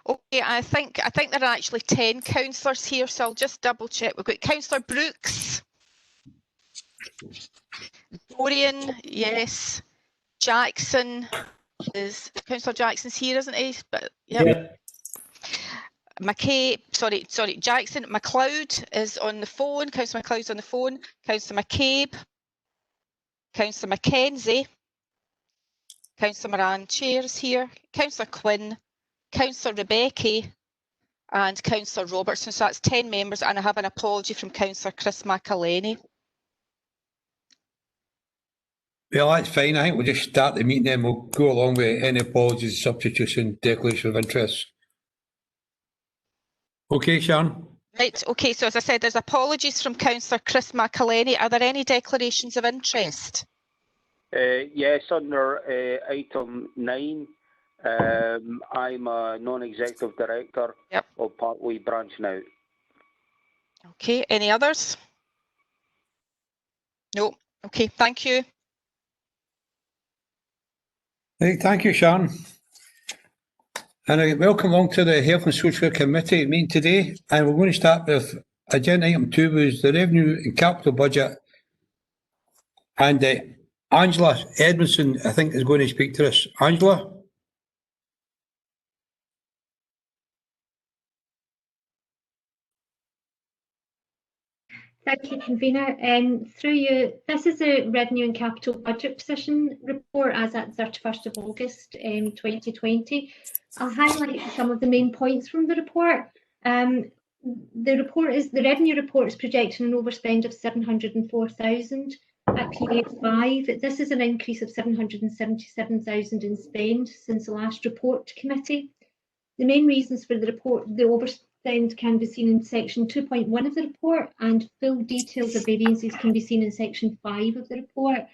Okay, I think there are actually 10 councillors here, so I'll just double check. We've got Councillor Brooks. Dorian, yes. Jackson is Councillor Jackson's here, isn't he? But yep. Yeah. McKay, sorry, Jackson. McLeod is on the phone. Councillor McLeod's on the phone. Councillor McCabe. Councillor McKenzie. Councillor Moran chairs here. Councillor Quinn. Councillor Rebecca. And Councillor Robertson. So that's 10 members, and I have an apology from Councillor Chris McElhenney. Well, that's fine. I think we'll just start the meeting, then we'll go along with any apologies, substitution, declaration of interest. Okay, Sharon? Right, okay, so as I said, there's apologies from Councillor Chris McElhenney. Are there any declarations of interest? Yes, under item 9, I'm a non-executive director of Pathway Branch now. Okay, any others? No, okay, thank you. Right, thank you, Sharon. And welcome along to the Health and Social Committee meeting today. And we're going to start with agenda item 2, was the revenue and capital budget. And Angela Edmondson, I think, is going to speak to us. Angela? Thank you, Convener. Through you, this is a revenue and capital budget position report as at 31st of August 2020. I'll highlight some of the main points from the report. The revenue report is projecting an overspend of 704,000 at period 5. This is an increase of 777,000 in spend since the last report to committee. The main reasons for the report, the overspend, can be seen in section 2.1 of the report, and full details of variances can be seen in section 5 of the report.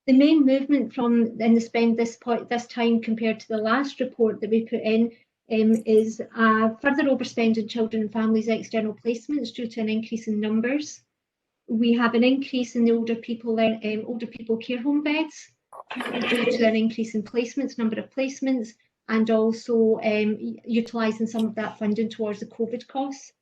The main movement in the spend this time compared to the last report that we put in is further overspend in children and families external placements due to an increase in numbers. We have an increase in the older people care home beds due to an increase in placements, number of placements, and also utilising some of that funding towards the COVID costs.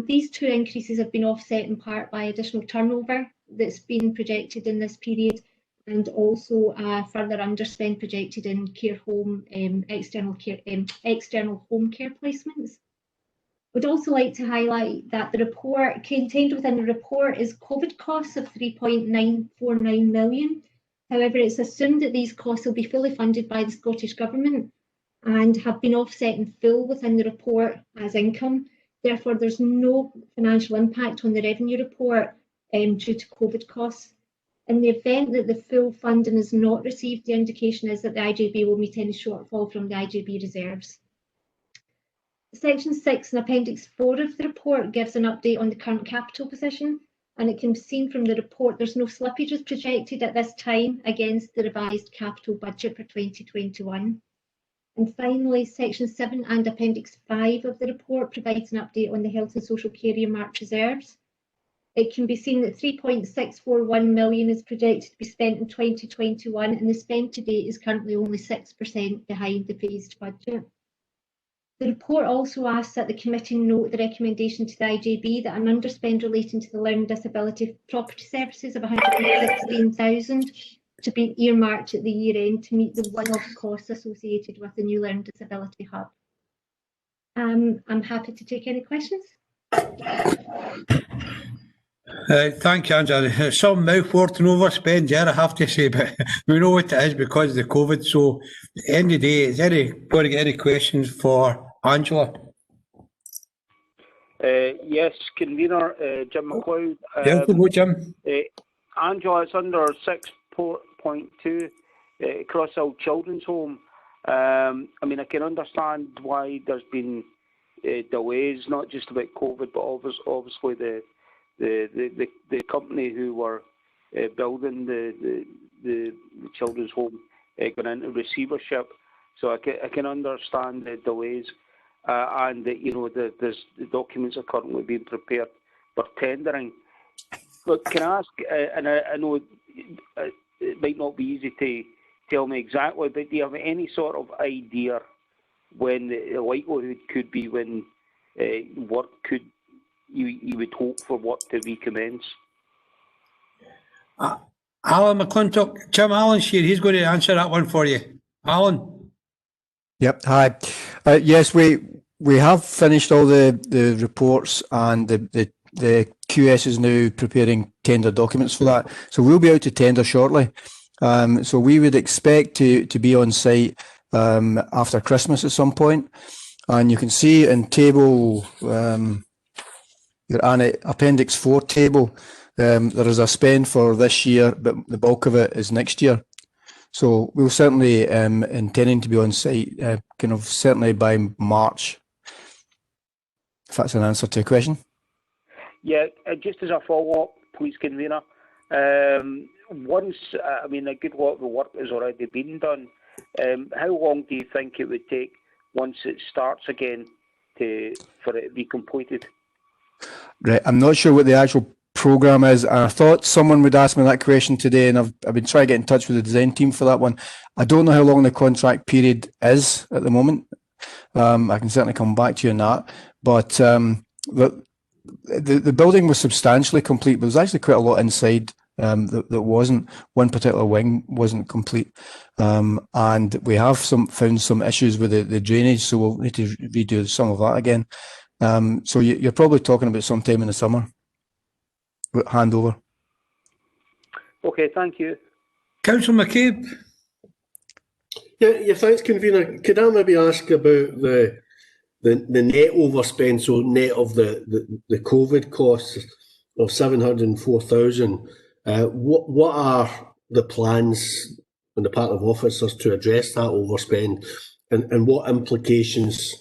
These two increases have been offset in part by additional turnover that's been projected in this period, and also further underspend projected in care home external home care placements. We'd also like to highlight that the report contained within the report is COVID costs of 3.949 million. However, it's assumed that these costs will be fully funded by the Scottish Government and have been offset in full within the report as income. Therefore, there's no financial impact on the revenue report due to COVID costs. In the event that the full funding is not received, the indication is that the IJB will meet any shortfall from the IJB reserves. Section 6 and Appendix 4 of the report gives an update on the current capital position, and it can be seen from the report there's no slippages projected at this time against the revised capital budget for 2021. And finally, Section 7 and Appendix 5 of the report provides an update on the health and social care earmarked reserves. It can be seen that 3.641 million is projected to be spent in 2021, and the spend to date is currently only 6% behind the phased budget. The report also asks that the committee note the recommendation to the IJB that an underspend relating to the learning disability property services of 116,000 to be earmarked at the year end to meet the one-off costs associated with the new learning disability hub. I'm happy to take any questions. Thank you, Angela. Some mouthwatering overspend, yeah, I have to say, but we know what it is because of the COVID. So, at the end of the day, is going to get any questions for Angela? Yes, Convener, Jim McLeod. Jim. Angela, it's under 6.2, Crosshill Children's Home. I mean, I can understand why there's been delays, not just about COVID, but obviously the company who were building the children's home going into receivership. So I can understand the delays, and the documents are currently being prepared for tendering. But can I ask? And I know it might not be easy to tell me exactly, but do you have any sort of idea when the likelihood could be when work could, you would hope for work to recommence? Alan McClintock, Jim Allen's here. He's going to answer that one for you. Alan. Yep. Hi. Yes, we have finished all the reports, and the QS is now preparing tender documents for that. So we'll be out to tender shortly. So we would expect to be on site after Christmas at some point. And you can see in table, your Appendix 4 table, there is a spend for this year, but the bulk of it is next year. So we'll certainly intending to be on site, kind of certainly by March, if that's an answer to your question. Yeah, just as a follow-up, please, Convener. Once, I mean, a good lot of the work has already been done. How long do you think it would take once it starts again for it to be completed? Right, I'm not sure what the actual program is. I thought someone would ask me that question today, and I've been trying to get in touch with the design team for that one. I don't know how long the contract period is at the moment. I can certainly come back to you on that. But the building was substantially complete. There was actually quite a lot inside that wasn't. One particular wing wasn't complete, and we have found some issues with the drainage, so we'll need to redo some of that again. So you're probably talking about sometime in the summer. Handover. Okay, thank you. Councillor McCabe. Yeah, thanks, Convener. Could I maybe ask about the net overspend, so net of the COVID costs of 704,000? What are the plans on the part of officers to address that overspend, and what implications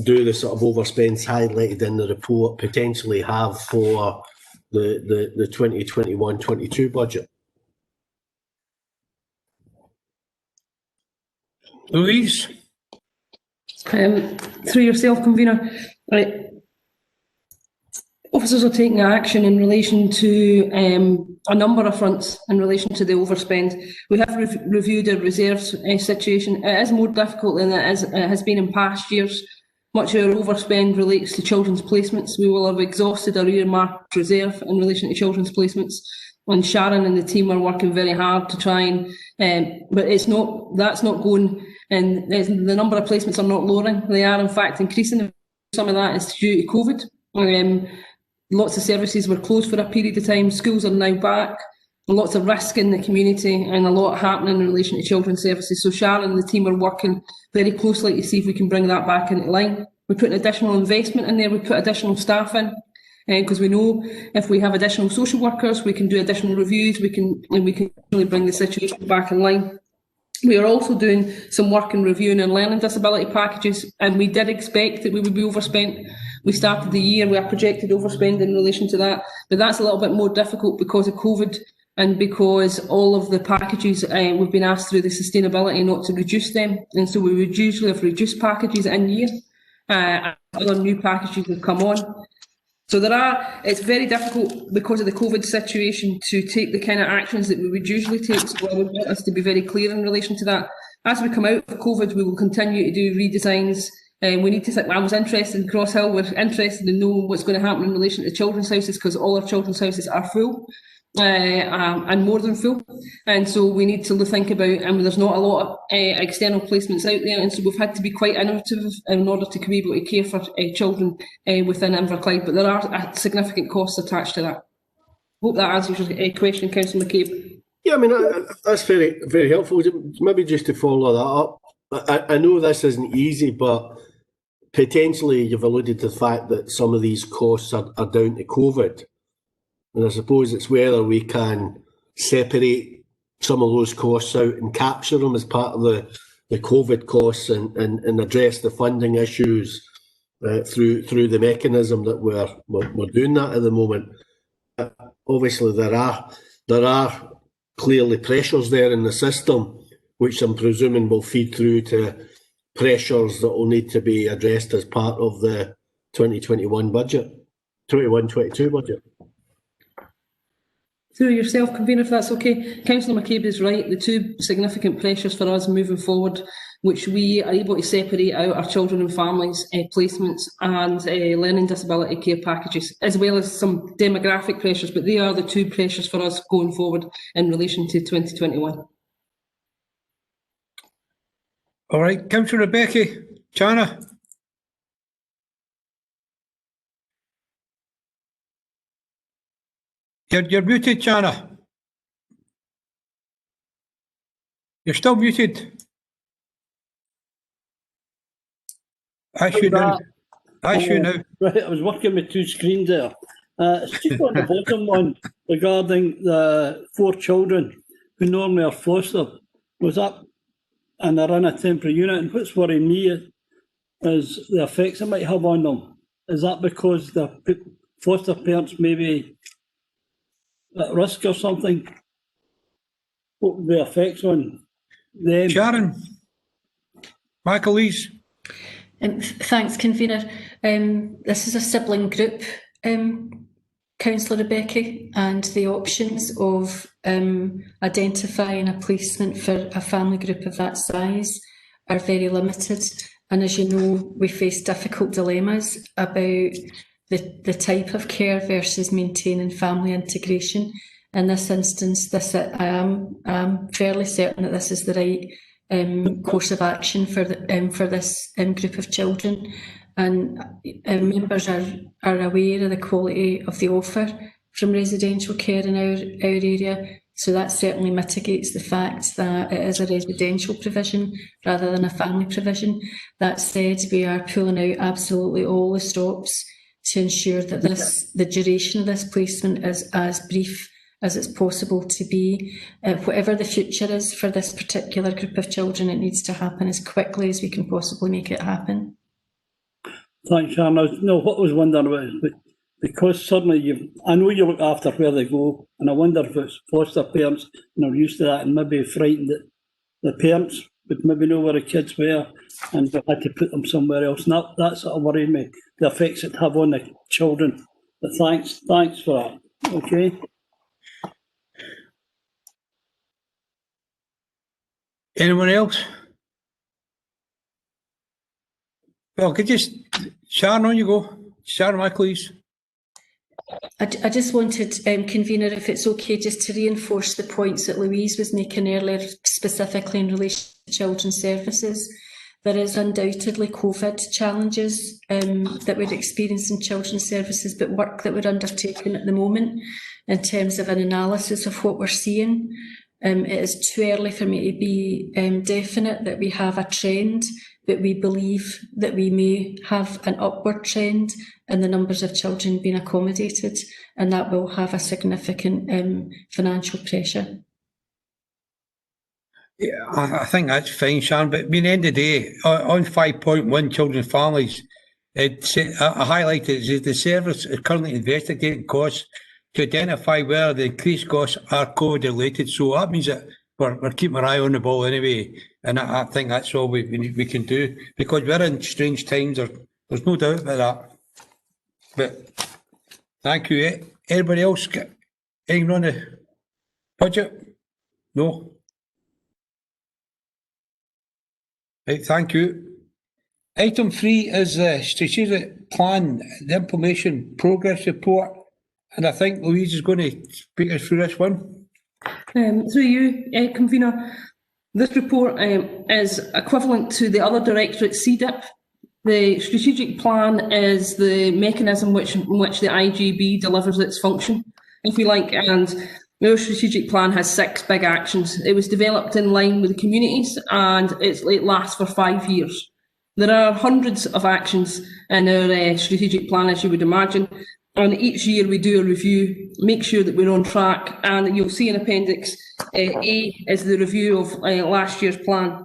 do the sort of overspends highlighted in the report potentially have for the 2021-22 budget? Louise. Through yourself, Convener, right. Officers are taking action in relation to a number of fronts in relation to the overspend. We have reviewed our reserves situation. It is more difficult than it has been in past years. Much of our overspend relates to children's placements. We will have exhausted our earmarked reserve in relation to children's placements. And Sharon and the team are working very hard to try and, but that's not going, and the number of placements are not lowering. They are in fact increasing. Some of that is due to COVID. Lots of services were closed for a period of time. Schools are now back. Lots of risk in the community and a lot happening in relation to children's services. So Sharon and the team are working very closely to see if we can bring that back into line. We're putting additional investment in there. We put additional staff in because we know if we have additional social workers, we can do additional reviews. We can really bring the situation back in line. We are also doing some work in reviewing and learning disability packages, and we did expect that we would be overspent. We started the year with a projected overspend in relation to that, but that's a little bit more difficult because of COVID and because all of the packages we've been asked through the sustainability not to reduce them, and so we would usually have reduced packages in year. Other new packages have come on. So it's very difficult because of the COVID situation to take the kind of actions that we would usually take. So I would want us to be very clear in relation to that. As we come out of COVID, we will continue to do redesigns. We need to think, I was interested in Cross Hill, we're interested in knowing what's going to happen in relation to children's houses because all our children's houses are full and more than full. And so we need to think about, and there's not a lot of external placements out there, and so we've had to be quite innovative in order to be able to care for children within Inverclyde, but there are significant costs attached to that. Hope that answers your question, Councillor McCabe. Yeah, I mean, that's very, very helpful. Maybe just to follow that up, I know this isn't easy, but potentially you've alluded to the fact that some of these costs are down to COVID. And I suppose it's whether we can separate some of those costs out and capture them as part of the COVID costs and address the funding issues through the mechanism that we're doing that at the moment. Obviously, there are clearly pressures there in the system, which I'm presuming will feed through to pressures that will need to be addressed as part of the 2021 budget, 21-22 budget. Through yourself, Convener, if that's okay. Councillor McCabe is right. The two significant pressures for us moving forward which we are able to separate out our children and families placements and learning disability care packages, as well as some demographic pressures, but they are the two pressures for us going forward in relation to 2021. All right, Councillor Rebecca, Chana. You're muted, Chana. You're still muted. That's you now. That's you now. Right, I was working with two screens there. It's just on the bottom one regarding the 4 children who normally are fostered. Was that, and they're in a temporary unit, and what's worrying me is the effects it might have on them. Is that because the foster parents may be at risk or something? What would the effects on them? Sharon, Michaelise. Thanks, Convener. This is a sibling group, Councillor Rebecca, and the options of identifying a placement for a family group of that size are very limited. And as you know, we face difficult dilemmas about the type of care versus maintaining family integration. In this instance, I am fairly certain that this is the right course of action for this group of children, and members are aware of the quality of the offer from residential care in our area, so that certainly mitigates the fact that it is a residential provision rather than a family provision. That said, we are pulling out absolutely all the stops to ensure that the duration of this placement is as brief as it's possible to be. Whatever the future is for this particular group of children, it needs to happen as quickly as we can possibly make it happen. Thanks, Sharon. What I was wondering was, because suddenly I know you look after where they go, and I wonder if it's foster parents and are used to that and maybe frightened that the parents would maybe know where the kids were and they had to put them somewhere else. And that's sort of worrying me, the effects it have on the children. But thanks for that. Okay. Anyone else? Well, Sharon, on you go. Sharon, please. I just wanted, Convener, if it's okay, just to reinforce the points that Louise was making earlier, specifically in relation to children's services. There is undoubtedly COVID challenges that we're experiencing in children's services, but work that we're undertaking at the moment in terms of an analysis of what we're seeing. It is too early for me to be definite that we have a trend, but we believe that we may have an upward trend in the numbers of children being accommodated, and that will have a significant financial pressure. Yeah, I think that's fine, Sharon, but at the end of the day, on 5.1 children's families, I highlighted that the service is currently investigating costs to identify where the increased costs are COVID related. So that means that we're keeping our eye on the ball anyway, and I think that's all we can do, because we're in strange times. There's no doubt about that. But thank you. Anybody else got anything on the budget? No. Right, thank you. Item 3 is the strategic plan, the implementation progress report, and I think Louise is going to speak us through this one. Through you, Convener, this report is equivalent to the other directorate CDIP. The strategic plan is the mechanism in which the IGB delivers its function, if you like, and our strategic plan has 6 big actions. It was developed in line with the communities, and it lasts for 5 years. There are hundreds of actions in our strategic plan, as you would imagine, and each year we do a review, make sure that we're on track, and you'll see in Appendix A is the review of last year's plan.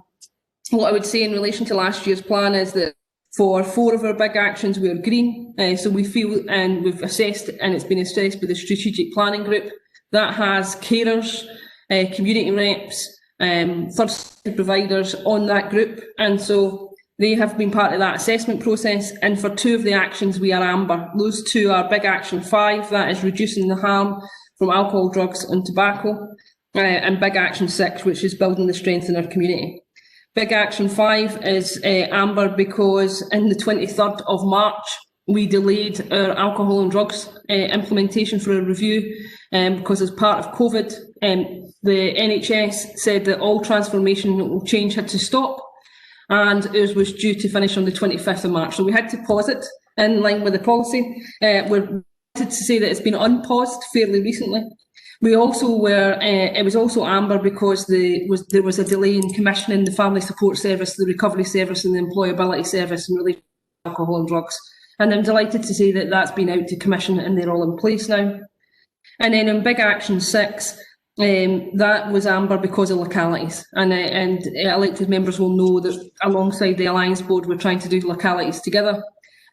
What I would say in relation to last year's plan is that for 4 of our big actions, we're green. So we feel, and we've assessed, and it's been assessed by the strategic planning group, that has carers, community reps, third-party providers on that group. And so they have been part of that assessment process. And for 2 of the actions, we are amber. Those 2 are big action 5, that is reducing the harm from alcohol, drugs and tobacco, and big action 6, which is building the strength in our community. Big Action 5 is amber because in the 23rd of March, we delayed our alcohol and drugs implementation for a review because as part of COVID, the NHS said that all transformational change had to stop, and ours was due to finish on the 25th of March. So we had to pause it in line with the policy. We're wanted to say that it's been unpaused fairly recently. We also were, it was also amber because there was a delay in commissioning the family support service, the recovery service and the employability service in relation to alcohol and drugs. And I'm delighted to say that that's been out to commission and they're all in place now. And then in Big Action 6, that was amber because of localities. And elected members will know that alongside the Alliance Board, we're trying to do localities together.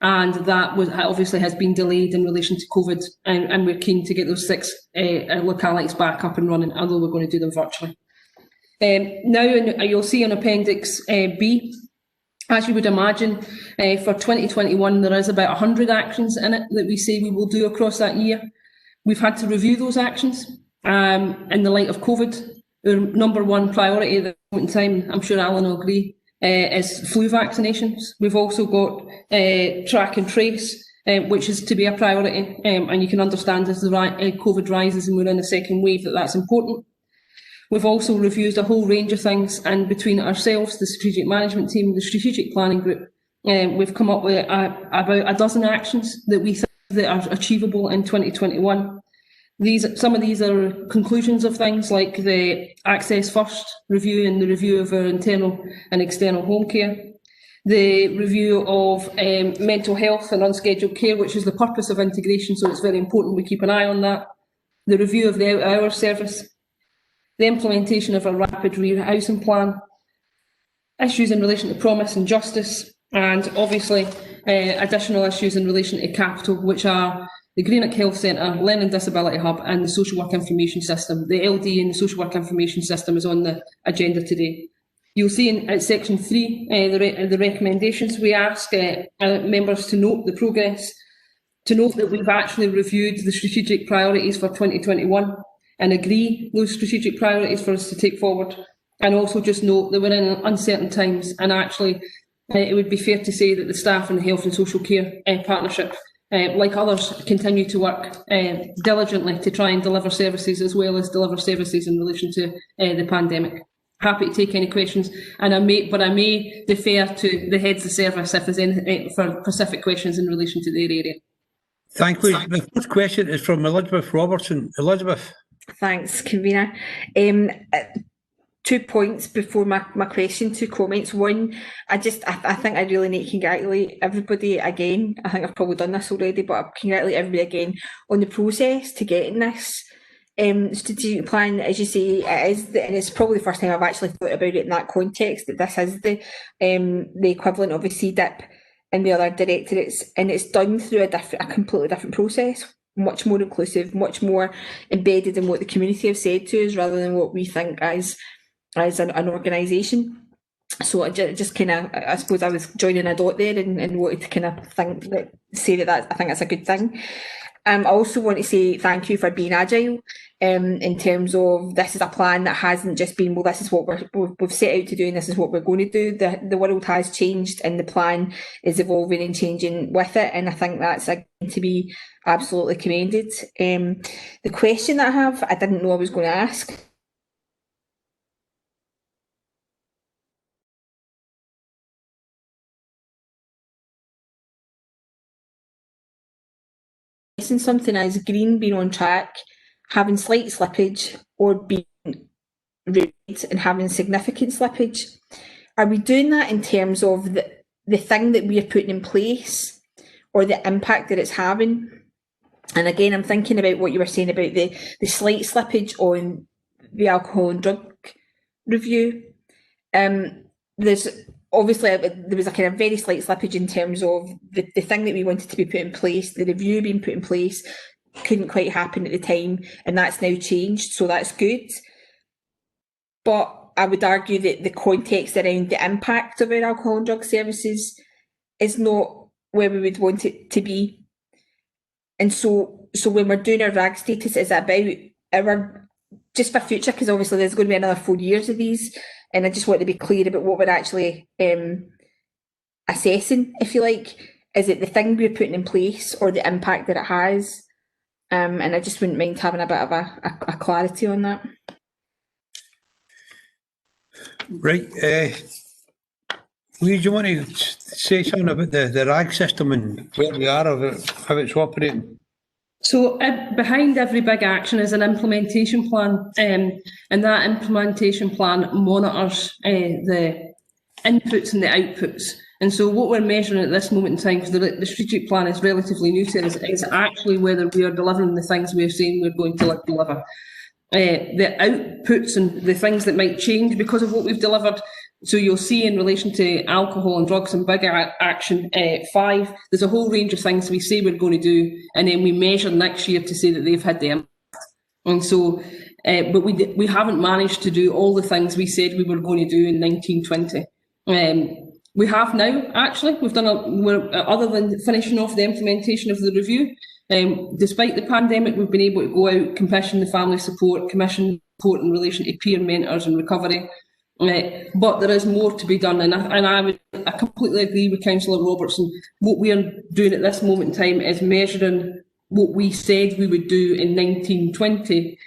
And that was obviously has been delayed in relation to COVID, and we're keen to get those 6 localities back up and running, although we're going to do them virtually. Now you'll see on Appendix B, as you would imagine, for 2021 there is about 100 actions in it that we say we will do across that year. We've had to review those actions in the light of COVID. Our number 1 priority at this point in time, I'm sure Alan will agree, is flu vaccinations. We've also got track and trace, which is to be a priority, and you can understand as the COVID rises and we're in a second wave that's important. We've also reviewed a whole range of things, and between ourselves, the strategic management team, the strategic planning group, we've come up with about a dozen actions that we think that are achievable in 2021. Some of these are conclusions of things like the Access First review and the review of our internal and external home care, the review of mental health and unscheduled care, which is the purpose of integration, so it's very important we keep an eye on that, the review of the out-of-hours service, the implementation of a rapid rehousing plan, issues in relation to promise and justice, and obviously additional issues in relation to capital, which are the Greenock Health Centre, Learning Disability Hub and the Social Work Information System. The LD and the Social Work Information System is on the agenda today. You'll see at section 3, the recommendations. We ask members to note the progress, to note that we've actually reviewed the strategic priorities for 2021 and agree those strategic priorities for us to take forward. And also just note that we're in uncertain times, and actually it would be fair to say that the staff and the Health and Social Care Partnership, like others, continue to work diligently to try and deliver services as well as deliver services in relation to the pandemic. Happy to take any questions, and I may defer to the heads of service if there's any for specific questions in relation to their area. Thank you. The first question is from Elizabeth Robertson. Elizabeth. Thanks, convener. 2 points before my question, 2 comments. One, I think I really need to congratulate everybody again. I think I've probably done this already, but I'll congratulate everybody again on the process to getting this strategic plan. As you say, it is, and it's probably the first time I've actually thought about it in that context, that this is the equivalent of a CDIP in the other directorates, and it's done through a completely different process, much more inclusive, much more embedded in what the community have said to us rather than what we think as an organisation. So I just kind of, I suppose I was joining a dot there and wanted to kind of say that I think that's a good thing. I also want to say thank you for being agile in terms of this is a plan that hasn't just been, well, this is what we've set out to do and this is what we're going to do. The world has changed and the plan is evolving and changing with it, and I think that's to be absolutely commended. The question that I have, I didn't know I was going to ask. Something as green being on track, having slight slippage, or being red and having significant slippage. Are we doing that in terms of the thing that we are putting in place or the impact that it's having? And again, I'm thinking about what you were saying about the slight slippage on the alcohol and drug review. There's obviously, there was a kind of very slight slippage in terms of the thing that we wanted to be put in place, the review being put in place, couldn't quite happen at the time, and that's now changed, so that's good. But I would argue that the context around the impact of our alcohol and drug services is not where we would want it to be. And so when we're doing our RAG status, is it about our, just for future, because obviously there's going to be another 4 years of these, and I just want to be clear about what we're actually assessing, if you like. Is it the thing we're putting in place or the impact that it has? And I just wouldn't mind having a bit of a clarity on that. Right. Lee, do you want to say something about the RAG system and where we are of it, how it's operating? So behind every big action is an implementation plan, and that implementation plan monitors the inputs and the outputs. And so what we're measuring at this moment in time, because the strategic plan is relatively new to us, is actually whether we are delivering the things we're saying we're going to deliver. The outputs and the things that might change because of what we've delivered. So you'll see in relation to alcohol and drugs and big action 5, there's a whole range of things we say we're going to do, and then we measure next year to say that they've had the impact. And so, but we haven't managed to do all the things we said we were going to do in 1920. We have now, actually. We've done other than finishing off the implementation of the review. Despite the pandemic, we've been able to go out, commission the family support, commission support in relation to peer mentors and recovery. But there is more to be done, and I completely agree with Councillor Robertson. What we are doing at this moment in time is measuring what we said we would do in 1920,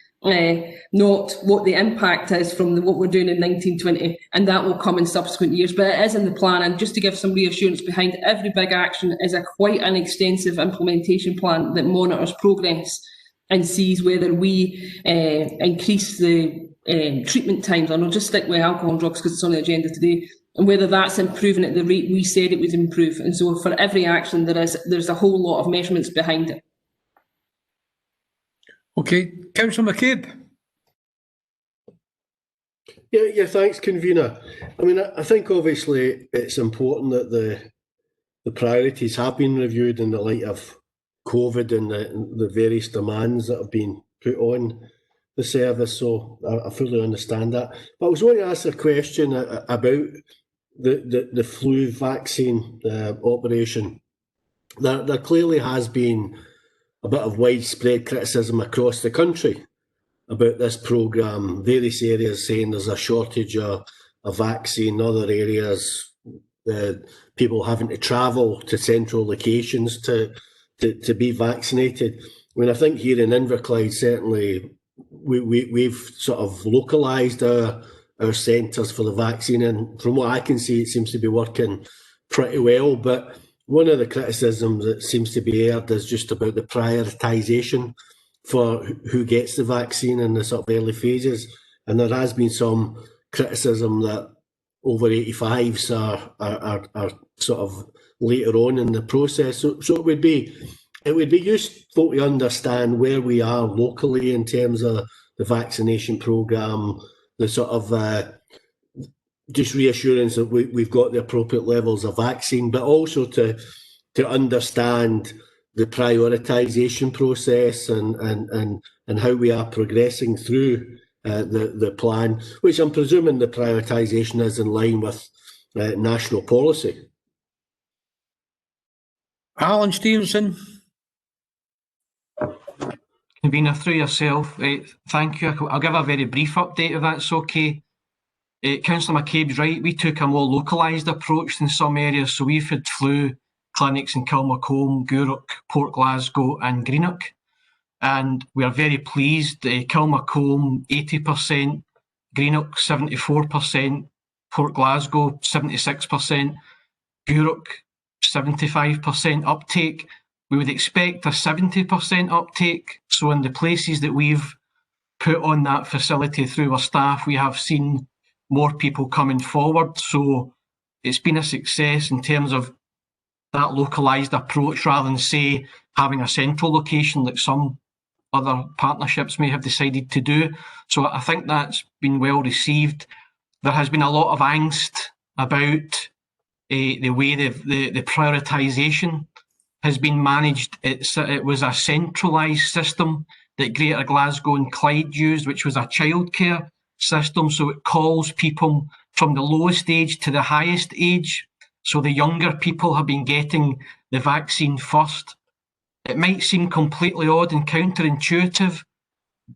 not what the impact is from what we're doing in 1920, and that will come in subsequent years. But it is in the plan, and just to give some reassurance behind every big action is quite an extensive implementation plan that monitors progress and sees whether we increase the treatment times, and I'll just stick with alcohol and drugs because it's on the agenda today, and whether that's improving at the rate we said it would improve. And so for every action there's a whole lot of measurements behind it. Okay, Councillor McCabe. Yeah, thanks, convener. I mean, I think obviously it's important that the priorities have been reviewed in the light of COVID and the various demands that have been put on the service, so I fully understand that. But I was going to ask a question about the flu vaccine operation. There clearly has been a bit of widespread criticism across the country about this programme. Various areas saying there's a shortage of vaccine, other areas people having to travel to central locations to be vaccinated. I mean, I think here in Inverclyde, certainly we've sort of localised our centres for the vaccine, and from what I can see, it seems to be working pretty well. But one of the criticisms that seems to be aired is just about the prioritisation for who gets the vaccine in the sort of early phases, and there has been some criticism that over 85s are sort of later on in the process. So it would be useful to understand where we are locally in terms of the vaccination programme, the sort of just reassurance that we've got the appropriate levels of vaccine, but also to understand the prioritisation process and how we are progressing through the plan, which I'm presuming the prioritisation is in line with national policy. Alan Stevenson. Convener, through yourself, thank you. I'll give a very brief update if that's okay. Councillor McCabe's right, we took a more localised approach in some areas, so we've had flu clinics in Kilmacombe, Gourock, Port Glasgow and Greenock, and we are very pleased. Kilmacombe 80%, Greenock 74%, Port Glasgow 76%, Gourock 75% uptake. We would expect a 70% uptake. So in the places that we've put on that facility through our staff, we have seen more people coming forward. So it's been a success in terms of that localised approach rather than, say, having a central location like some other partnerships may have decided to do. So I think that's been well received. There has been a lot of angst about the way the prioritisation has been managed. It was a centralised system that Greater Glasgow and Clyde used, which was a childcare system. So it calls people from the lowest age to the highest age. So the younger people have been getting the vaccine first. It might seem completely odd and counterintuitive,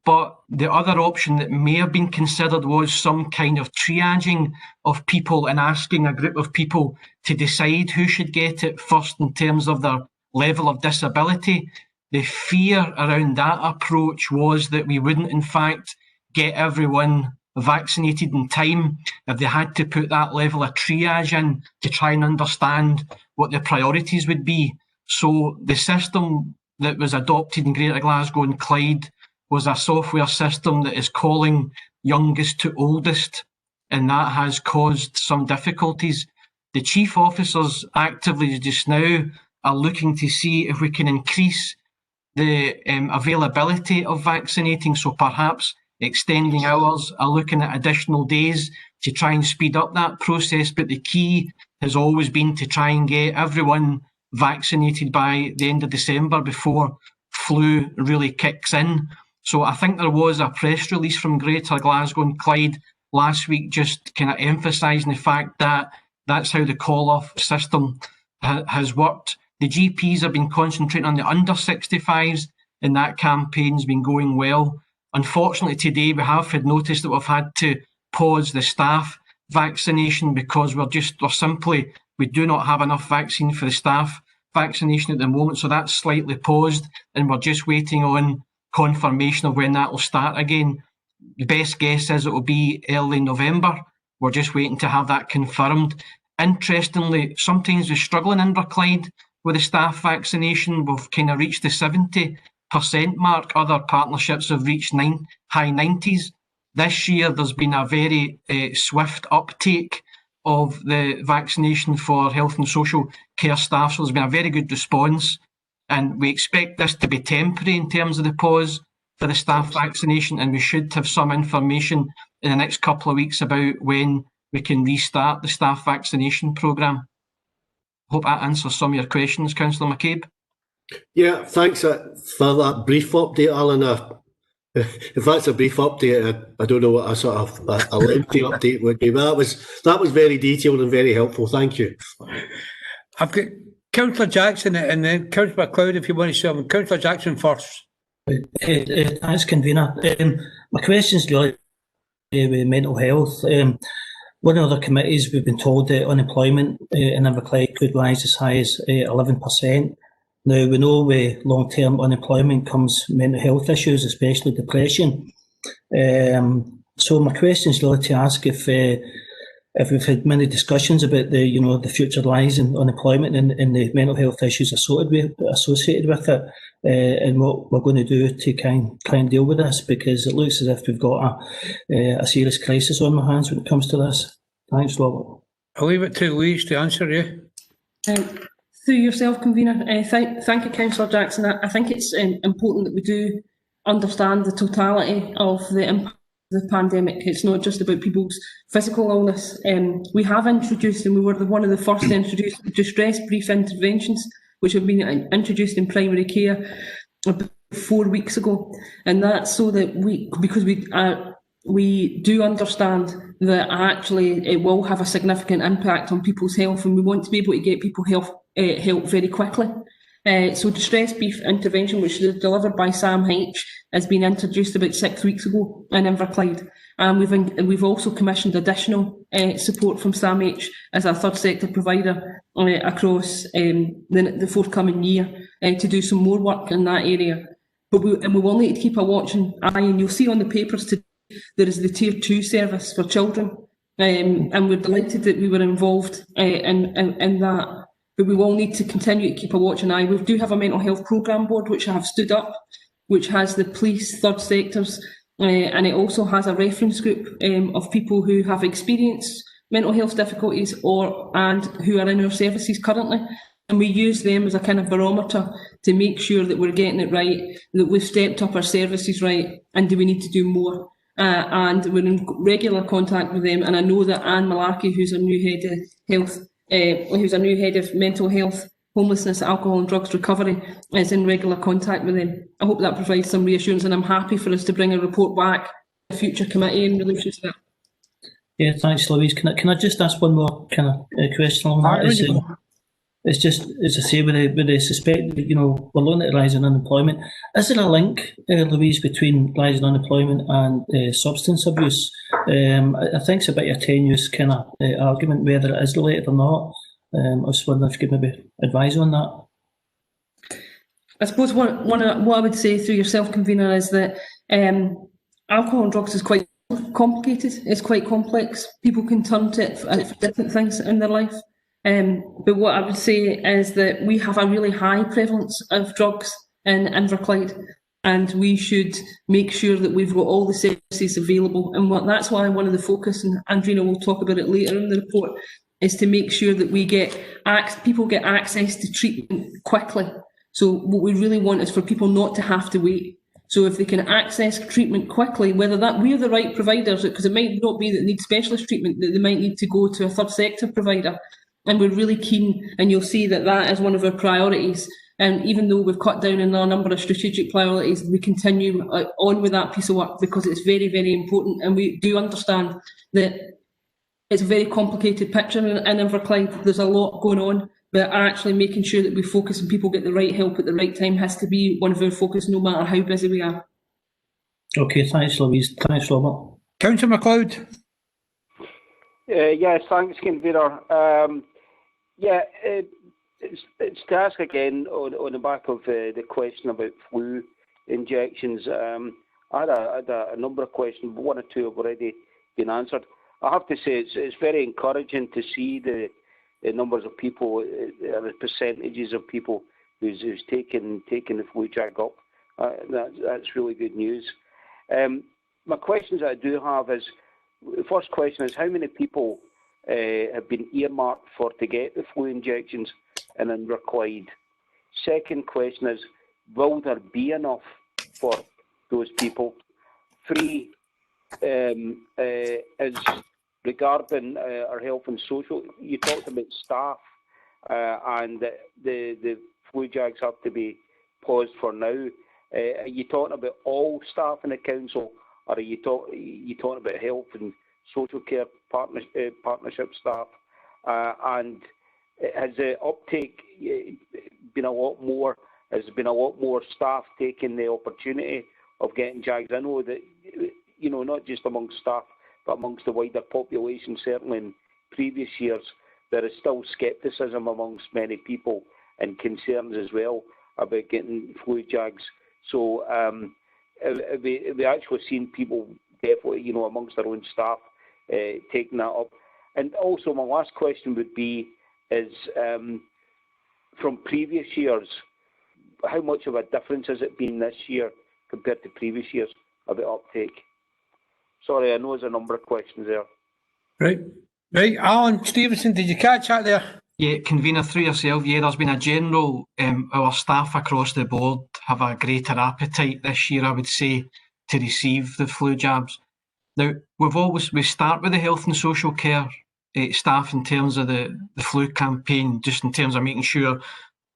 But the other option that may have been considered was some kind of triaging of people and asking a group of people to decide who should get it first in terms of their level of disability. The fear around that approach was that we wouldn't, in fact, get everyone vaccinated in time if they had to put that level of triage in to try and understand what the priorities would be. So the system that was adopted in Greater Glasgow and Clyde was a software system that is calling youngest to oldest, and that has caused some difficulties. The chief officers actively just now are looking to see if we can increase the availability of vaccinating, so perhaps extending hours, are looking at additional days to try and speed up that process. But the key has always been to try and get everyone vaccinated by the end of December before flu really kicks in. So I think there was a press release from Greater Glasgow and Clyde last week just kind of emphasising the fact that that's how the call-off system has worked. The GPs have been concentrating on the under 65s, and that campaign's been going well. Unfortunately, today we have had notice that we've had to pause the staff vaccination because we do not have enough vaccine for the staff vaccination at the moment. So that's slightly paused, and we're just waiting on confirmation of when that will start again. The best guess is it will be early November. We're just waiting to have that confirmed. Interestingly, sometimes we're struggling in Clyde with the staff vaccination. We've kind of reached the 70% mark. Other partnerships have reached high 90s. This year, there's been a very swift uptake of the vaccination for health and social care staff. So there's been a very good response. And we expect this to be temporary in terms of the pause for the staff vaccination. And we should have some information in the next couple of weeks about when we can restart the staff vaccination programme. Hope that answers some of your questions, Councillor McCabe. Yeah, thanks for that brief update, Alan. If that's a brief update, I don't know what a sort of a lengthy update would be, but that was very detailed and very helpful. Thank you. I've got Councillor Jackson and then Councillor MacLeod if you want to say them. Councillor Jackson first. Thanks, convener. My question's really with mental health. One of the committees, we've been told that unemployment in Inverclyde could rise as high as 11%. Now, we know with long-term unemployment comes mental health issues, especially depression. So my question is really to ask if we've had many discussions about the future rise in unemployment and the mental health issues associated with it, and what we're going to do to try and deal with this, because it looks as if we've got a serious crisis on our hands when it comes to this. Thanks, Robert. I'll leave it to Louise to answer you. Through yourself, convener. Thank you, Councillor Jackson. I think it's important that we do understand the totality of the impact of the pandemic. It's not just about people's physical illness. We have introduced, and we were one of the first to introduce, distress brief interventions, which have been introduced in primary care about 4 weeks ago. And that's so that because we do understand that actually it will have a significant impact on people's health, and we want to be able to get people help very quickly. So distress brief intervention, which is delivered by Sam H, has been introduced about 6 weeks ago in Inverclyde. And we've also commissioned additional support from Sam H as a third sector provider across the forthcoming year to do some more work in that area. But we will need to keep a watching eye, and you'll see on the papers today there is the Tier 2 service for children, and we're delighted that we were involved in that. But we will need to continue to keep a watching eye. We do have a mental health programme board which I have stood up, which has the police, third sectors, and it also has a reference group of people who have experienced mental health difficulties and who are in our services currently. And we use them as a kind of barometer to make sure that we're getting it right, that we've stepped up our services right, and do we need to do more? And we're in regular contact with them. And I know that Anne Malarkey, who's our new head of health, who's our new head of mental health, homelessness, alcohol and drugs recovery, is in regular contact with them. I hope that provides some reassurance, and I'm happy for us to bring a report back to a future committee in relation to that. Yeah, thanks, Louise. Can I just ask one more kind of question on that? It's just, as I say, with the suspect, we're looking at rising unemployment. Is there a link, Louise, between rising unemployment and substance abuse? I think it's a bit of a tenuous kind of argument whether it is related or not. I was wondering if you could maybe advise on that. I suppose what I would say through yourself, convener, is that alcohol and drugs is quite complicated. It's quite complex. People can turn to it for different things in their life. But what I would say is that we have a really high prevalence of drugs in Inverclyde, and we should make sure that we've got all the services available. And that's why one of the focus, and Andrina will talk about it later in the report, is to make sure that people get access to treatment quickly. So what we really want is for people not to have to wait. So if they can access treatment quickly, whether that we're the right providers, because it might not be that they need specialist treatment, that they might need to go to a third sector provider. And we're really keen, and you'll see that is one of our priorities. And even though we've cut down on a number of strategic priorities, we continue on with that piece of work because it's very, very important. And we do understand that it's a very complicated picture in Inverclyde. There's a lot going on, but actually making sure that we focus and people get the right help at the right time has to be one of our focus, no matter how busy we are. Okay, thanks, Louise. Thanks, Robert. Councillor MacLeod. Yes, thanks, convener. It's to ask again on the back of the question about flu injections. I had a number of questions, but one or two have already been answered. I have to say it's very encouraging to see the numbers of people, the percentages of people who's taken the flu jab up. That's really good news. My questions that I do have is, the first question is, how many people have been earmarked to get the flu injections in Inverclyde? Second question is, will there be enough for those people? 3 is regarding our health and social. You talked about staff and the flu jags have to be paused for now. Are you talking about all staff in the council, or are you talking about health and social care partnership staff? And has the uptake been a lot more? Has there been a lot more staff taking the opportunity of getting jags? I know that, not just amongst staff, but amongst the wider population, certainly in previous years, there is still scepticism amongst many people and concerns as well about getting flu jags. So have we actually seen people definitely, amongst their own staff, taking that up? And also my last question would be, is from previous years, how much of a difference has it been this year compared to previous years of the uptake? Sorry, I know there's a number of questions there. Right, Alan Stevenson, did you catch that there? Yeah, convener, through yourself, there's been a general, our staff across the board have a greater appetite this year, I would say, to receive the flu jabs. Now, we start with the health and social care staff in terms of the flu campaign, just in terms of making sure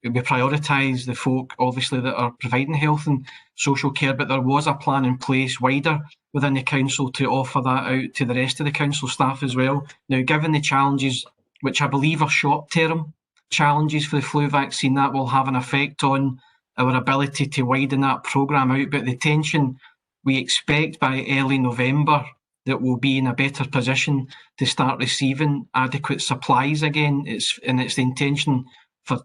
we prioritise the folk, obviously, that are providing health and social care, but there was a plan in place wider within the council to offer that out to the rest of the council staff as well. Now, given the challenges, which I believe are short-term challenges for the flu vaccine, that will have an effect on our ability to widen that programme out, but the intention, we expect by early November that we'll be in a better position to start receiving adequate supplies again. It's the intention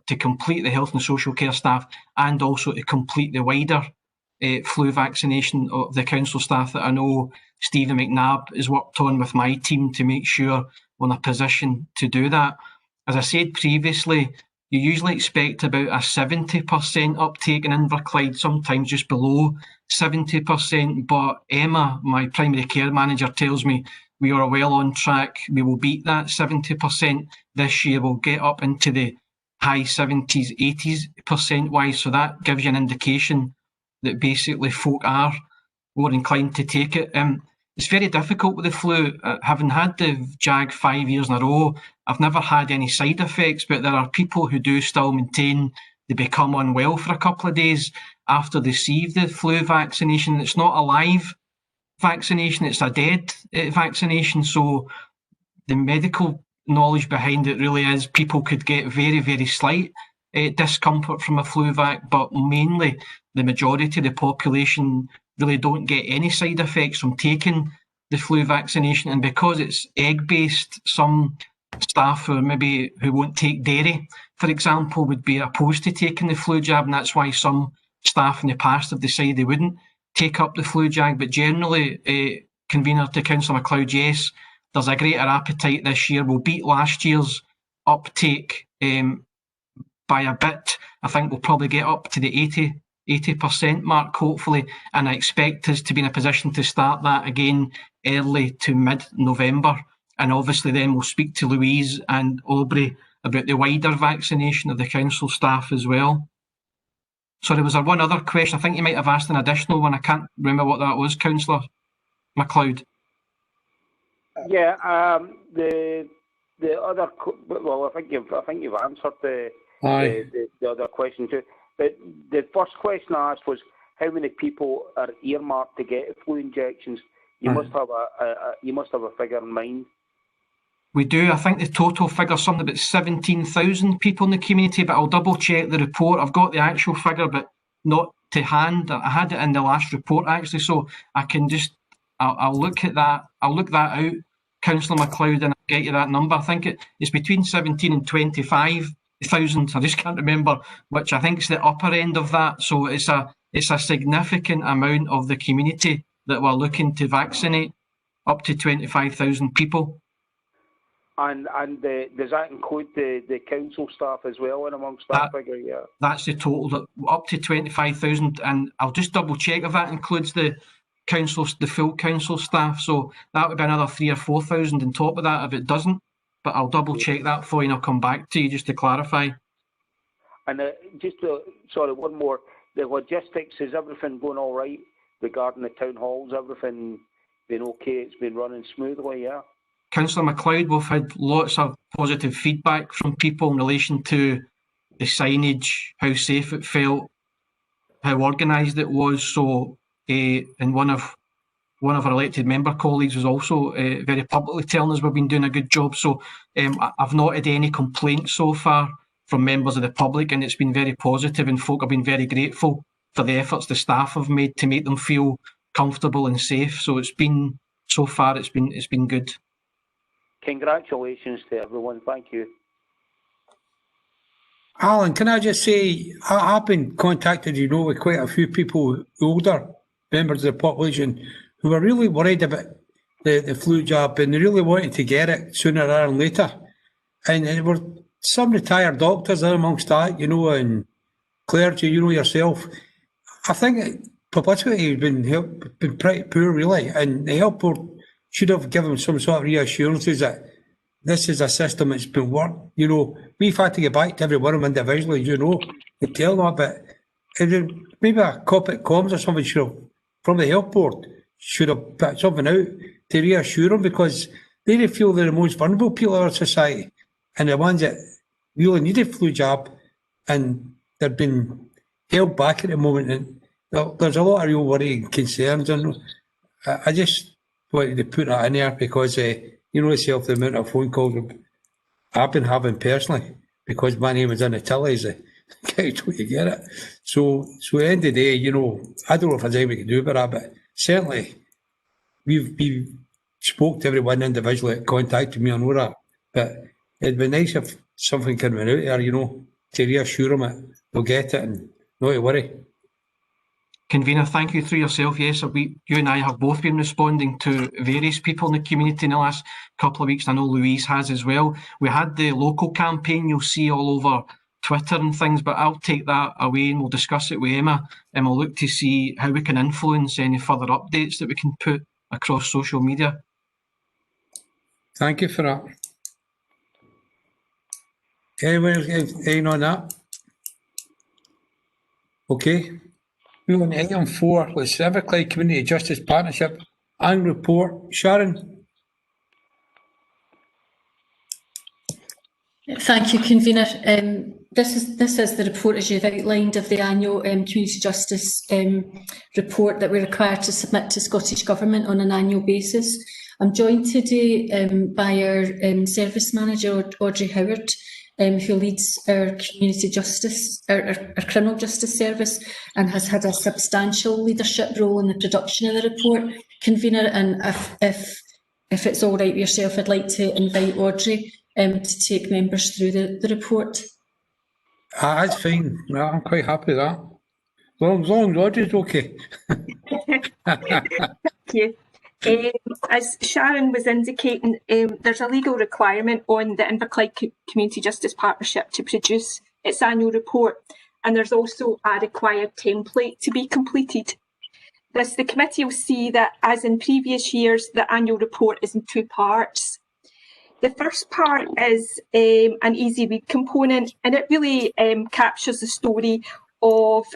to complete the health and social care staff and also to complete the wider flu vaccination of the council staff that I know Stephen McNabb has worked on with my team to make sure we're in a position to do that. As I said previously, you usually expect about a 70% uptake in Inverclyde, sometimes just below 70%, but Emma, my primary care manager, tells me we are well on track. We will beat that 70% this year. We'll get up into the high 70s, 80% wise, so that gives you an indication that basically folk are more inclined to take it. It's very difficult with the flu. Having had the JAG 5 years in a row, I've never had any side effects, but there are people who do still maintain they become unwell for a couple of days after they receive the flu vaccination. It's not a live vaccination, it's a dead vaccination, so the medical knowledge behind it really is people could get very, very slight discomfort from a flu vac, but mainly the majority of the population really don't get any side effects from taking the flu vaccination. And because it's egg-based, some staff who won't take dairy, for example, would be opposed to taking the flu jab, and that's why some staff in the past have decided they wouldn't take up the flu jab. But generally, Convener, to Councillor MacLeod, yes, there's a greater appetite this year. We'll beat last year's uptake by a bit. I think we'll probably get up to the 80% mark, hopefully, and I expect us to be in a position to start that again early to mid-November. And obviously then we'll speak to Louise and Aubrey about the wider vaccination of the council staff as well. Sorry, was there one other question? I think you might have asked an additional one. I can't remember what that was, Councillor MacLeod. Yeah, the other, well, I think you've answered the other question too. But the first question I asked was how many people are earmarked to get flu injections. You must have a figure in mind. We do. I think the total figure is something about 17,000 people in the community, but I'll double check the report. I've got the actual figure, but not to hand. I had it in the last report actually, so I can just, I'll look at that. I'll look that out, Councillor MacLeod, and I'll get you that number. I think it's between 17 and 25,000. I just can't remember which. I think it's the upper end of that. So it's a significant amount of the community that we're looking to vaccinate, up to 25,000 people. And does that include the council staff as well in amongst that figure? Yeah. That's the total, up to 25,000, and I'll just double check if that includes the full council staff. So that would be another 3,000 or 4,000 on top of that if it doesn't. But I'll double check that for you and I'll come back to you just to clarify. And sorry, one more. The logistics, is everything going all right regarding the town halls? Everything been okay? It's been running smoothly, yeah? Councillor MacLeod, we've had lots of positive feedback from people in relation to the signage, how safe it felt, how organised it was. So, and one of our elected member colleagues was also very publicly telling us we've been doing a good job. So I've not had any complaints so far from members of the public, and it's been very positive, and folk have been very grateful for the efforts the staff have made to make them feel comfortable and safe. So so far it's been good. Congratulations to everyone. Thank you. Alan, can I just say, I've been contacted, with quite a few people, older members of the population, who are really worried about the flu jab, and they really wanted to get it sooner rather than later. And there were some retired doctors there amongst that, and clergy, yourself. I think publicity has been pretty poor, really, and the health board should have given some sort of reassurances that this is a system that's been worked. We've had to get back to every one of them individually, to tell them about it. Maybe a copy of comms or something from the health board should have put something out to reassure them, because they feel they're the most vulnerable people in our society and the ones that really need a flu jab, and they've been held back at the moment. And there's a lot of real worry and concerns, and I just wanted to put that in there because yourself, the amount of phone calls I've been having personally, because my name is in the telly, you get it. So at the end of the day, I don't know if there's anything we can do about that, but certainly we've spoke to everyone individually that contacted me on that. But it'd be nice if something came out there, to reassure them that they'll get it and not to worry. Convener, thank you through yourself. Yes, you and I have both been responding to various people in the community in the last couple of weeks. I know Louise has as well. We had the local campaign you'll see all over Twitter and things, but I'll take that away and we'll discuss it with Emma, and we'll look to see how we can influence any further updates that we can put across social media. Thank you for that. Anyone else anything on that? Okay. Moving on to item 4, with Everclyde Community Justice Partnership and report. Sharon. Thank you, Convener. This is the report, as you've outlined, of the annual Community Justice report that we're required to submit to Scottish Government on an annual basis. I'm joined today by our service manager, Audrey Howard, who leads our community justice, our criminal justice service, and has had a substantial leadership role in the production of the report, convener. And if it's all right with yourself, I'd like to invite Audrey to take members through the report. That's fine. No, I'm quite happy with that. As long as Audrey's okay. Thank you. As Sharon was indicating, there's a legal requirement on the Inverclyde Community Justice Partnership to produce its annual report, and there's also a required template to be completed. Thus, the committee will see that, as in previous years, the annual report is in two parts. The first part is an easy read component, and it really captures the story of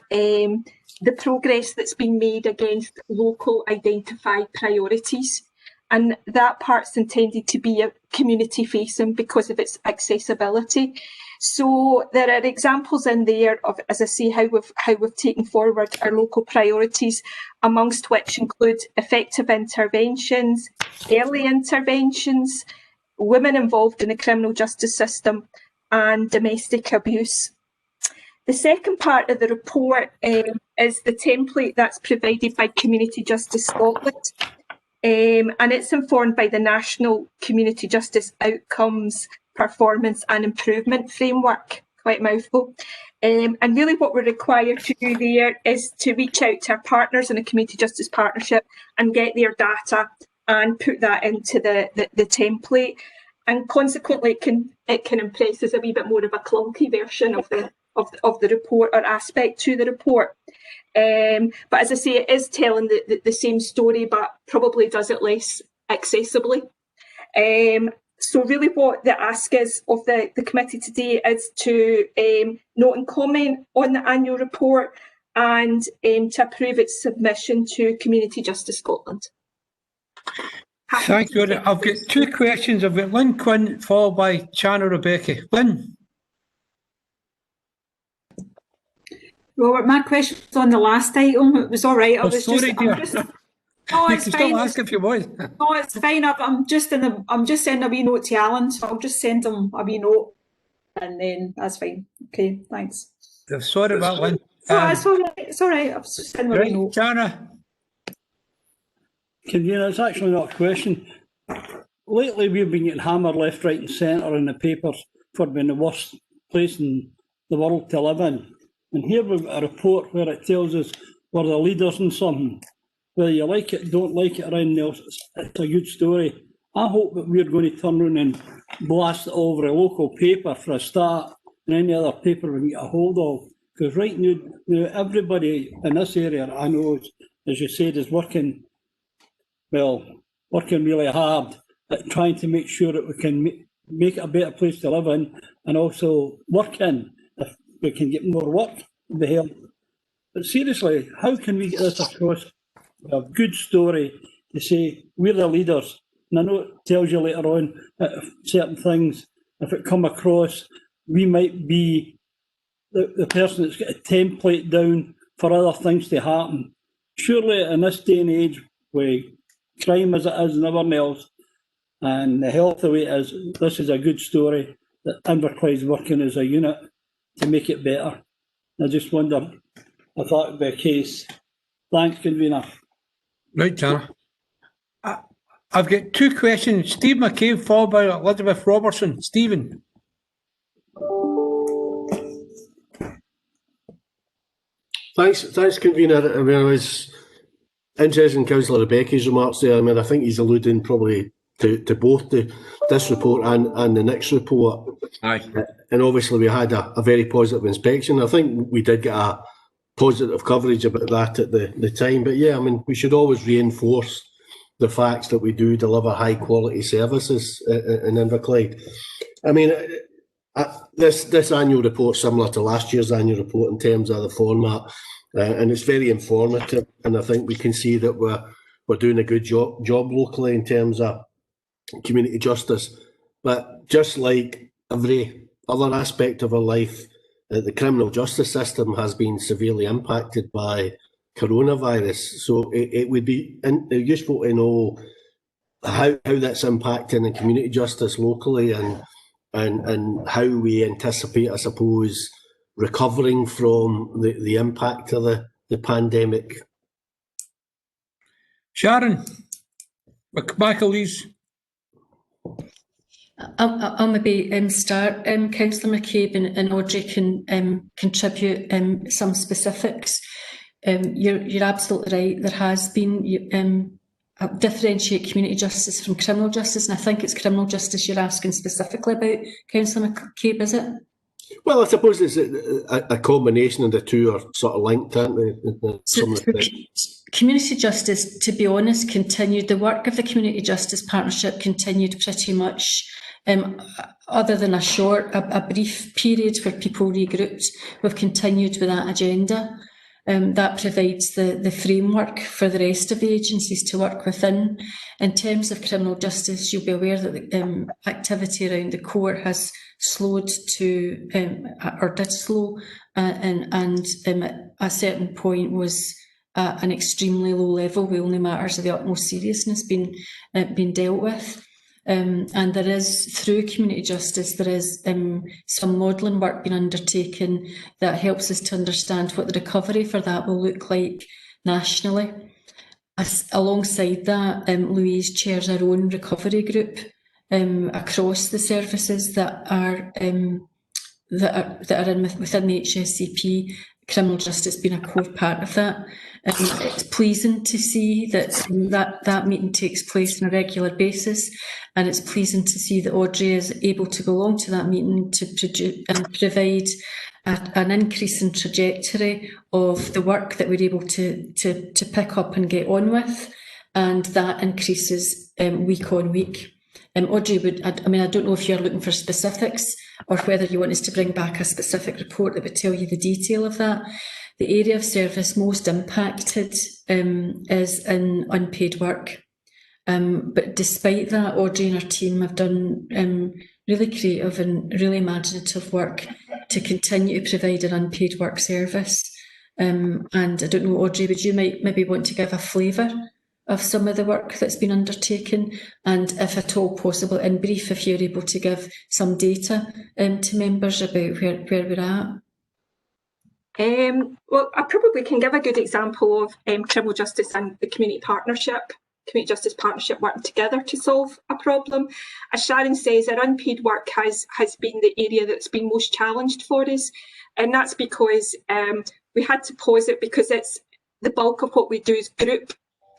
the progress that's been made against local identified priorities. And that part's intended to be community facing because of its accessibility. So there are examples in there of, as I say, how we've taken forward our local priorities, amongst which include effective interventions, early interventions, women involved in the criminal justice system, and domestic abuse. The second part of the report is the template that's provided by Community Justice Scotland, and it's informed by the National Community Justice Outcomes, Performance and Improvement Framework, quite a mouthful. And really what we're required to do there is to reach out to our partners in a Community Justice Partnership and get their data and put that into the template. And consequently, it can impress as a wee bit more of a clunky version of the report or aspect to the report. But as I say, it is telling the same story, but probably does it less accessibly. So really what the ask is of the committee today is to note and comment on the annual report and to approve its submission to Community Justice Scotland. Thank you. I've got two questions. I've got Lynn Quinn followed by Chana Rebecca. Lynn. Robert, my question was on the last item. It was all right. No, it's no, you it's can fine. still ask if you want. No, it's fine. I'm just sending a wee note to Alan, so I'll just send him a wee note, and then that's fine. Okay, thanks. Sorry about Lynn. It's all right. It's all right. I've just sent him a wee note. Chana. Convener, it's actually not a question. Lately, we've been getting hammered left, right, and centre in the papers for being the worst place in the world to live in. And here we've got a report where it tells us we're the leaders in something. Whether you like it, don't like it, or anything else, it's a good story. I hope that we're going to turn around and blast it over a local paper for a start, and any other paper we can get a hold of. Because right now, everybody in this area, I know, as you said, is working really hard at trying to make sure that we can make it a better place to live in, and also work in. If we can get more work, it'd be help. But seriously, how can we get this across? A good story to say we're the leaders. And I know it tells you later on that certain things, if it come across, we might be the person that's got a template down for other things to happen. Surely in this day and age, with crime as it is and everything else, and the health the way it is, this is a good story that Inverclyde's working as a unit to make it better. I just wonder if that would be a case. Thanks, Convener. Right, Chana. I've got two questions. Steve McCabe followed by Elizabeth Robertson. Stephen. Thanks, Convener. I mean, I was interested in Councillor Rebecca's remarks there. I mean, I think he's alluding probably to both this report and the next report. Aye. And obviously we had a very positive inspection. I think we did get a positive coverage about that at the time. But yeah, I mean, we should always reinforce the facts that we do deliver high quality services in Inverclyde. I mean, this annual report is similar to last year's annual report in terms of the format, and it's very informative. And I think we can see that we're doing a good job locally in terms of community justice. But just like every other aspect of our life, the criminal justice system has been severely impacted by coronavirus. So it would be useful to know how that's impacting in community justice locally, and how we anticipate, I suppose, recovering from the impact of the pandemic. Sharon, McAleese. I'll maybe start, Councillor McCabe, and Audrey can contribute some specifics. You're absolutely right. There has been differentiate community justice from criminal justice, and I think it's criminal justice you're asking specifically about, Councillor McCabe, is it? Well, I suppose it's a combination of the two are sort of linked, aren't they? So community justice, to be honest, continued. The work of the Community Justice Partnership continued pretty much, other than a brief period where people regrouped. We've continued with that agenda. That provides the framework for the rest of the agencies to work within. In terms of criminal justice, you'll be aware that the activity around the court has slowed to, or did slow, and at a certain point was at an extremely low level, with only matters of the utmost seriousness being dealt with. And there is, through community justice, there is some modelling work being undertaken that helps us to understand what the recovery for that will look like nationally. Alongside that, Louise chairs our own recovery group across the services that are within the HSCP. Criminal justice being a core part of that. It's pleasing to see that meeting takes place on a regular basis, and it's pleasing to see that Audrey is able to go along to that meeting to produce and provide an increase in trajectory of the work that we're able to pick up and get on with, and that increases week on week. Audrey, I don't know if you're looking for specifics or whether you want us to bring back a specific report that would tell you the detail of that. The area of service most impacted is in unpaid work. But despite that, Audrey and her team have done really creative and really imaginative work to continue to provide an unpaid work service. And I don't know, Audrey, would you maybe want to give a flavour of some of the work that's been undertaken, and if at all possible, in brief, if you're able to give some data to members about where we're at? Well, I probably can give a good example of criminal justice and the community justice partnership working together to solve a problem. As Sharon says, our unpaid work has been the area that's been most challenged for us, and that's because we had to pause it because it's the bulk of what we do is group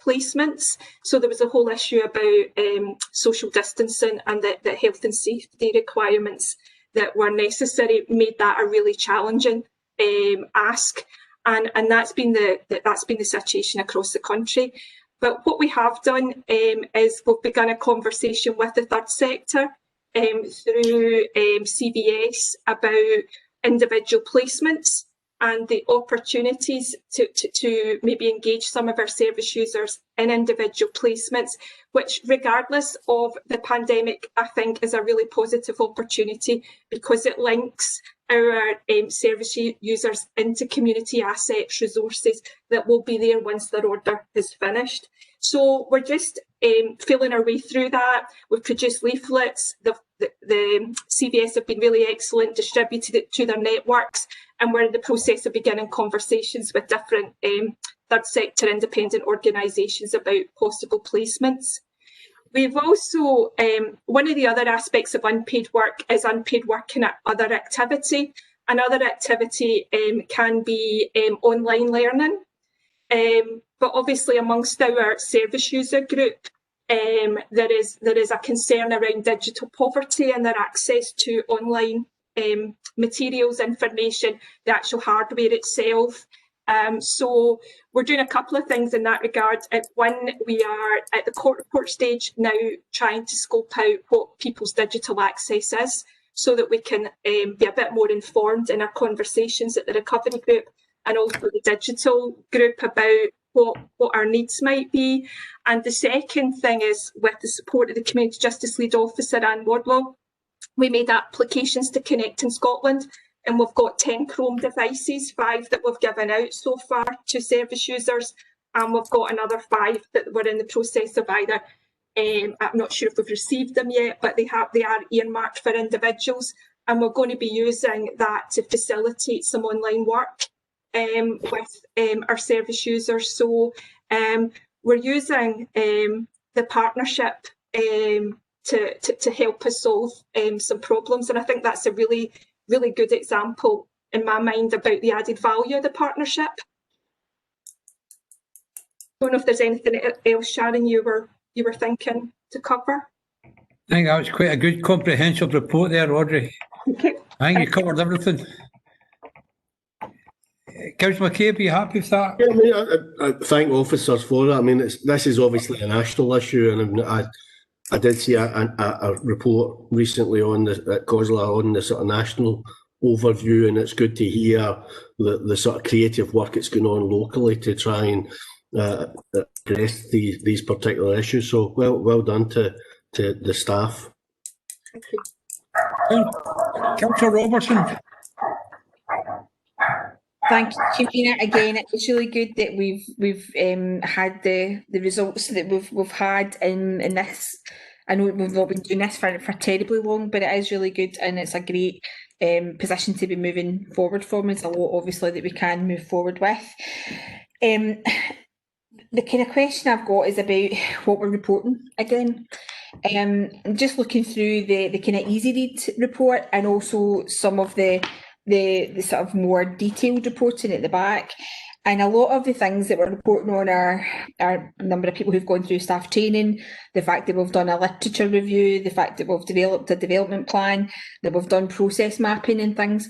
placements. So there was a whole issue about social distancing, and the health and safety requirements that were necessary made that a really challenging ask, and that's been the situation across the country. But what we have done is we've begun a conversation with the third sector through CVS about individual placements and the opportunities to maybe engage some of our service users in individual placements, which, regardless of the pandemic, I think is a really positive opportunity because it links our service users into community assets, resources that will be there once their order is finished. So we're just feeling our way through that. We've produced leaflets. The CVS have been really excellent, distributed it to their networks, and we're in the process of beginning conversations with different third sector independent organisations about possible placements. We've also, one of the other aspects of unpaid work is unpaid work in other activity. And other activity can be online learning. But obviously amongst our service user group, there is a concern around digital poverty and their access to online materials, information, the actual hardware itself. So we're doing a couple of things in that regard. One, we are at the court report stage now trying to scope out what people's digital access is so that we can be a bit more informed in our conversations at the recovery group and also the digital group about what our needs might be. And the second thing is, with the support of the Community Justice Lead Officer, Anne Wardlaw, we made applications to Connect in Scotland, and we've got 10 Chrome devices, 5 that we've given out so far to service users, and we've got another 5 that we're in the process of either I'm not sure if we've received them yet, but they are earmarked for individuals, and we're going to be using that to facilitate some online work with our service users. So we're using the partnership to help us solve some problems, and I think that's a really good example in my mind about the added value of the partnership. I don't know if there's anything else, Sharon, you were thinking to cover. I think that was quite a good comprehensive report there, Audrey. Okay. I think you covered everything. Councillor McCabe, are you happy with that? Yeah, I mean, I thank officers for that. I mean, this is obviously a national issue, and I did see a report recently on at COSLA on the sort of national overview, and it's good to hear the sort of creative work that's going on locally to try and address these particular issues. So well done to the staff. Thank you. Councillor Robertson. Thank you, Convener. Again, it's really good that we've had the results that we've had in this. I know we've not been doing this for terribly long, but it is really good, and it's a great position to be moving forward from. It's a lot, obviously, that we can move forward with. The kind of question I've got is about what we're reporting again. Just looking through the kind of easy read report, and also some of the sort of more detailed reporting at the back. And a lot of the things that we're reporting on are a number of people who've gone through staff training, the fact that we've done a literature review, the fact that we've developed a development plan, that we've done process mapping and things.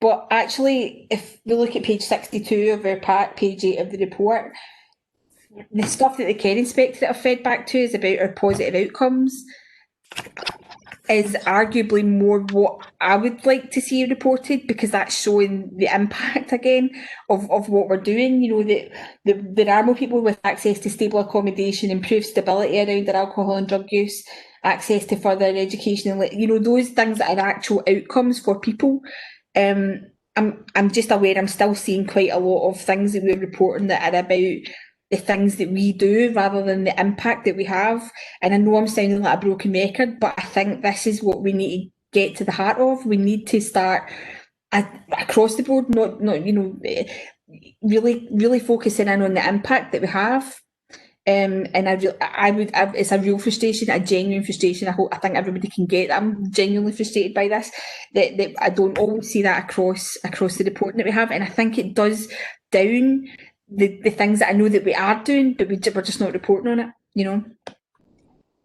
But actually, if we look at page 62 of our pack, page 8 of the report, the stuff that the care inspector have fed back to is about our positive outcomes is arguably more what I would like to see reported, because that's showing the impact again of what we're doing. You know, that there are more people with access to stable accommodation, improved stability around their alcohol and drug use, access to further education, and, you know, those things that are actual outcomes for people. I'm just aware I'm still seeing quite a lot of things that we're reporting that are about the things that we do rather than the impact that we have. And I know I'm sounding like a broken record, but I think this is what we need to get to the heart of. We need to start across the board, not you know, really focusing in on the impact that we have. And it's a real frustration, a genuine frustration. I think everybody can get that. I'm genuinely frustrated by this, that I don't always see that across the reporting that we have. And I think it does down the things that I know that we are doing, but we're just not reporting on it, you know.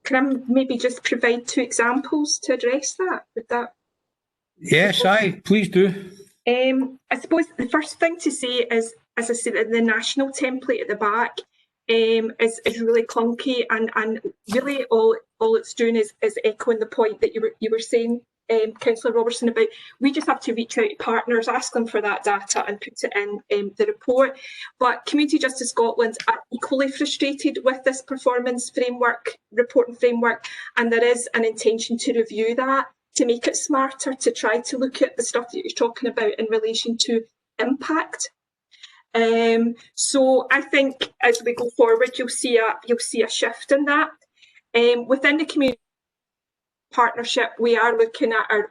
Can I maybe just provide 2 examples to address that? Would that? Yes, please do. I suppose the first thing to say is, as I said, the national template at the back is really clunky, and really all it's doing is echoing the point that you were saying, Councillor Robertson, about we just have to reach out to partners, ask them for that data and put it in the report. But Community Justice Scotland are equally frustrated with this performance framework, reporting framework, and there is an intention to review that, to make it smarter, to try to look at the stuff that you're talking about in relation to impact. So I think as we go forward, you'll see a shift in that. Within the community partnership, we are looking at our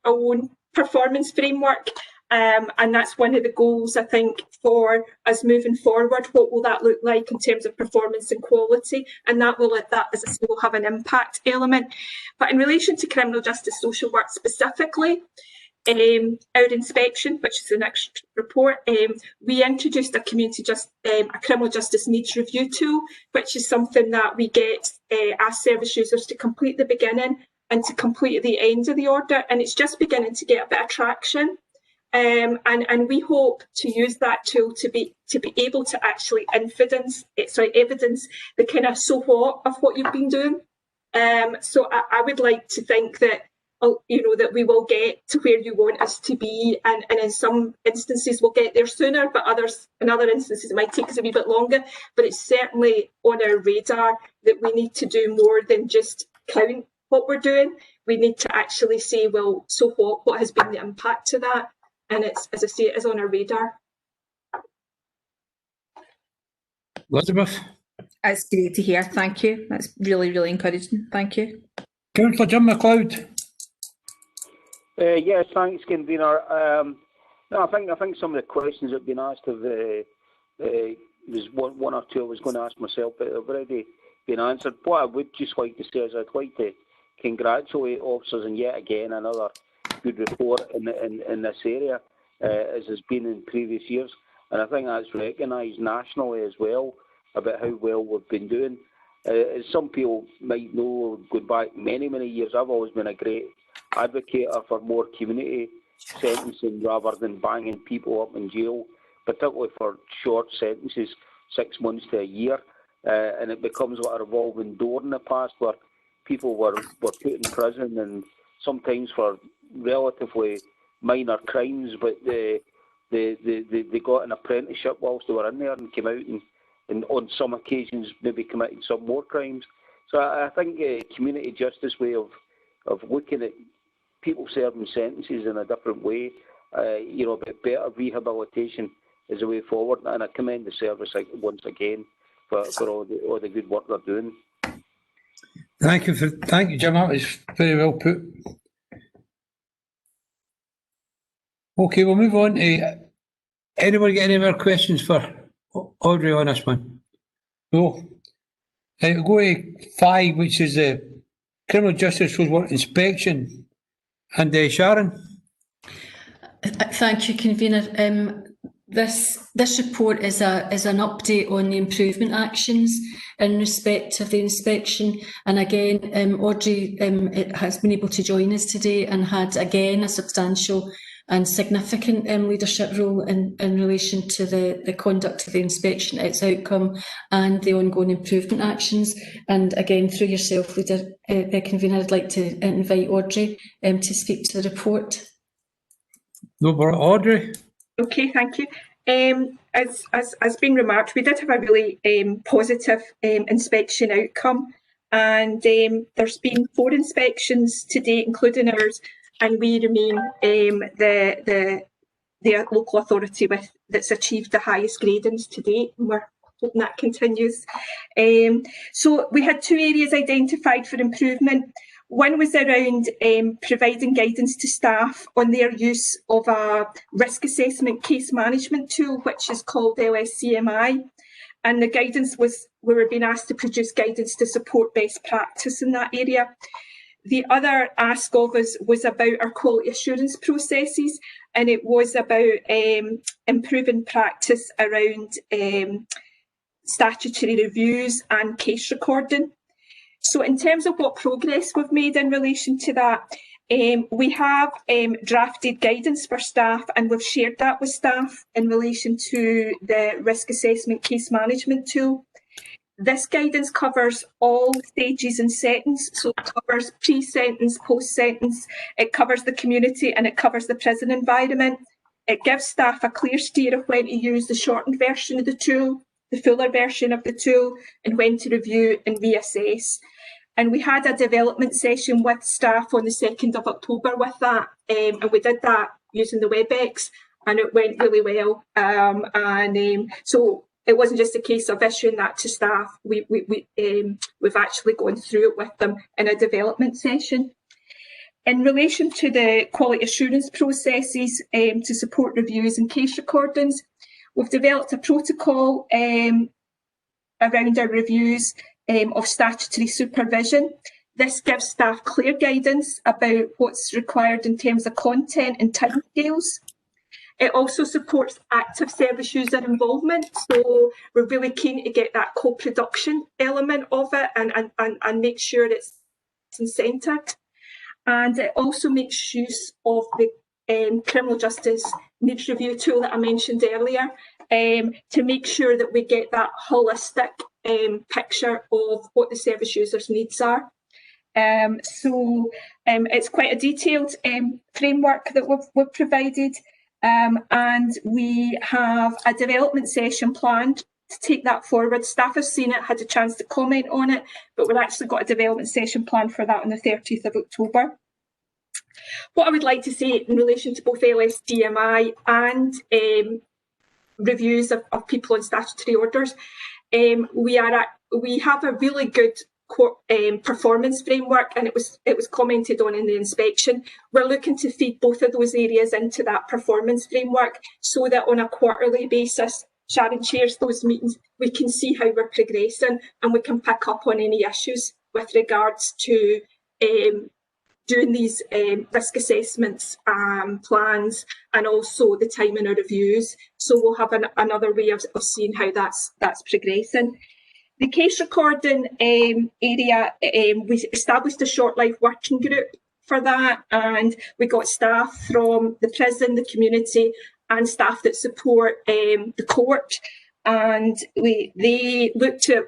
own performance framework, and that's one of the goals, I think, for us moving forward. What will that look like in terms of performance and quality? And that will, as I say, will have an impact element. But in relation to criminal justice social work specifically, our inspection, which is the next report, we introduced a criminal justice needs review tool, which is something that we get ask service users to complete at the beginning and to complete at the end of the order, and it's just beginning to get a bit of traction. And we hope to use that tool to be able to actually evidence the kind of so what of what you've been doing. So I would like to think that, you know, that we will get to where you want us to be, and in some instances we'll get there sooner, but in other instances it might take us a wee bit longer. But it's certainly on our radar that we need to do more than just count what we're doing. We need to actually say, well, so what has been the impact to that? And it's, as I say, it is on our radar. Elizabeth? That's great to hear. Thank you. That's really, really encouraging. Thank you. Councillor Jim McLeod. Yes, thanks, convener. No, I think some of the questions that have been asked have there's one or two I was going to ask myself, but have already been answered. What I would just like to say is I'd like to congratulate officers on yet again another good report in this area, as has been in previous years, and I think that's recognised nationally as well about how well we've been doing. As some people might know, going back many, many years, I've always been a great advocate for more community sentencing rather than banging people up in jail, particularly for short sentences, 6 months to a year, and it becomes like a revolving door in the past where people were put in prison and sometimes for relatively minor crimes, but they got an apprenticeship whilst they were in there and came out and on some occasions maybe committed some more crimes. So I think community justice way of looking at people serving sentences in a different way, but better rehabilitation is a way forward, and I commend the service once again for all the good work they're doing. Thank you, Jim. That was very well put. Okay, we'll move on to anyone get any more questions for Audrey on this one? No. We'll go to 5, which is the Criminal Justice Social Work Inspection. And Sharon? Thank you, convener. This report is an update on the improvement actions in respect of the inspection, and again, Audrey has been able to join us today and had again a substantial and significant leadership role in relation to the conduct of the inspection, its outcome and the ongoing improvement actions. And again, through yourself, Leader Convener, I'd like to invite Audrey to speak to the report. No, Audrey. Okay, thank you. As been remarked, we did have a really positive inspection outcome, and there's been 4 inspections to date, including ours, and we remain the local authority that's achieved the highest gradings to date, and we're hoping that continues. So we had 2 areas identified for improvement. One was around providing guidance to staff on their use of a risk assessment case management tool, which is called LSCMI. And the guidance was, we were being asked to produce guidance to support best practice in that area. The other ask of us was about our quality assurance processes, and it was about improving practice around statutory reviews and case recording. So in terms of what progress we've made in relation to that, we have drafted guidance for staff, and we've shared that with staff in relation to the risk assessment case management tool. This guidance covers all stages in sentence, so it covers pre-sentence, post-sentence, it covers the community, and it covers the prison environment. It gives staff a clear steer of when to use the shortened version of the tool, the fuller version of the tool, and when to review and reassess. And we had a development session with staff on the 2nd of October with that, and we did that using the WebEx, and it went really well. So it wasn't just a case of issuing that to staff. We've actually gone through it with them in a development session. In relation to the quality assurance processes to support reviews and case recordings, we've developed a protocol around our reviews of statutory supervision. This gives staff clear guidance about what's required in terms of content and timescales. It also supports active service user involvement, so we're really keen to get that co-production element of it and make sure it's centred. And it also makes use of the criminal justice needs review tool that I mentioned earlier, to make sure that we get that holistic picture of what the service user's needs are. So it's quite a detailed framework that we've provided. And we have a development session planned to take that forward. Staff have seen it, had a chance to comment on it, but we've actually got a development session planned for that on the 30th of October. What I would like to say in relation to both LSDMI and reviews of people on statutory orders, we are we have a really good performance framework, and it was commented on in the inspection. We're looking to feed both of those areas into that performance framework so that on a quarterly basis, Sharon chairs those meetings, we can see how we're progressing and we can pick up on any issues with regards to doing these risk assessments plans, and also the timing of reviews. So we'll have another way of seeing how that's progressing. The case recording area, we established a short life working group for that, and we got staff from the prison, the community, and staff that support the court. And they looked at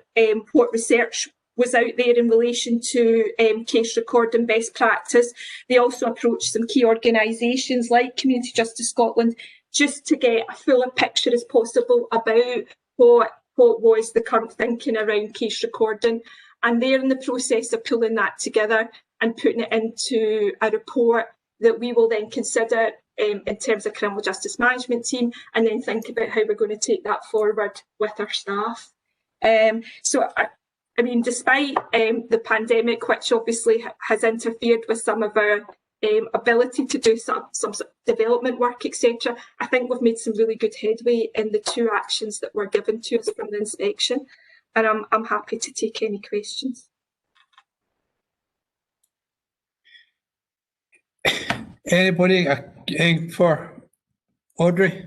what research was out there in relation to case recording best practice. They also approached some key organisations like Community Justice Scotland, just to get a fuller picture as possible about what was the current thinking around case recording. And they're in the process of pulling that together and putting it into a report that we will then consider in terms of criminal justice management team, and then think about how we're going to take that forward with our staff. I mean, despite the pandemic, which obviously has interfered with some of our ability to do some development work, etc., I think we've made some really good headway in the 2 actions that were given to us from the inspection, and I'm happy to take any questions. Anybody for Audrey?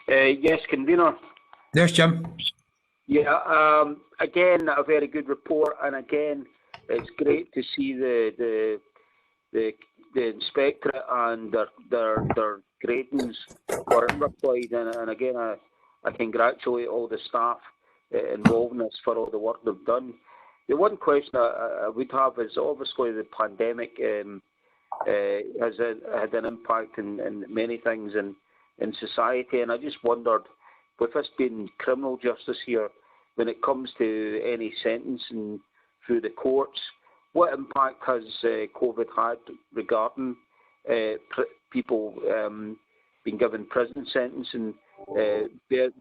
Yes, convener. There's Jim. Yeah, again, a very good report, and again, it's great to see the inspectorate and their gradings were applied, and again, I congratulate all the staff involved in this for all the work they've done. The one question I would have is, obviously the pandemic has had an impact in many things in society, and I just wondered, with this being criminal justice here, when it comes to any sentencing through the courts, what impact has COVID had regarding people being given prison sentencing,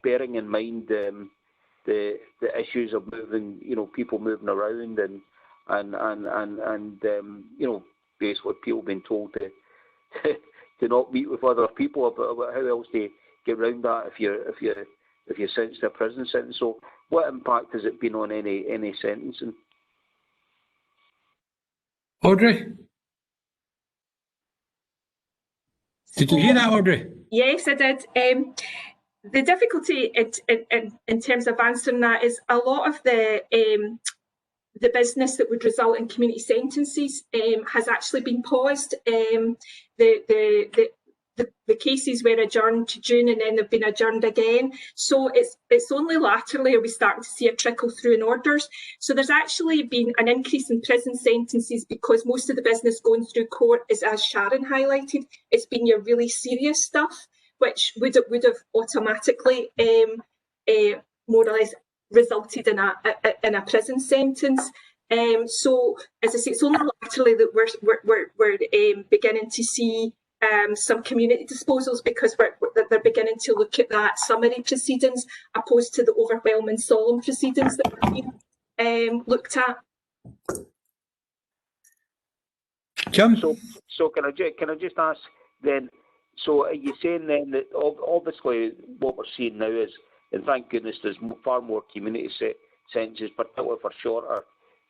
bearing in mind the issues of moving, people moving around and basically people being told to not meet with other people. About how else do you get around that if you're sentenced to a prison sentence? So, what impact has it been on any sentencing? Audrey? Did you hear that, Audrey? Yes, I did. The difficulty in terms of answering that is a lot of the business that would result in community sentences has actually been paused. The cases were adjourned to June, and then they've been adjourned again. So it's only laterally are we starting to see a trickle through in orders. So there's actually been an increase in prison sentences because most of the business going through court is, as Sharon highlighted, it's been your really serious stuff, which would have automatically more or less resulted in a prison sentence. So as I say, it's only laterally that we're beginning to see some community disposals, because they're beginning to look at that summary proceedings opposed to the overwhelming solemn proceedings that are being looked at. Jim? So can I just ask then, so are you saying then that obviously what we're seeing now is, and thank goodness there's far more community sentences, particularly for shorter,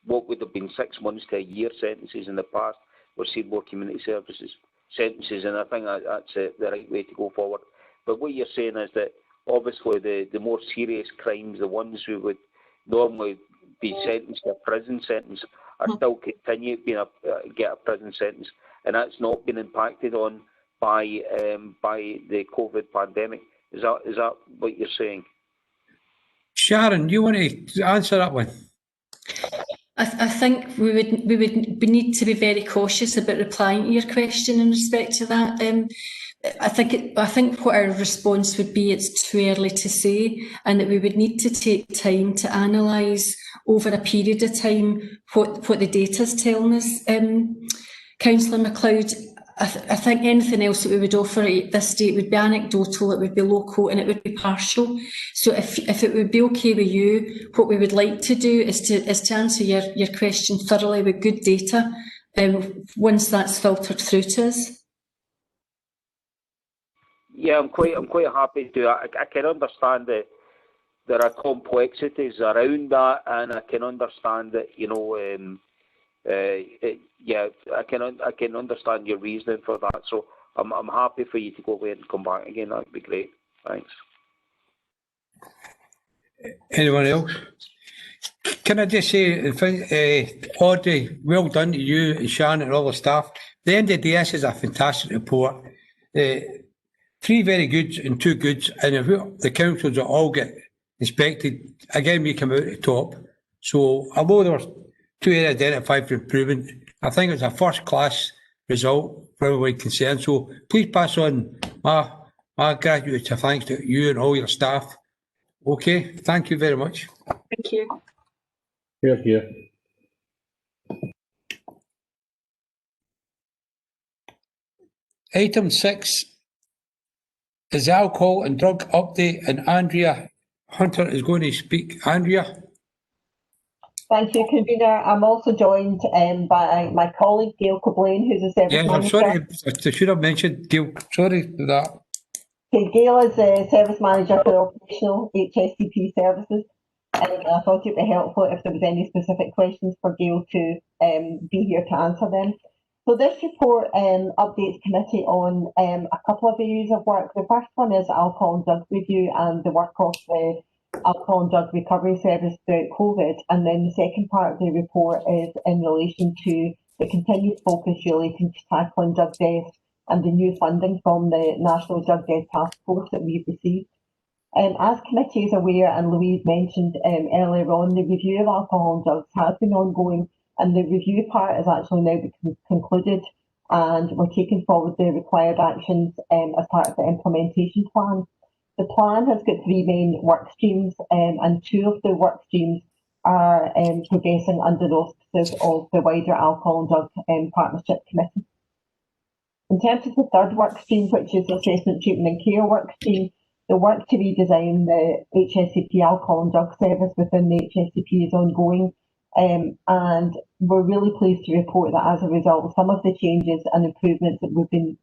what would have been 6 months to a year sentences in the past, we're seeing more community sentences, and I think that's the right way to go forward. But what you're saying is that obviously the more serious crimes, the ones who would normally be sentenced to a prison sentence, are still continue to get a prison sentence, and that's not been impacted on by the COVID pandemic. Is that what you're saying? Sharon, do you want to answer that one? I think we need to be very cautious about replying to your question in respect to that. I think what our response would be, it's too early to say, and that we would need to take time to analyse over a period of time what the data's telling us. Councillor MacLeod, I think anything else that we would offer at this date would be anecdotal, it would be local, and it would be partial. So if it would be okay with you, what we would like to do is to answer your question thoroughly with good data, once that's filtered through to us. Yeah, I'm quite happy to. I can understand that there are complexities around that, and I can understand that, you know, yeah, I can understand your reasoning for that. So I'm happy for you to go away and come back again. That'd be great. Thanks. Anyone else? Can I just say, Audrey, well done to you and Shannon and all the staff. The end of the day, this is a fantastic report. 3 very goods and 2 goods, and if the councils will all get inspected, again, we come out at the top. So although there were 2 areas identified for improvement, I think it's a first-class result for everyone concerned. So please pass on my gratitude to thanks to you and all your staff. Okay, thank you very much. Thank you. Here, here. Item 6 is alcohol and drug update, and Andrea Hunter is going to speak. Andrea? Thank you, Convener. I'm also joined by my colleague Gail Coblain, who's a service Yes, I'm manager. sorry, I should have mentioned Gail. Sorry for that. Okay, Gail is a service manager for operational HSCP services, and I thought it would be helpful if there was any specific questions for Gail to be here to answer them. So this report updates committee on a couple of areas of work. The first one is alcohol and drug review and the work of the alcohol and drug recovery service throughout COVID. And then the second part of the report is in relation to the continued focus relating to tackling drug deaths and the new funding from the National Drug Death Task Force that we've received. As committee is aware, and Louise mentioned earlier on, the review of alcohol and drugs has been ongoing, and the review part is actually now concluded, and we're taking forward the required actions as part of the implementation plan. The plan has got 3 main work streams, and 2 of the work streams are progressing under the auspices of the wider Alcohol and Drug Partnership Committee. In terms of the third work stream, which is the Assessment, Treatment and Care work stream, the work to redesign the HSCP alcohol and drug service within the HSCP is ongoing. And we're really pleased to report that as a result of some of the changes and improvements that we've been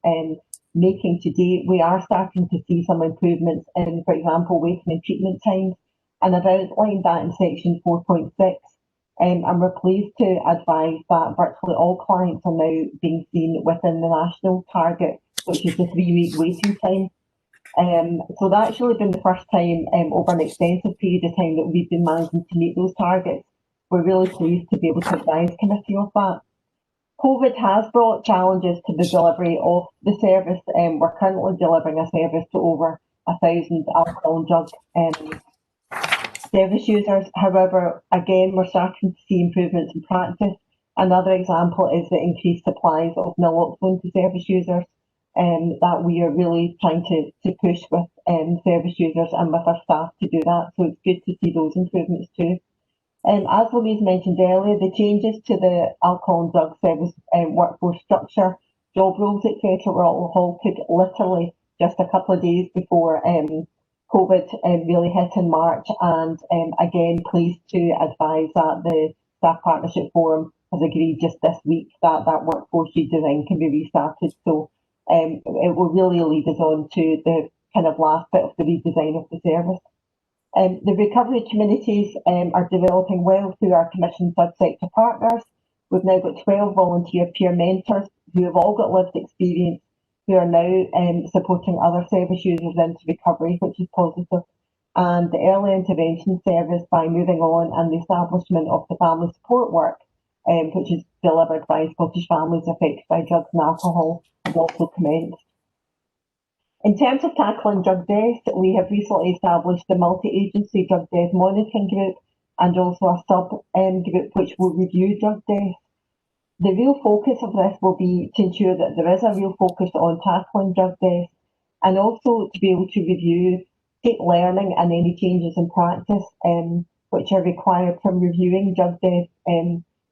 making to date, we are starting to see some improvements in, for example, waiting and treatment times. And I've outlined that in section 4.6. And we're pleased to advise that virtually all clients are now being seen within the national target, which is the 3-week waiting time. So that's really been the first time over an extensive period of time that we've been managing to meet those targets. We're really pleased to be able to advise committee of that. COVID has brought challenges to the delivery of the service. We're currently delivering a service to over 1,000 alcohol and drug service users. However, again, we're starting to see improvements in practice. Another example is the increased supplies of naloxone to service users that we are really trying to push with service users and with our staff to do that. So it's good to see those improvements too. As Louise mentioned earlier, the changes to the alcohol and drug service workforce structure, job roles, etc., were all halted literally just a couple of days before COVID really hit in March. And again, pleased to advise that the Staff Partnership Forum has agreed just this week that that workforce redesign can be restarted. So it will really lead us on to the kind of last bit of the redesign of the service. The recovery communities are developing well through our commissioned subsector partners. We've now got 12 volunteer peer mentors who have all got lived experience, who are now supporting other service users into recovery, which is positive. And the early intervention service, by moving on, and the establishment of the family support work, which is delivered by Scottish families affected by drugs and alcohol, has also commenced. In terms of tackling drug deaths, we have recently established the multi-agency drug death monitoring group and also a sub-group which will review drug deaths. The real focus of this will be to ensure that there is a real focus on tackling drug deaths, and also to be able to review, take learning and any changes in practice which are required from reviewing drug death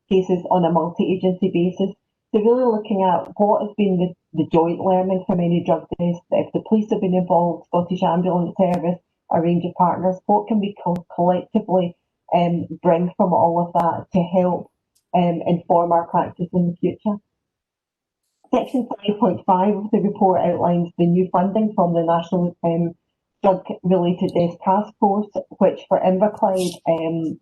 cases on a multi-agency basis. So really looking at what has been the joint learning from any drug test. If the police have been involved, Scottish Ambulance Service, a range of partners, what can we collectively bring from all of that to help inform our practice in the future? Section 5.5 of the report outlines the new funding from the National Drug-Related Deaths Task Force, which for Inverclyde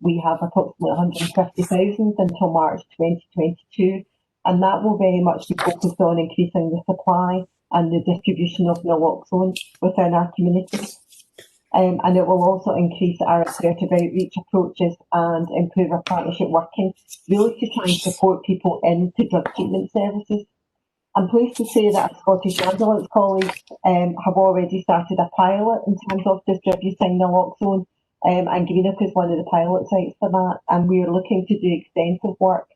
we have approximately 150,000 until March 2022, and that will very much be focused on increasing the supply and the distribution of naloxone within our community. And it will also increase our assertive outreach approaches and improve our partnership working, really to try and support people into drug treatment services. I'm pleased to say that our Scottish Ambulance colleagues have already started a pilot in terms of distributing naloxone, and Greenock is one of the pilot sites for that, and we are looking to do extensive work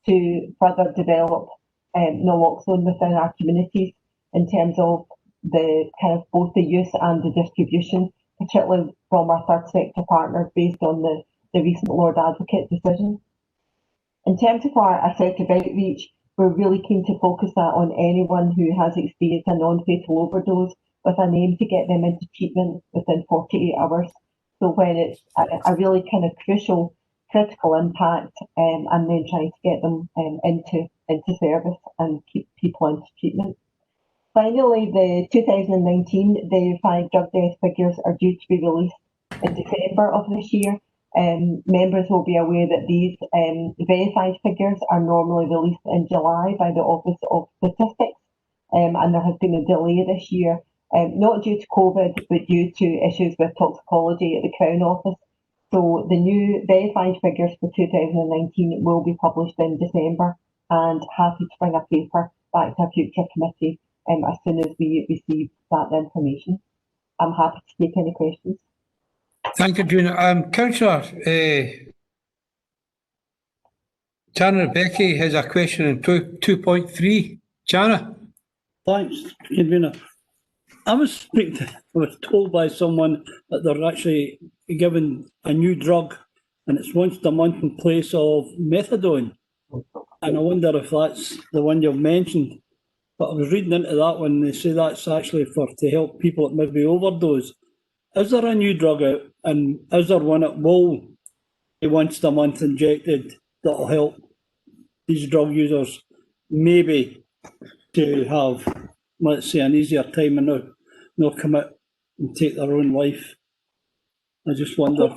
to further develop naloxone within our communities in terms of the kind of both the use and the distribution, particularly from our third sector partners based on the recent Lord Advocate decision. In terms of our assertive outreach, we're really keen to focus that on anyone who has experienced a non-fatal overdose with an aim to get them into treatment within 48 hours. So when it's a really kind of crucial, critical impact, and then trying to get them into service and keep people into treatment. Finally, the 2019 verified drug death figures are due to be released in December of this year. Members will be aware that these verified figures are normally released in July by the Office of Statistics, and there has been a delay this year, not due to COVID, but due to issues with toxicology at the Crown Office. So the new verified figures for 2019 will be published in December, and happy to bring a paper back to a future committee as soon as we receive that information. I'm happy to take any questions. Thank you, Juna. Councillor Jana Becky has a question in 2.3. Jana. Thanks, Convener. I was told by someone that they're actually given a new drug and it's once a month in place of methadone. And I wonder if that's the one you've mentioned. But I was reading into that one, they say that's actually to help people that maybe overdose. Is there a new drug out, and is there one that will be once a month injected that will help these drug users maybe to have, let's say, an easier time and not commit and take their own life? I just wonder.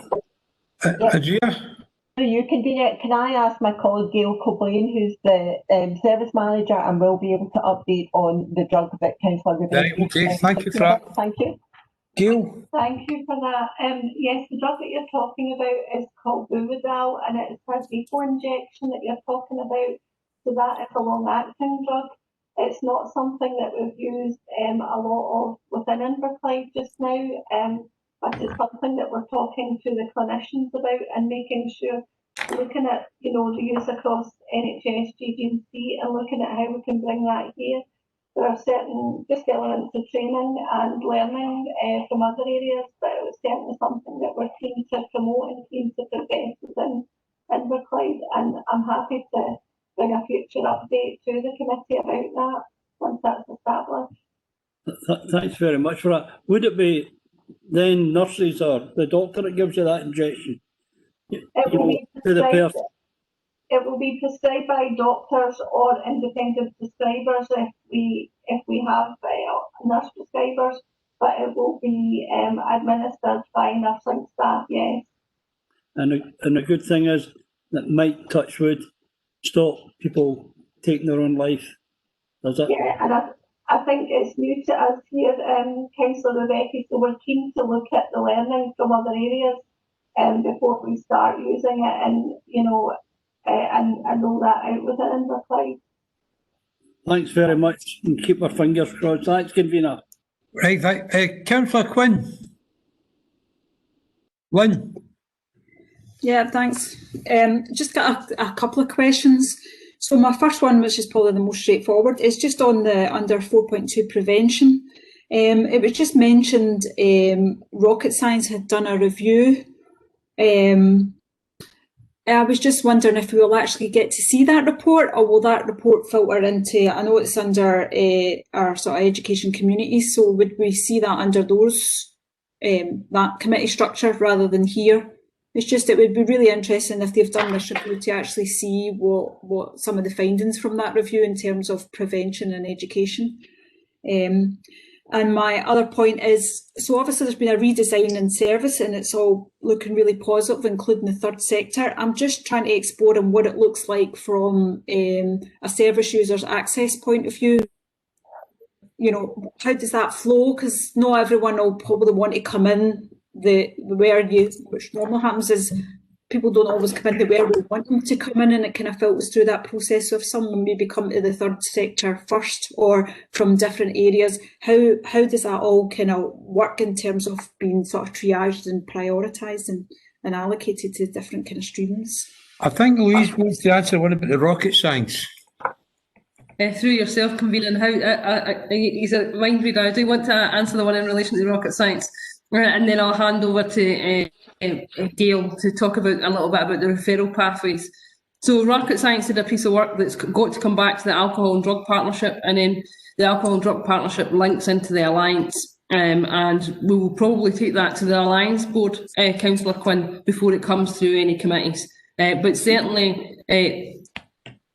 You can I ask my colleague Gail Cobain, who's the service manager, and will be able to update on the drug that Councillor Rebecca. Right, okay, thank you for that. Thank you. Gail? Thank you for that. Yes, the drug that you're talking about is called Buvidal, and it's a depot injection that you're talking about. So that is a long-acting drug. It's not something that we've used a lot of within Inverclyde just now, but it's something that we're talking to the clinicians about and making sure, looking at the use across NHS, GD&C, and looking at how we can bring that here. There are certain just elements of training and learning from other areas, but it was certainly something that we're keen to promote and keen to progress within Inverclyde, and I'm happy to bring a future update to the committee about that once that's established. Thanks very much for that. Would it be then nurses or the doctor that gives you that injection? It will be prescribed by doctors or independent prescribers if we have nurse prescribers, but it will be administered by nursing staff, yes. And the good thing is that might, touch wood, stop people taking their own life. Does it? Yeah, and I think it's new to us here, Councillor Rebecca, so we're keen to look at the learning from other areas before we start using it, and and roll that out within Inverclyde. Thanks very much, and keep our fingers crossed. Thanks, Convener. Right, Councillor Quinn. Lynn. Yeah, thanks. Just got a couple of questions. So my first one, which is probably the most straightforward, is just on the under 4.2 prevention. It was just mentioned Rocket Science had done a review I was just wondering if we will actually get to see that report, or will that report filter into, I know it's under our sort of education communities, so would we see that under those, that committee structure rather than here? It's just, it would be really interesting if they've done this review to actually see what some of the findings from that review in terms of prevention and education. And my other point is, so obviously there's been a redesign in service and it's all looking really positive, including the third sector. I'm just trying to explore on what it looks like from a service user's access point of view. You know, how does that flow? Because not everyone will probably want to come in which normally happens is people don't always come into where we want them to come in, and it kind of filters through that process. So if someone maybe come to the third sector first or from different areas, how does that all kind of work in terms of being sort of triaged and prioritised and allocated to different kind of streams? I think Louise wants to answer one about the rocket science. Through yourself, convening, how he's a mind reader. I do want to answer the one in relation to rocket science, and then I'll hand over to Gail to talk about a little bit about the referral pathways. So rocket science did a piece of work that's got to come back to the alcohol and drug partnership, and then the alcohol and drug partnership links into the alliance, and we will probably take that to the alliance board, Councillor Quinn, before it comes through any committees. But certainly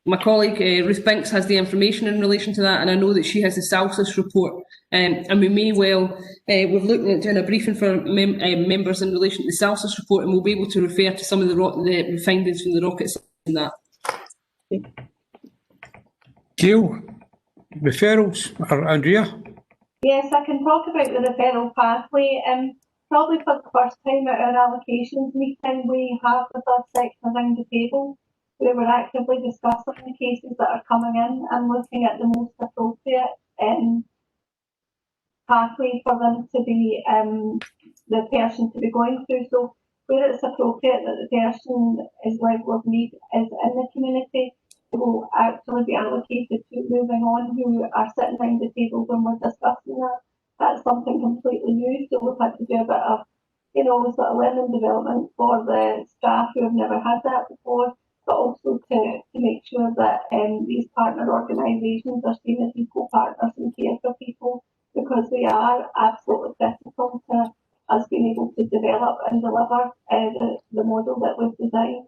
my colleague Ruth Binks has the information in relation to that, and I know that she has the Celsius report, and we may well, we're looking at doing a briefing for members in relation to the Celsius report, and we'll be able to refer to some of the findings from the rockets in that. Gail, referrals, or Andrea? Yes, I can talk about the referral pathway. Probably for the first time at our allocations meeting, we have the third sector around the table, where we're actively discussing the cases that are coming in and looking at the most appropriate pathway for them to be, the person to be going through. So where it's appropriate that the person is level of need is in the community, it will actually be allocated to moving on who are sitting around the table when we're discussing that. That's something completely new, so we've had to do a bit of, sort of learning development for the staff who have never had that before, but also to make sure that these partner organisations are seen as equal partners in care for people, because they are absolutely critical to us being able to develop and deliver the model that we've designed.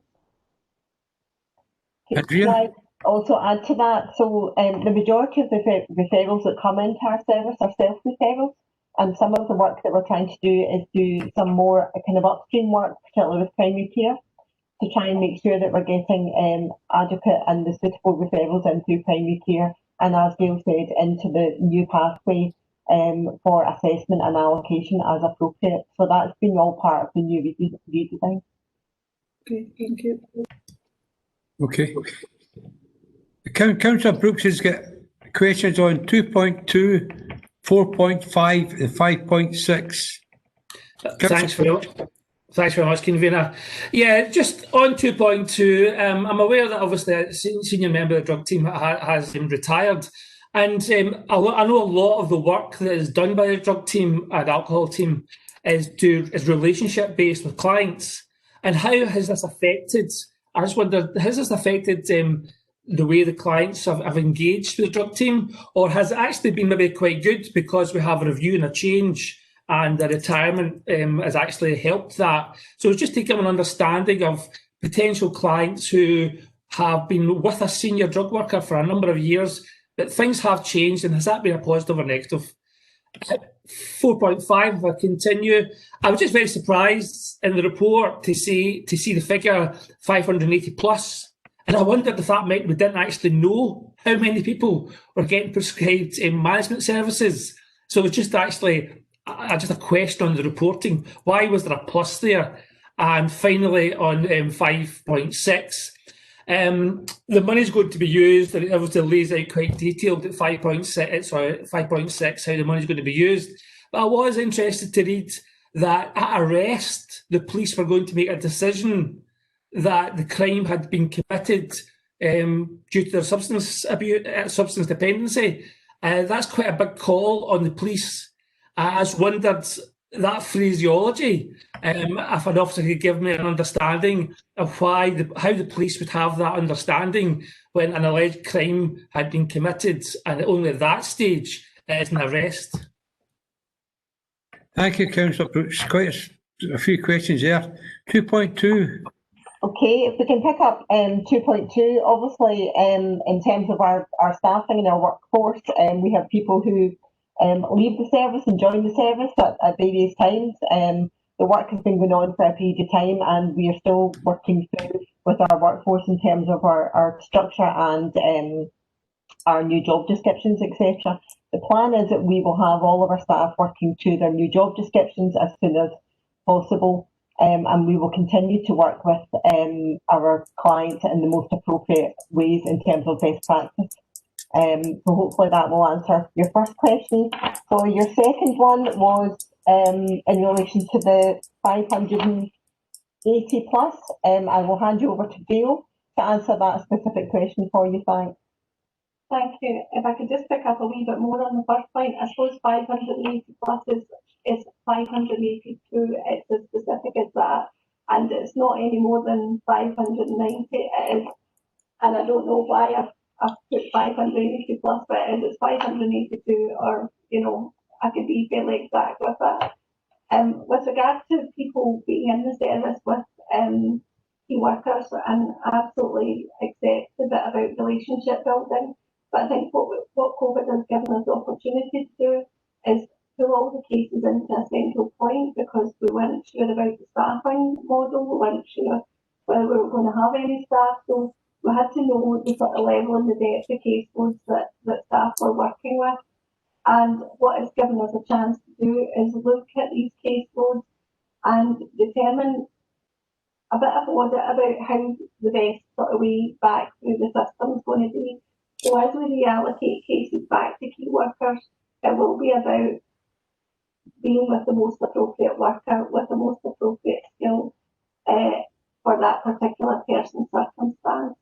Can I also add to that? So the majority of the referrals that come into our service are self-referrals, and some of the work that we're trying to do is do some more kind of upstream work, particularly with primary care, to try and make sure that we're getting adequate and the suitable referrals into primary care, and as Gail said, into the new pathway for assessment and allocation as appropriate. So that's been all part of the new redesign. Okay, thank you. Okay. Councillor Brooks has got questions on 2.2, 4.5 and 5.6. Thanks very much, convener. Yeah, just on 2.2, I'm aware that obviously a senior member of the drug team has retired, and I know a lot of the work that is done by the drug team and alcohol team is relationship based with clients. And how has this affected? I just wonder, has this affected the way the clients have engaged with the drug team, or has it actually been maybe quite good because we have a review and a change, and the retirement has actually helped that? So it's just to give an understanding of potential clients who have been with a senior drug worker for a number of years, that things have changed, and has that been a positive or negative? 4.5, if I continue, I was just very surprised in the report to see the figure 580 plus, and I wondered if that meant we didn't actually know how many people were getting prescribed management services. So it's just actually just a question on the reporting. Why was there a plus there? And finally, on 5.6, the money's going to be used, and it obviously lays out quite detailed at 5.6 how the money's going to be used. But I was interested to read that at arrest, the police were going to make a decision that the crime had been committed due to their substance abuse, substance dependency. That's quite a big call on the police. I just wondered that phraseology, if an officer could give me an understanding of how the police would have that understanding when an alleged crime had been committed, and only at that stage is an arrest. Thank you, Councillor Brooks. Quite a few questions there. 2.2. Okay, if we can pick up 2.2, obviously in terms of our staffing and our workforce, we have people who leave the service and join the service at various times. The work has been going on for a period of time, and we are still working through with our workforce in terms of our structure and our new job descriptions, etc. The plan is that we will have all of our staff working to their new job descriptions as soon as possible. And we will continue to work with our clients in the most appropriate ways in terms of best practice. So hopefully that will answer your first question. So your second one was in relation to the 580 plus. I will hand you over to Gail to answer that specific question for you. Thanks. Thank you. If I could just pick up a wee bit more on the first point, I suppose 580 plus is 582. It's as specific as that, and it's not any more than 590. It is, and I don't know why I've put 580 plus, but it's 582, or I could be fairly exact with that. With regard to people being in the service with key workers, and absolutely accept the bit about relationship building. But I think what COVID has given us the opportunity to do is pull all the cases into a central point, because we weren't sure about the staffing model, we weren't sure whether we were going to have any staff, so we had to know the sort of level and the depth of caseloads that staff were working with. And what it's given us a chance to do is look at these caseloads and determine a bit of audit about how the best sort of way back through the system is going to be. So as we reallocate cases back to key workers, it will be about being with the most appropriate worker, with the most appropriate skill for that particular person's circumstance.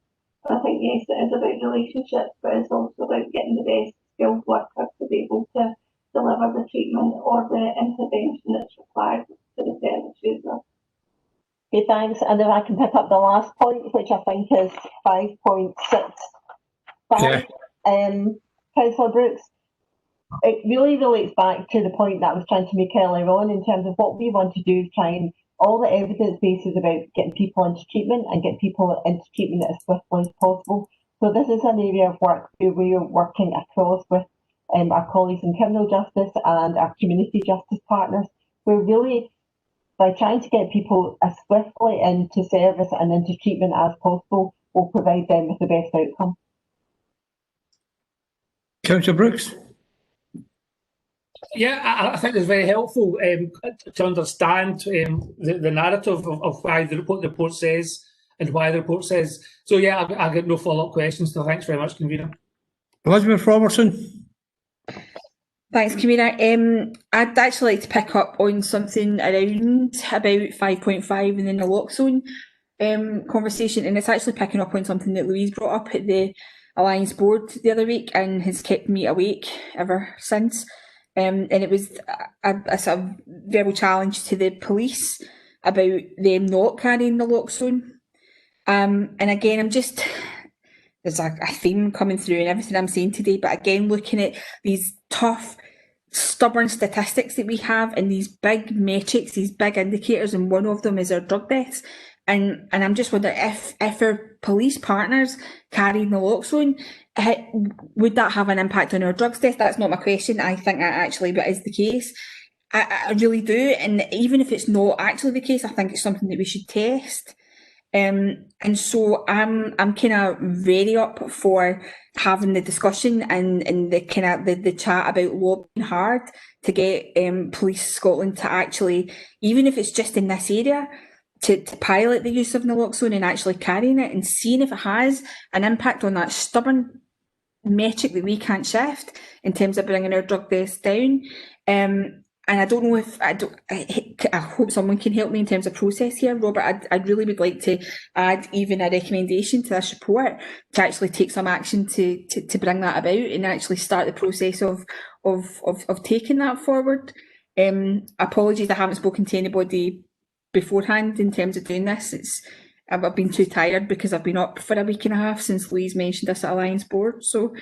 I think, yes, it is about relationships, but it's also about getting the best skilled worker to be able to deliver the treatment or the intervention that's required to the service user. Okay, thanks. And if I can pick up the last point, which I think is 5.65. Yeah. Councillor Brooks, it really relates back to the point that I was trying to make earlier on in terms of what we want to do is try and all the evidence base is about getting people into treatment and get people into treatment as swiftly as possible. So this is an area of work where we are working across with our colleagues in criminal justice and our community justice partners. We're really, by trying to get people as swiftly into service and into treatment as possible, will provide them with the best outcome. Councillor Brooks? Yeah, I think it's very helpful to understand the narrative of why the report says and why the report says. So yeah, I get no follow-up questions, so thanks very much, Convener. Elizabeth Robertson? Thanks, Convener. I'd actually like to pick up on something around about 5.5 and then the lock zone conversation, and it's actually picking up on something that Louise brought up at the Alliance board the other week and has kept me awake ever since. And it was a sort of verbal challenge to the police about them not carrying the lock zone. And again, there's a theme coming through in everything I'm saying today, but again, looking at these tough, stubborn statistics that we have and these big metrics, these big indicators, and one of them is our drug deaths. And I'm just wondering if our police partners carrying the lock zone, would that have an impact on our drugs death? That's not my question. I think that actually is the case. I really do. And even if it's not actually the case, I think it's something that we should test. And so I'm kind of very up for having the discussion and the kind of the chat about lobbying hard to get Police Scotland to actually, even if it's just in this area, to pilot the use of naloxone and actually carrying it and seeing if it has an impact on that stubborn metric that we can't shift in terms of bringing our drug deaths down. And I don't know if I hope someone can help me in terms of process here, Robert. I really would like to add even a recommendation to this report to actually take some action to bring that about and actually start the process of taking that forward. Apologies, I haven't spoken to anybody beforehand in terms of doing this. I've been too tired because I've been up for a week and a half since Louise mentioned this at Alliance Board. So,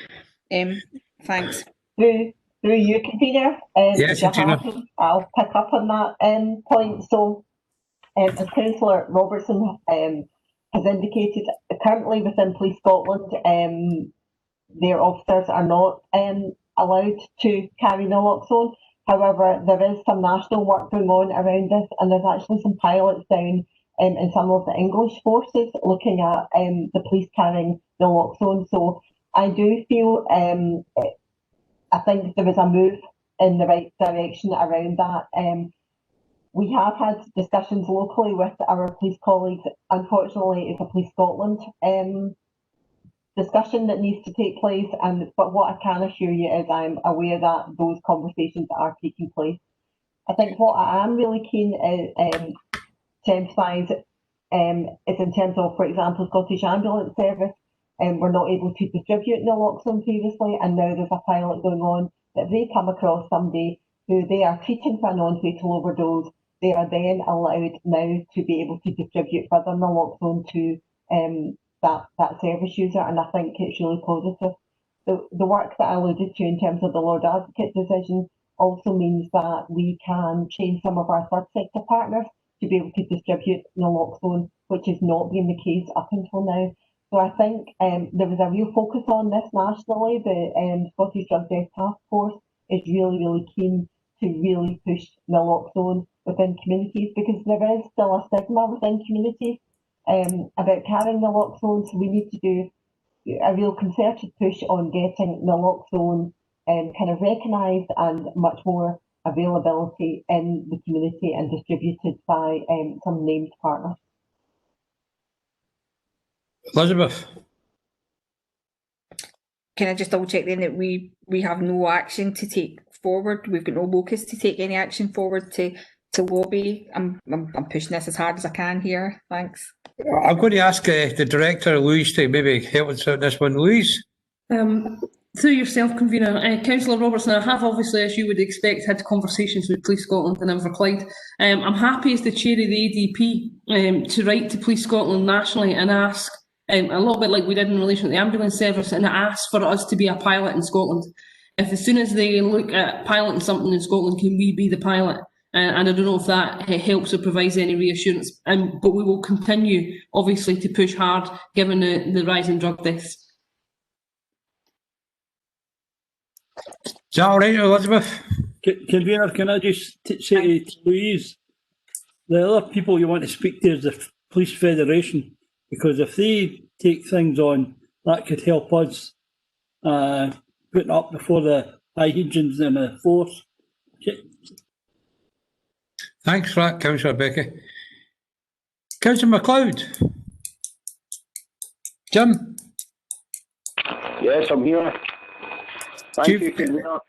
thanks. Through you, convener. Yes, if you're Gina. happy, I'll pick up on that point. So, as Councillor Robertson has indicated, currently within Police Scotland, their officers are not allowed to carry naloxone. However, there is some national work going on around this, and there's actually some pilots down in some of the English forces looking at the police carrying naloxone. So I do feel, I think there is a move in the right direction around that. We have had discussions locally with our police colleagues. Unfortunately, it's a Police Scotland discussion that needs to take place, but what I can assure you is I'm aware that those conversations are taking place. I think what I am really keen to emphasise is in terms of, for example, Scottish Ambulance Service, were not able to distribute naloxone previously, and now there's a pilot going on that they come across somebody who they are treating for a non-fatal overdose. They are then allowed now to be able to distribute further naloxone to that service user, and I think it's really positive. The work that I alluded to in terms of the Lord Advocate decision also means that we can change some of our third sector partners to be able to distribute naloxone, which has not been the case up until now. So I think there was a real focus on this nationally. The Scottish Drug Death Task Force is really keen to really push naloxone within communities, because there is still a stigma within communities about carrying naloxone. So we need to do a real concerted push on getting naloxone kind of recognised and much more availability in the community and distributed by some named partners. Elizabeth. Can I just double check then that we have no action to take forward? We've got no locus to take any action forward to lobby. I'm pushing this as hard as I can here. Thanks. I'm going to ask the Director, Louise, to maybe help us out this one. Louise? Through yourself, convener, Councillor Robertson, I have obviously, as you would expect, had conversations with Police Scotland and Inverclyde. I'm happy as the chair of the ADP to write to Police Scotland nationally and ask, a little bit like we did in relation to the ambulance service, and ask for us to be a pilot in Scotland. If as soon as they look at piloting something in Scotland, can we be the pilot? And I don't know if that helps or provides any reassurance, but we will continue, obviously, to push hard given the rise in drug deaths. Is that all right, Elizabeth? Convener, can I just say to Louise, the other people you want to speak to is the Police Federation, because if they take things on, that could help us putting up before the high engines in the force. Okay. Thanks for that, Councillor Becky. Councillor MacLeod. Jim? Yes, I'm here. Thank you, Convener.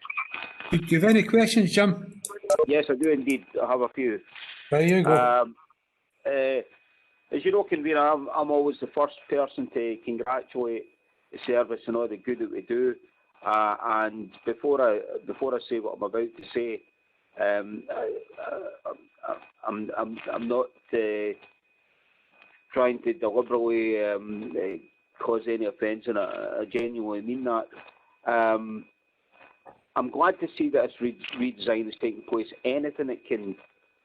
Do you have any questions, Jim? Yes, I do indeed. I have a few. There you go. As you know, Convener, I'm always the first person to congratulate the service and all the good that we do. And before I say what I'm about to say, I'm not trying to deliberately cause any offence, and I genuinely mean that. I'm glad to see that this redesign is taking place. Anything that can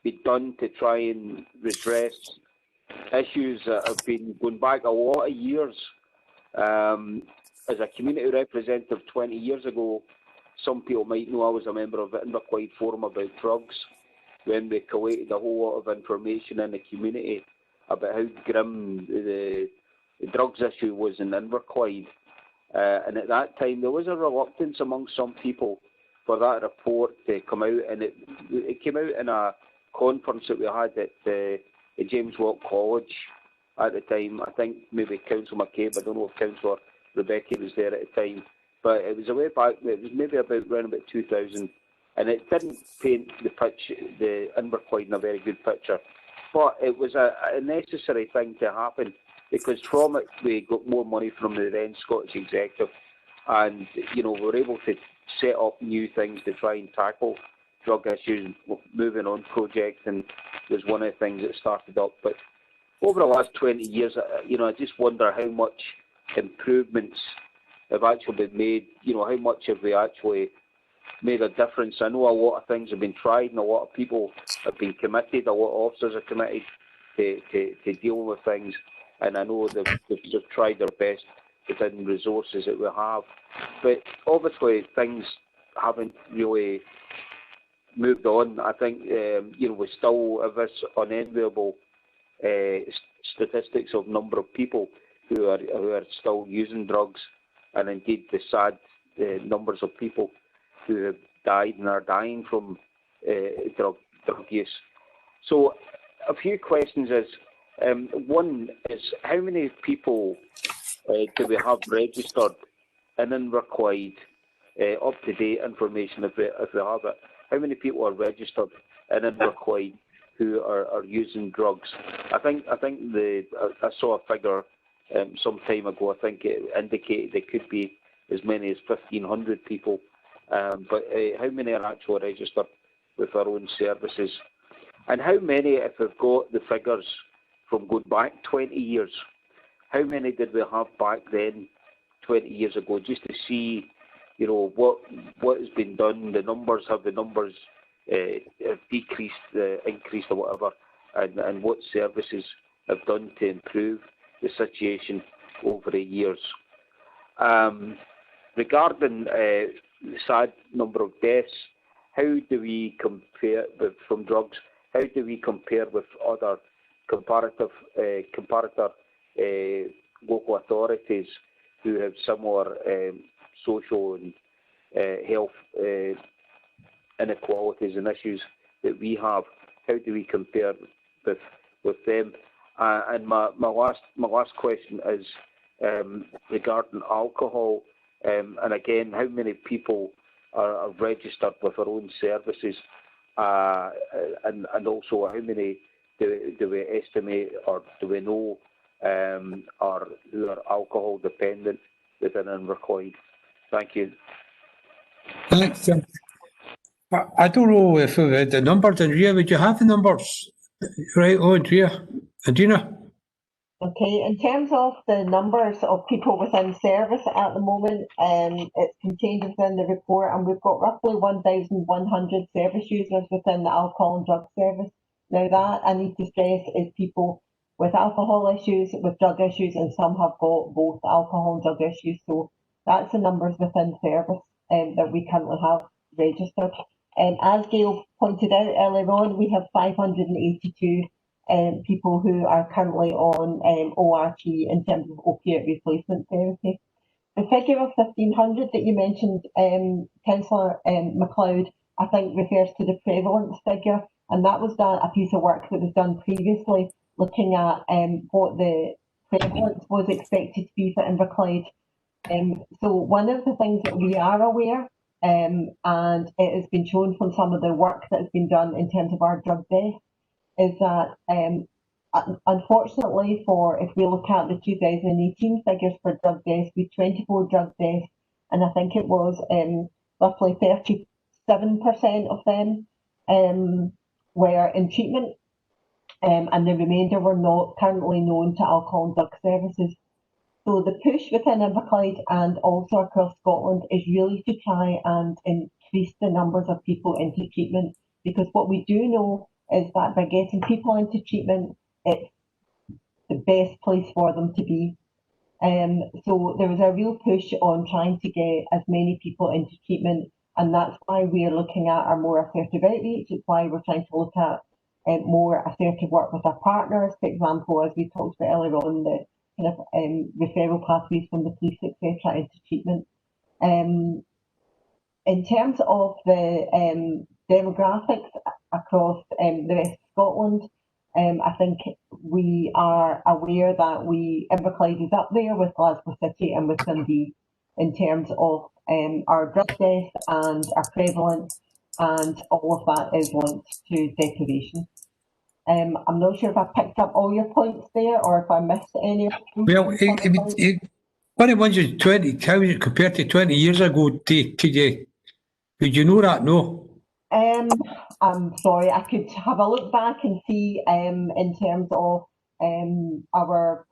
be done to try and redress issues that have been going back a lot of years. As a community representative 20 years ago, some people might know I was a member of the Inverclyde Forum about drugs, when we collated a whole lot of information in the community about how grim the drugs issue was in Inverclyde. And at that time, there was a reluctance among some people for that report to come out, and it came out in a conference that we had at James Watt College at the time. I think maybe Councillor McCabe, I don't know if Councillor Rebecca was there at the time, but it was a way back, it was maybe around about 2000, and it didn't paint the Inverclyde in a very good picture. But it was a necessary thing to happen, because from it we got more money from the then Scottish Executive, and we were able to set up new things to try and tackle drug issues, moving on project, and was one of the things that started up. But over the last 20 years, I just wonder how much improvements have actually been made. How much have we actually made a difference? I know a lot of things have been tried, and a lot of people have been committed. A lot of officers are committed to dealing with things, and I know they've tried their best within resources that we have. But obviously, things haven't really moved on. I think we still have this unenviable statistics of number of people who are still using drugs, and indeed the sad numbers of people who have died and are dying from drug use. So a few questions is, one is, how many people do we have registered in Inverclyde, up-to-date information if we have it? How many people are registered in Inverclyde who are using drugs? I think I saw a figure some time ago. I think it indicated there could be as many as 1,500 people. But how many are actually registered with our own services? And how many, if we've got the figures from going back 20 years, how many did we have back then, 20 years ago, just to see, what has been done, the numbers have decreased, increased or whatever, and what services have done to improve the situation over the years. Regarding the sad number of deaths, how do we compare from drugs? How do we compare with other comparator local authorities who have similar social and health inequalities and issues that we have? How do we compare with them? And my last question is regarding alcohol. And again, how many people are registered with our own services? And also, how many do we estimate, or do we know, are who are alcohol dependent within Inverclyde? Thank you. Thanks. I don't know if we had the numbers, Andrea. Would you have the numbers? Right, Andrea. Adina? Okay, in terms of the numbers of people within service at the moment, it's contained within the report, and we've got roughly 1,100 service users within the alcohol and drug service. Now that, I need to stress, is people with alcohol issues, with drug issues, and some have got both alcohol and drug issues. So that's the numbers within service that we currently have registered. As Gail pointed out earlier on, we have 582 people who are currently on ORT in terms of opiate replacement therapy. The figure of 1,500 that you mentioned, Councillor MacLeod, I think refers to the prevalence figure, and that was a piece of work that was done previously, looking at what the prevalence was expected to be for Inverclyde. So one of the things that we are aware, and it has been shown from some of the work that has been done in terms of our drug deaths, is that unfortunately, if we look at the 2018 figures for drug deaths, we had 24 drug deaths, and I think it was roughly 37% of them were in treatment, and the remainder were not currently known to alcohol and drug services. So the push within Inverclyde and also across Scotland is really to try and increase the numbers of people into treatment, because what we do know is that by getting people into treatment, it's the best place for them to be. So there is a real push on trying to get as many people into treatment, and that's why we're looking at our more assertive outreach. It's why we're trying to look at more assertive work with our partners. For example, as we talked about earlier on, the kind of referral pathways from the police, etc., into treatment. In terms of the demographics across the rest of Scotland, I think we are aware that Inverclyde is up there with Glasgow City and with Dundee in terms of our drug deaths and our prevalence, and all of that is linked to deprivation. I'm not sure if I picked up all your points there or if I missed any of them. Well, one of the ones is 20, how is it compared to 20 years ago? Would you know that? No. I'm sorry, I could have a look back and see in terms of our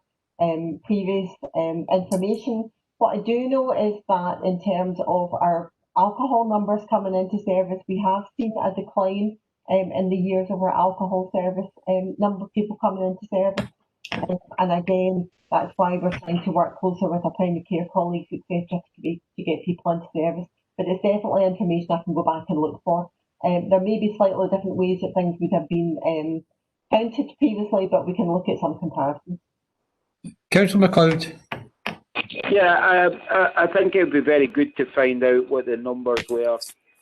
previous information. What I do know is that in terms of our alcohol numbers coming into service, we have seen a decline in the years of our alcohol service, number of people coming into service. And again, that's why we're trying to work closer with our primary care colleagues, etc., to get people into service. But it's definitely information I can go back and look for. There may be slightly different ways that things would have been counted previously, but we can look at some comparisons. Councillor MacLeod. Yeah, I think it would be very good to find out what the numbers were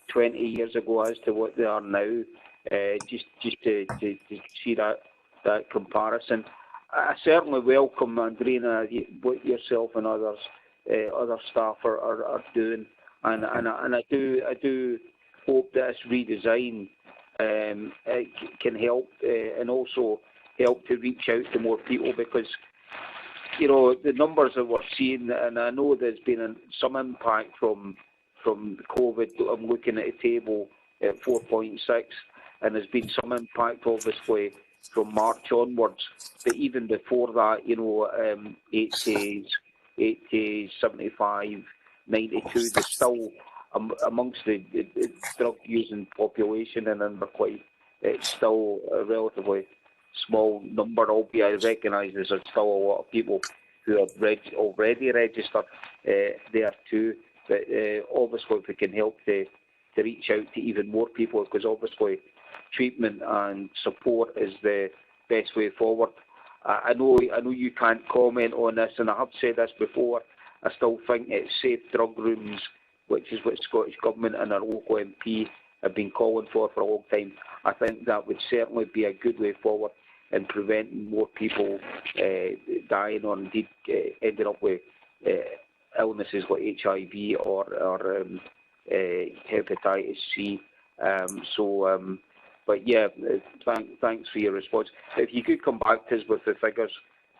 20 years ago as to what they are now, just to see that comparison. I certainly welcome, Andrina, what yourself and others, other staff are doing, and I do hope that this redesign can help and also help to reach out to more people, because you know the numbers that we're seeing, and I know there's been some impact from COVID. I'm looking at a table at 4.6, and there's been some impact obviously from March onwards. But even before that, 80s, 75, 92, there's still amongst the drug using population in Inverclyde, it's still a relatively small number, albeit I recognise there's still a lot of people who have already registered there too. But obviously if we can help to reach out to even more people, because obviously treatment and support is the best way forward. I know you can't comment on this, and I have said this before, I still think it's safe drug rooms, which is what Scottish Government and our local MP have been calling for a long time. I think that would certainly be a good way forward in preventing more people dying or indeed ending up with illnesses like HIV or hepatitis C. But yeah, thanks for your response. If you could come back to us with the figures,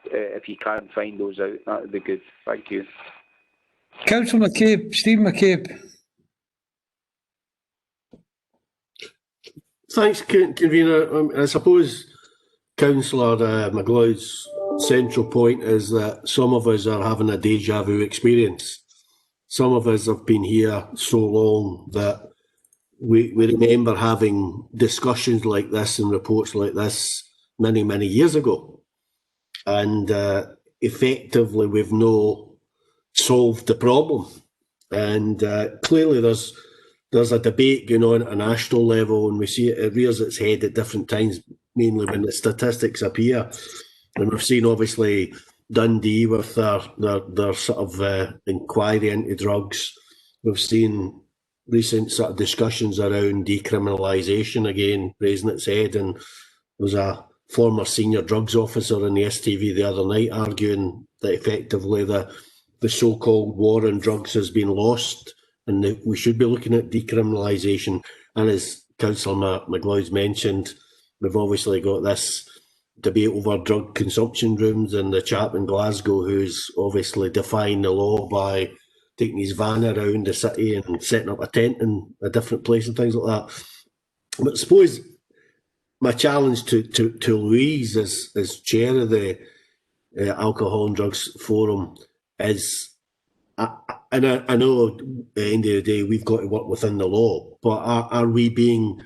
if you can find those out, that would be good. Thank you. Councillor McCabe, Stephen McCabe. Thanks, Convener. I suppose Councillor MacLeod's central point is that some of us are having a deja vu experience. Some of us have been here so long that we remember having discussions like this and reports like this many, many years ago. And effectively, we've not solved the problem. And clearly there's a debate going on at a national level, and we see it rears its head at different times, mainly when the statistics appear. And we've seen obviously Dundee with their sort of inquiry into drugs. We've seen recent sort of discussions around decriminalisation again raising its head, and there was a former senior drugs officer on the STV the other night arguing that effectively the so-called war on drugs has been lost, and that we should be looking at decriminalisation. And as Councillor MacLeod's mentioned, we've obviously got this debate over drug consumption rooms, and the chap in Glasgow who's obviously defying the law by taking his van around the city and setting up a tent in a different place and things like that. But I suppose my challenge to Louise as chair of the Alcohol and Drugs Forum is, and I know at the end of the day we've got to work within the law, but are we being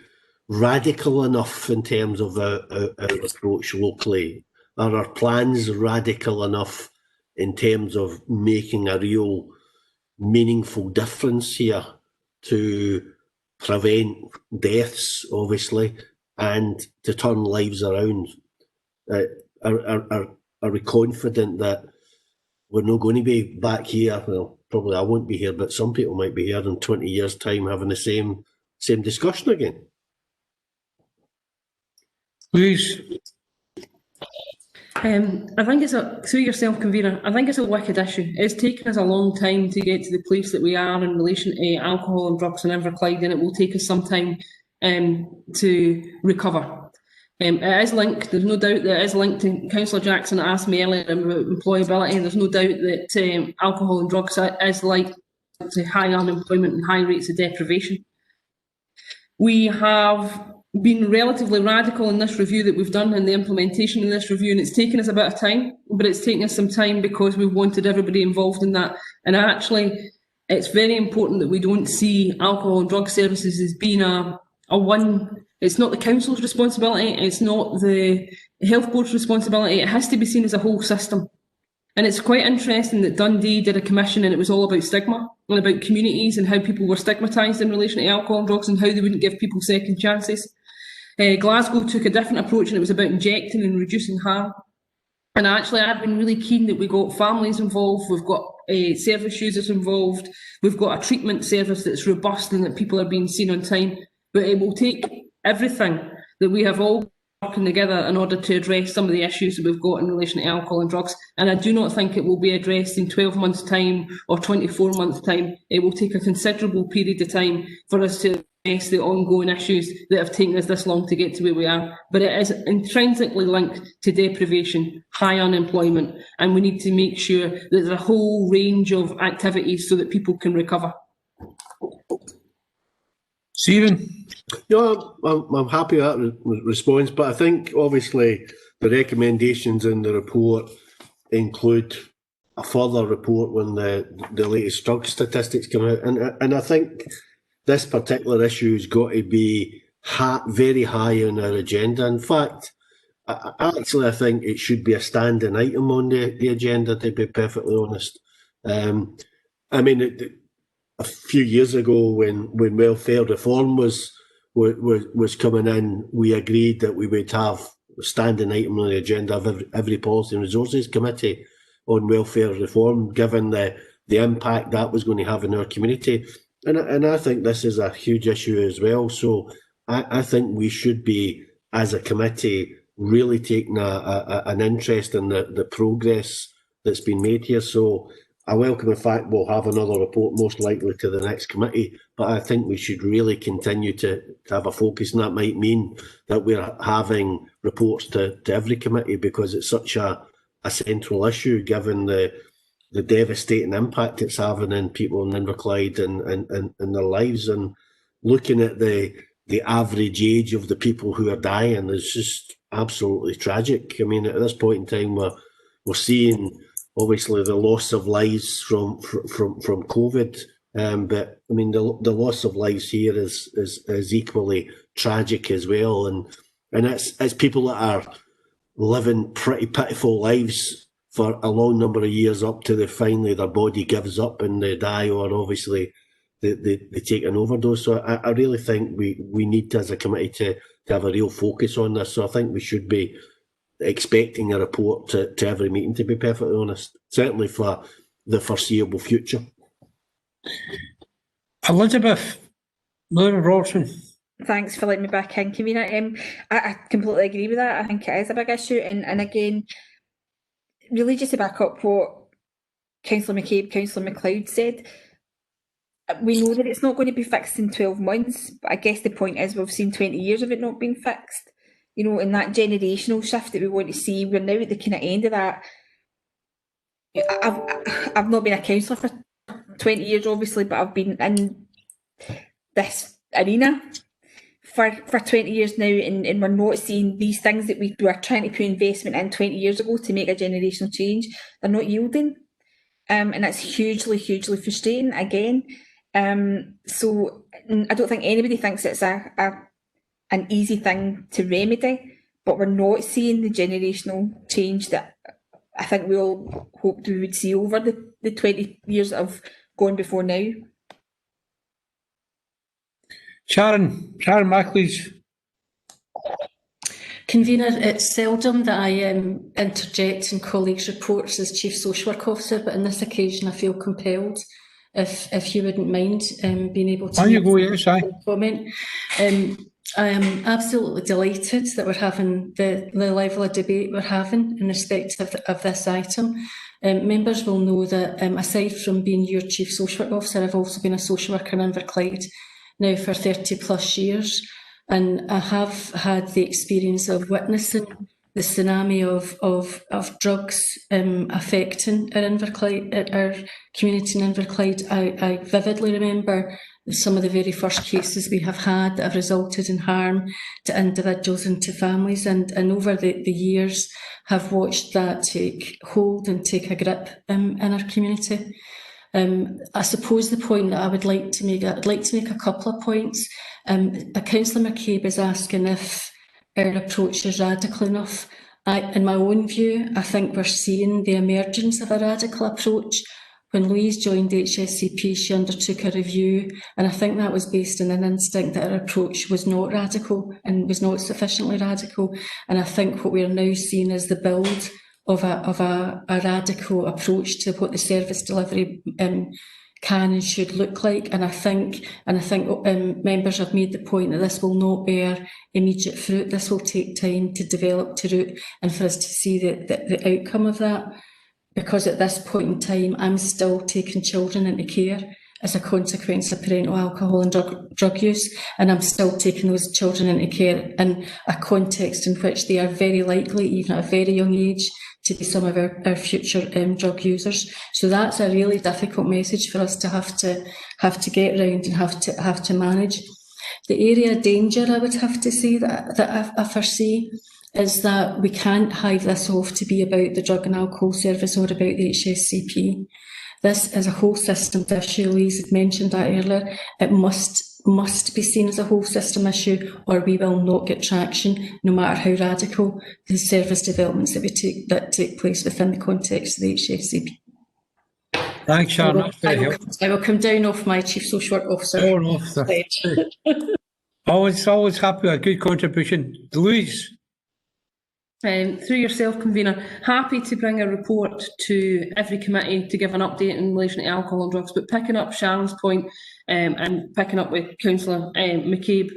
radical enough in terms of our approach locally? Are our plans radical enough in terms of making a real meaningful difference here to prevent deaths, obviously, and to turn lives around? Are we confident that we're not going to be back here? Well, probably I won't be here, but some people might be here in 20 years' time having the same discussion again. Please. I think it's through yourself, Convener, I think it's a wicked issue. It's taken us a long time to get to the place that we are in relation to alcohol and drugs in Inverclyde, and it will take us some time to recover. It is linked, there's no doubt that it is linked to, Councillor Jackson asked me earlier about employability, there's no doubt that alcohol and drugs is linked to high unemployment and high rates of deprivation. We have been relatively radical in this review that we've done and the implementation of this review, and it's taken us a bit of time, but it's taken us some time because we wanted everybody involved in that. And actually, it's very important that we don't see alcohol and drug services as being a one. It's not the council's responsibility, it's not the health board's responsibility. It has to be seen as a whole system. And it's quite interesting that Dundee did a commission and it was all about stigma and about communities and how people were stigmatised in relation to alcohol and drugs and how they wouldn't give people second chances. Glasgow took a different approach and it was about injecting and reducing harm. And actually, I've been really keen that we got families involved, we've got service users involved, we've got a treatment service that's robust and that people are being seen on time. But it will take everything that we have all working together in order to address some of the issues that we've got in relation to alcohol and drugs. And I do not think it will be addressed in 12 months' time or 24 months' time. It will take a considerable period of time for us to address the ongoing issues that have taken us this long to get to where we are. But it is intrinsically linked to deprivation, high unemployment, and we need to make sure that there's a whole range of activities so that people can recover. Stephen? No, I'm happy with that response, but I think obviously the recommendations in the report include a further report when the latest drug statistics come out, and I think this particular issue has got to be very high on our agenda. In fact, I think it should be a standing item on the agenda, to be perfectly honest. I mean, a few years ago when welfare reform was coming in, we agreed that we would have a standing item on the agenda of every Policy and Resources Committee on welfare reform, given the impact that was going to have in our community. And I think this is a huge issue as well. So I think we should be, as a committee, really taking an interest in the progress that's been made here. So I welcome the fact we'll have another report, most likely to the next committee, but I think we should really continue to have a focus, and that might mean that we're having reports to every committee, because it's such a central issue, given the devastating impact it's having in people in Inverclyde and their lives. And looking at the average age of the people who are dying is just absolutely tragic. I mean, at this point in time, we're seeing obviously the loss of lives from COVID, but I mean the loss of lives here is equally tragic as well, and it's people that are living pretty pitiful lives for a long number of years up to finally their body gives up and they die, or obviously they take an overdose. So I really think we need, as a committee, to have a real focus on this. So I think we should be expecting a report to every meeting, to be perfectly honest, certainly for the foreseeable future. Elizabeth, Laura Robertson. Thanks for letting me back in, convener. I completely agree with that. I think it is a big issue, and again, really just to back up what Councillor McCabe, Councillor MacLeod said, we know that it's not going to be fixed in 12 months, but I guess the point is we've seen 20 years of it not being fixed. You know, in that generational shift that we want to see, we're now at the kind of end of that. I've not been a councillor for 20 years, obviously, but I've been in this arena for 20 years now, and we're not seeing these things that we were trying to put investment in 20 years ago to make a generational change. They're not yielding, and that's hugely, hugely frustrating again. So I don't think anybody thinks it's an easy thing to remedy, but we're not seeing the generational change that I think we all hoped we would see over the 20 years of going before now. Sharon MacLeish. Convener, it's seldom that I interject in colleagues' reports as Chief Social Work Officer, but on this occasion I feel compelled, if you wouldn't mind being able to comment. I am absolutely delighted that we're having the level of debate we're having in respect of this item. Members will know that aside from being your Chief Social Work Officer, I've also been a social worker in Inverclyde now for 30 plus years, and I have had the experience of witnessing the tsunami of drugs affecting our community in Inverclyde. I vividly remember some of the very first cases we have had that have resulted in harm to individuals and to families, and over the years have watched that take hold and take a grip in our community. I suppose the point that I would like to make, I'd like to make a couple of points. Councillor McCabe is asking if our approach is radical enough. In my own view, I think we're seeing the emergence of a radical approach. When Louise joined HSCP, she undertook a review, and I think that was based on an instinct that her approach was not radical and was not sufficiently radical. And I think what we are now seeing is the build of a radical approach to what the service delivery can and should look like. And I think members have made the point that this will not bear immediate fruit. This will take time to develop, to root, and for us to see the outcome of that. Because at this point in time, I'm still taking children into care as a consequence of parental alcohol and drug use, and I'm still taking those children into care in a context in which they are very likely, even at a very young age, to be some of our future drug users. So that's a really difficult message for us to have to get round and have to manage. The area of danger, I would have to say that I foresee, is that we can't hive this off to be about the drug and alcohol service or about the HSCP. This is a whole system issue. Louise had mentioned that earlier. It must be seen as a whole system issue, or we will not get traction, no matter how radical the service developments that take place within the context of the HSCP. Thanks, Sharon. That's very helpful. I will come down off my Chief Social Work Officer. Oh, no, always happy with a good contribution. Louise? Through yourself, Convener, happy to bring a report to every committee to give an update in relation to alcohol and drugs, but picking up Sharon's point and picking up with Councillor McCabe,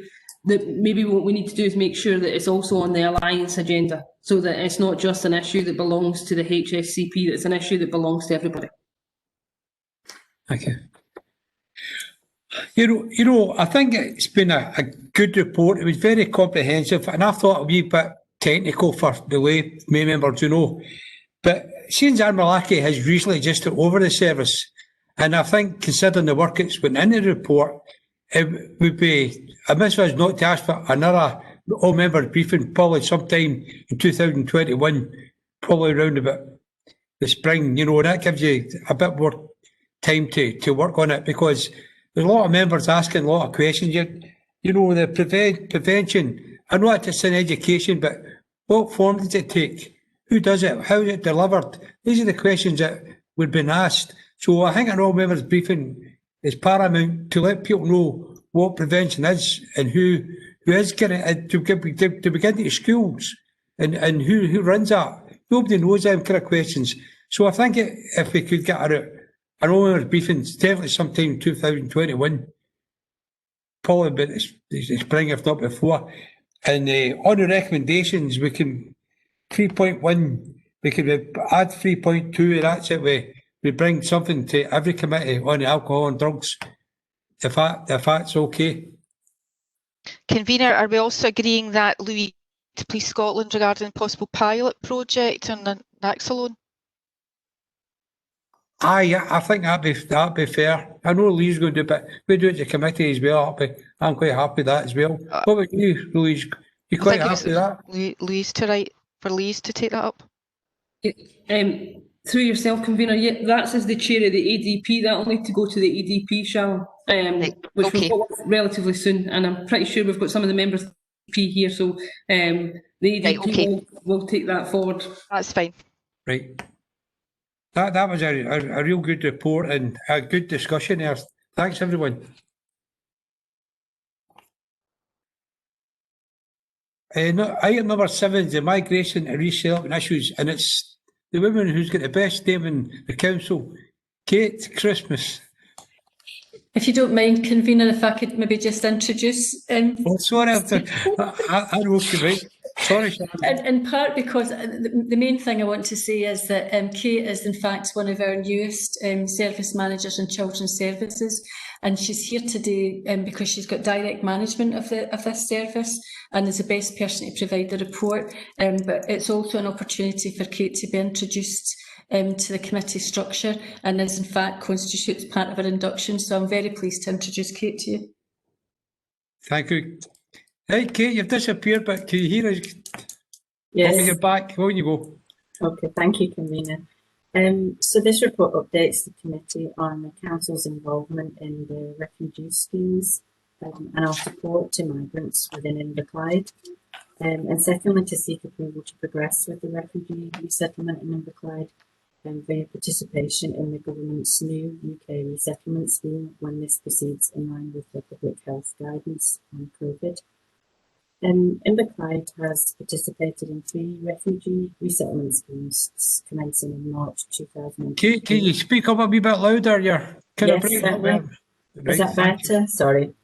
that maybe what we need to do is make sure that it's also on the Alliance agenda, so that it's not just an issue that belongs to the HSCP, that it's an issue that belongs to everybody. Okay. You know, I think it's been a good report. It was very comprehensive, and I thought a wee bit technical for the way May members know. But since Armalaki has recently just took over the service, and I think considering the work that's went in the report, it would be amiss of us not to ask for another all-members briefing probably sometime in 2021, probably around about the spring, you know, and that gives you a bit more time to work on it, because there's a lot of members asking a lot of questions. You know, the prevention, I know it's in education, but what form does it take? Who does it? How is it delivered? These are the questions that we've been asked. So I think an all-members briefing is paramount to let people know what prevention is and who is getting it to begin to schools and who runs that. Nobody knows them kind of questions. So I think if we could get an all-members briefing, definitely sometime in 2021, probably about the spring, if not before. And on the recommendations, we can 3.1, we can add 3.2, and that's it. We bring something to every committee on the alcohol and drugs, if that's okay. Convener, are we also agreeing that Louise to Police Scotland regarding possible pilot project on the Naxalone? Aye, I think that'd be fair. I know Lee's going to do it, but we do it as a committee as well. I'm quite happy with that as well. What about you, Louise? You quite happy with that? Louise to take that up. Through yourself, Convener, yeah, that's as the chair of the ADP. That'll need to go to the ADP, Sharon, which will go relatively soon. And I'm pretty sure we've got some of the members of the ADP here, so the ADP will take that forward. That's fine. Right. That was a real good report and a good discussion there. Thanks, everyone. Item number 7 is the migration and resettlement issues, and it's the woman who's got the best name in the council, Kate Christmas. If you don't mind, Convener, if I could maybe just introduce. Oh, sorry, I wrote you right. Sorry, Sharon. In part because the main thing I want to say is that Kate is in fact one of our newest service managers in children's services, and she's here today because she's got direct management of this service and is the best person to provide the report. But it's also an opportunity for Kate to be introduced to the committee structure and is in fact constitutes part of our induction. So I'm very pleased to introduce Kate to you. Thank you. Hey, Kate, you've disappeared, but can you hear us? Yes. Oh, you're back. On you go. Okay, thank you, Convener. So this report updates the committee on the council's involvement in the refugee schemes and our support to migrants within Inverclyde. And secondly, to seek approval to progress with the refugee resettlement in Inverclyde via participation in the government's new UK resettlement scheme when this proceeds in line with the public health guidance on COVID. Inverclyde has participated in 3 refugee resettlement schemes commencing in March 2000. Kate, can you speak up a wee bit louder? You're kind of Yes, breaking up certainly. there. Is that better? Sorry.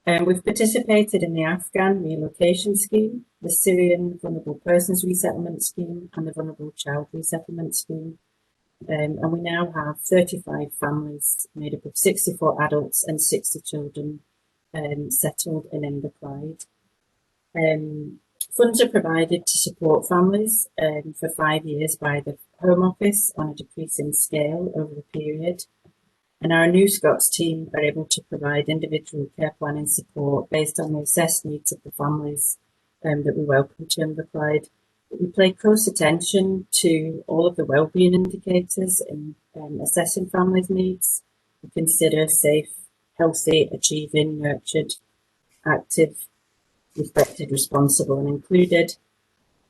We've participated in the Afghan relocation scheme, the Syrian vulnerable persons resettlement scheme, and the vulnerable child resettlement scheme. And we now have 35 families made up of 64 adults and 60 children settled in Inverclyde. Funds are provided to support families for 5 years by the Home Office on a decreasing scale over the period. And our New Scots team are able to provide individual care planning support based on the assessed needs of the families that we welcome to Inverclyde. We pay close attention to all of the wellbeing indicators in assessing families' needs. We consider safe, healthy, achieving, nurtured, active, respected, responsible and included.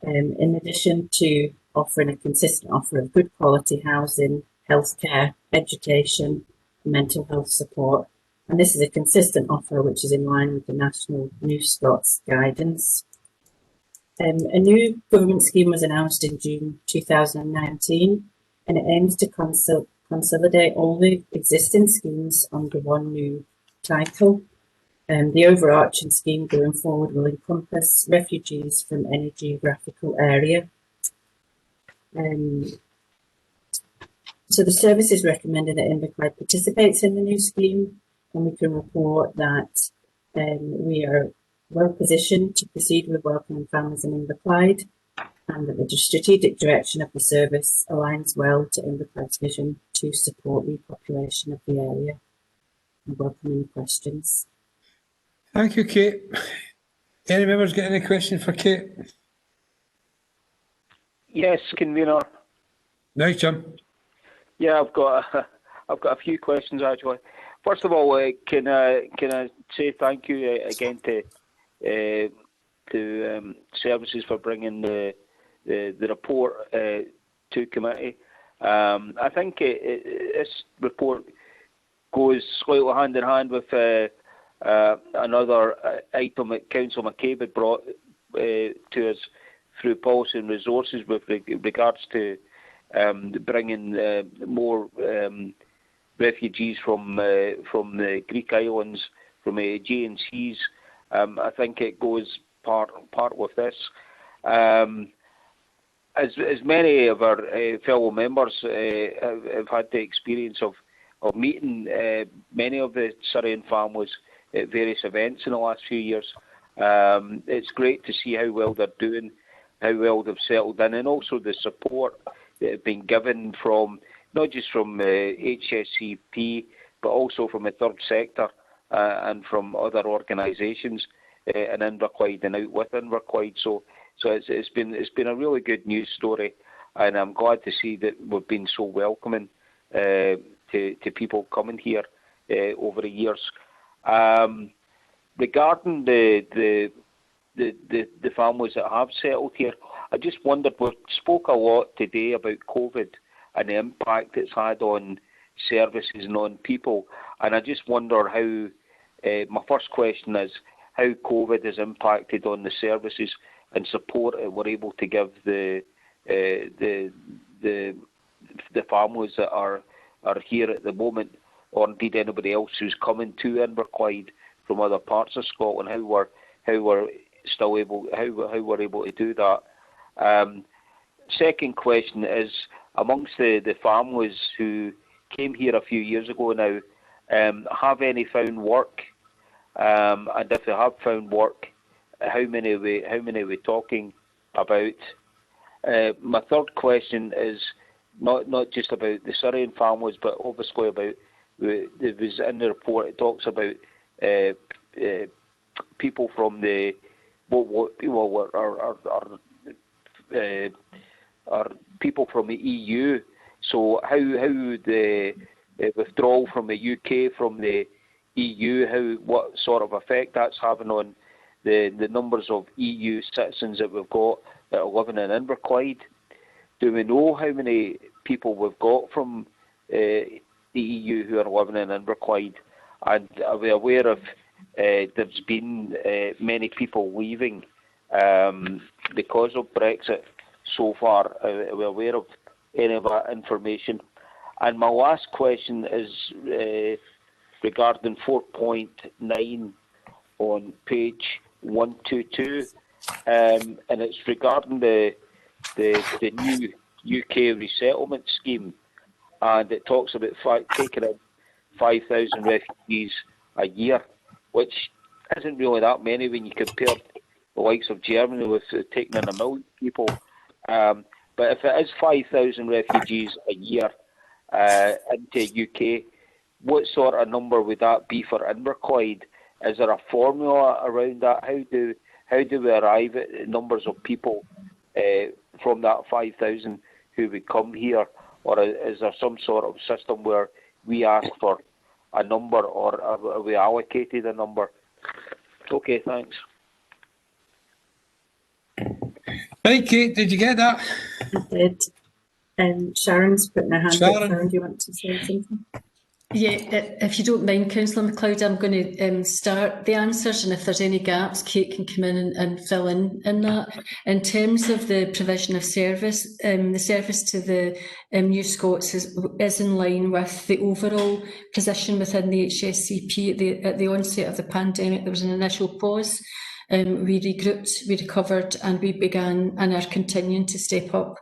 In addition to offering a consistent offer of good quality housing, healthcare, education, mental health support. And this is a consistent offer which is in line with the National New Scots guidance. A new government scheme was announced in June 2019 and it aims to consolidate all the existing schemes under one new title. The overarching scheme going forward will encompass refugees from any geographical area. So the service is recommending that Inverclyde participates in the new scheme, and we can report that we are well positioned to proceed with welcoming families in Inverclyde, and that the strategic direction of the service aligns well to Inverclyde's vision to support repopulation of the area. I welcome any questions. Thank you, Kate. Any members got any questions for Kate? Yes, Convener. Nice, Jim. Yeah, I've got a few questions actually. First of all, can I say thank you again to services for bringing the report to committee. I think this report goes slightly hand in hand with another item that Councillor McCabe had brought to us through policy and resources with regards to bringing more refugees from the Greek islands, from J&Cs. I think it goes part with this. As many of our fellow members have had the experience of meeting many of the Syrian families at various events in the last few years, it's great to see how well they're doing, how well they've settled in, and also the support that have been given from not just from HSCP but also from the third sector and from other organisations in Inverclyde and out with Inverclyde. So it's been a really good news story, and I'm glad to see that we've been so welcoming to people coming here over the years. Regarding the families that have settled here, I just wondered, we spoke a lot today about COVID and the impact it's had on services and on people, and I just wonder how, my first question is, how COVID has impacted on the services and support that we're able to give the families that are here at the moment, or indeed anybody else who's coming to Inverclyde from other parts of Scotland, how we're able to do that. Second question is, amongst the families who came here a few years ago now, have any found work? And if they have found work, how many are we talking about? My third question is, not just about the Syrian families, but obviously about it was in the report. It talks about people from the are people from the EU. So how the withdrawal from the UK from the EU, what sort of effect that's having on the numbers of EU citizens that we've got that are living in Inverclyde? Do we know how many people we've got from the EU who are living in Inverclyde? And are we aware of there's been many people leaving because of Brexit so far? Are we aware of any of that information? And my last question is regarding 4.9 on page 122, and it's regarding the new UK resettlement scheme, and it talks about taking in 5,000 refugees a year, which isn't really that many when you compare the likes of Germany with taking in 1 million people. But if it is 5,000 refugees a year into UK, what sort of number would that be for Inverclyde? Is there a formula around that? How do we arrive at numbers of people from that 5,000 who would come here? Or is there some sort of system where we ask for a number, or are we allocated a number? Okay, thanks. Right, Kate, did you get that? I did. Sharon's putting her hand up. Sharon, do you want to say something? Yeah, if you don't mind, Councillor MacLeod, I'm going to start the answers, and if there's any gaps, Kate can come in and fill in that. In terms of the provision of service, the service to the New Scots is in line with the overall position within the HSCP. At the onset of the pandemic, there was an initial pause. We regrouped, we recovered, and we began and are continuing to step up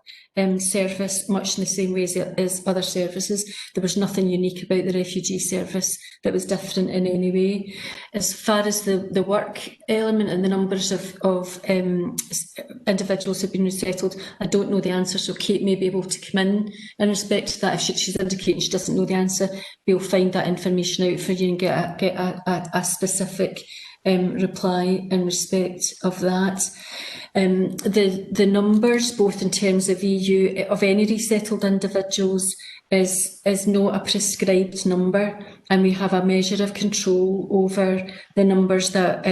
service much in the same way as other services. There was nothing unique about the refugee service that was different in any way. As far as the work element and the numbers of individuals who have been resettled, I don't know the answer, so Kate may be able to come in respect to that. If she's indicating she doesn't know the answer, we'll find that information out for you and get a specific reply in respect of that. The numbers, both in terms of EU, of any resettled individuals, is not a prescribed number, and we have a measure of control over the numbers that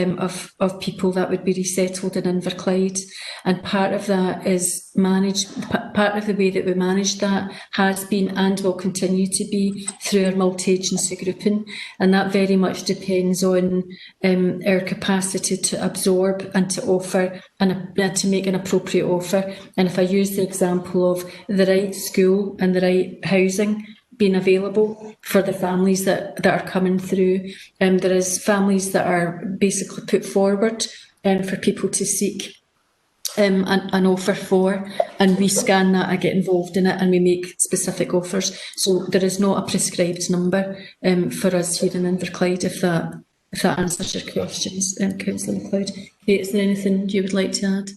of people that would be resettled in Inverclyde, and part of that is managed. Part of the way that we manage that has been and will continue to be through our multi-agency grouping, and that very much depends on our capacity to absorb and to offer and to make an appropriate offer. And if I use the example of the right school and the right housing being available for the families that are coming through, there is families that are basically put forward for people to seek an offer for, and we scan that, I get involved in it, and we make specific offers. So there is not a prescribed number for us here in Inverclyde, if that answers your questions, Councillor MacLeod. Kate, is there anything you would like to add?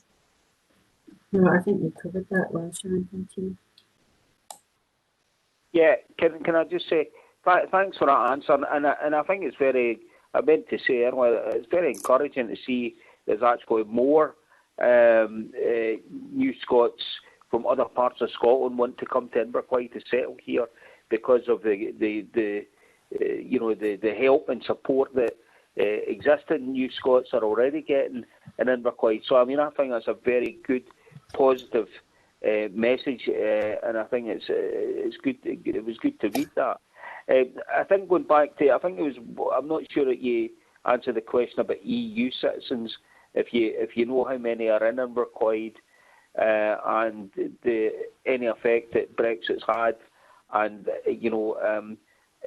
No, I think you covered that well, Sharon, thank you. Yeah, can I just say thanks for that answer, and I think it's very, I meant to say earlier, it's very encouraging to see there's actually more New Scots from other parts of Scotland want to come to Inverclyde to settle here because of the help and support that existing New Scots are already getting in Inverclyde. So I mean, I think that's a very good, positive message, and I think it's good. It was good to read that. I think going back to, I'm not sure that you answered the question about EU citizens. If you know how many are in Inverclyde, and any effect that Brexit's had, and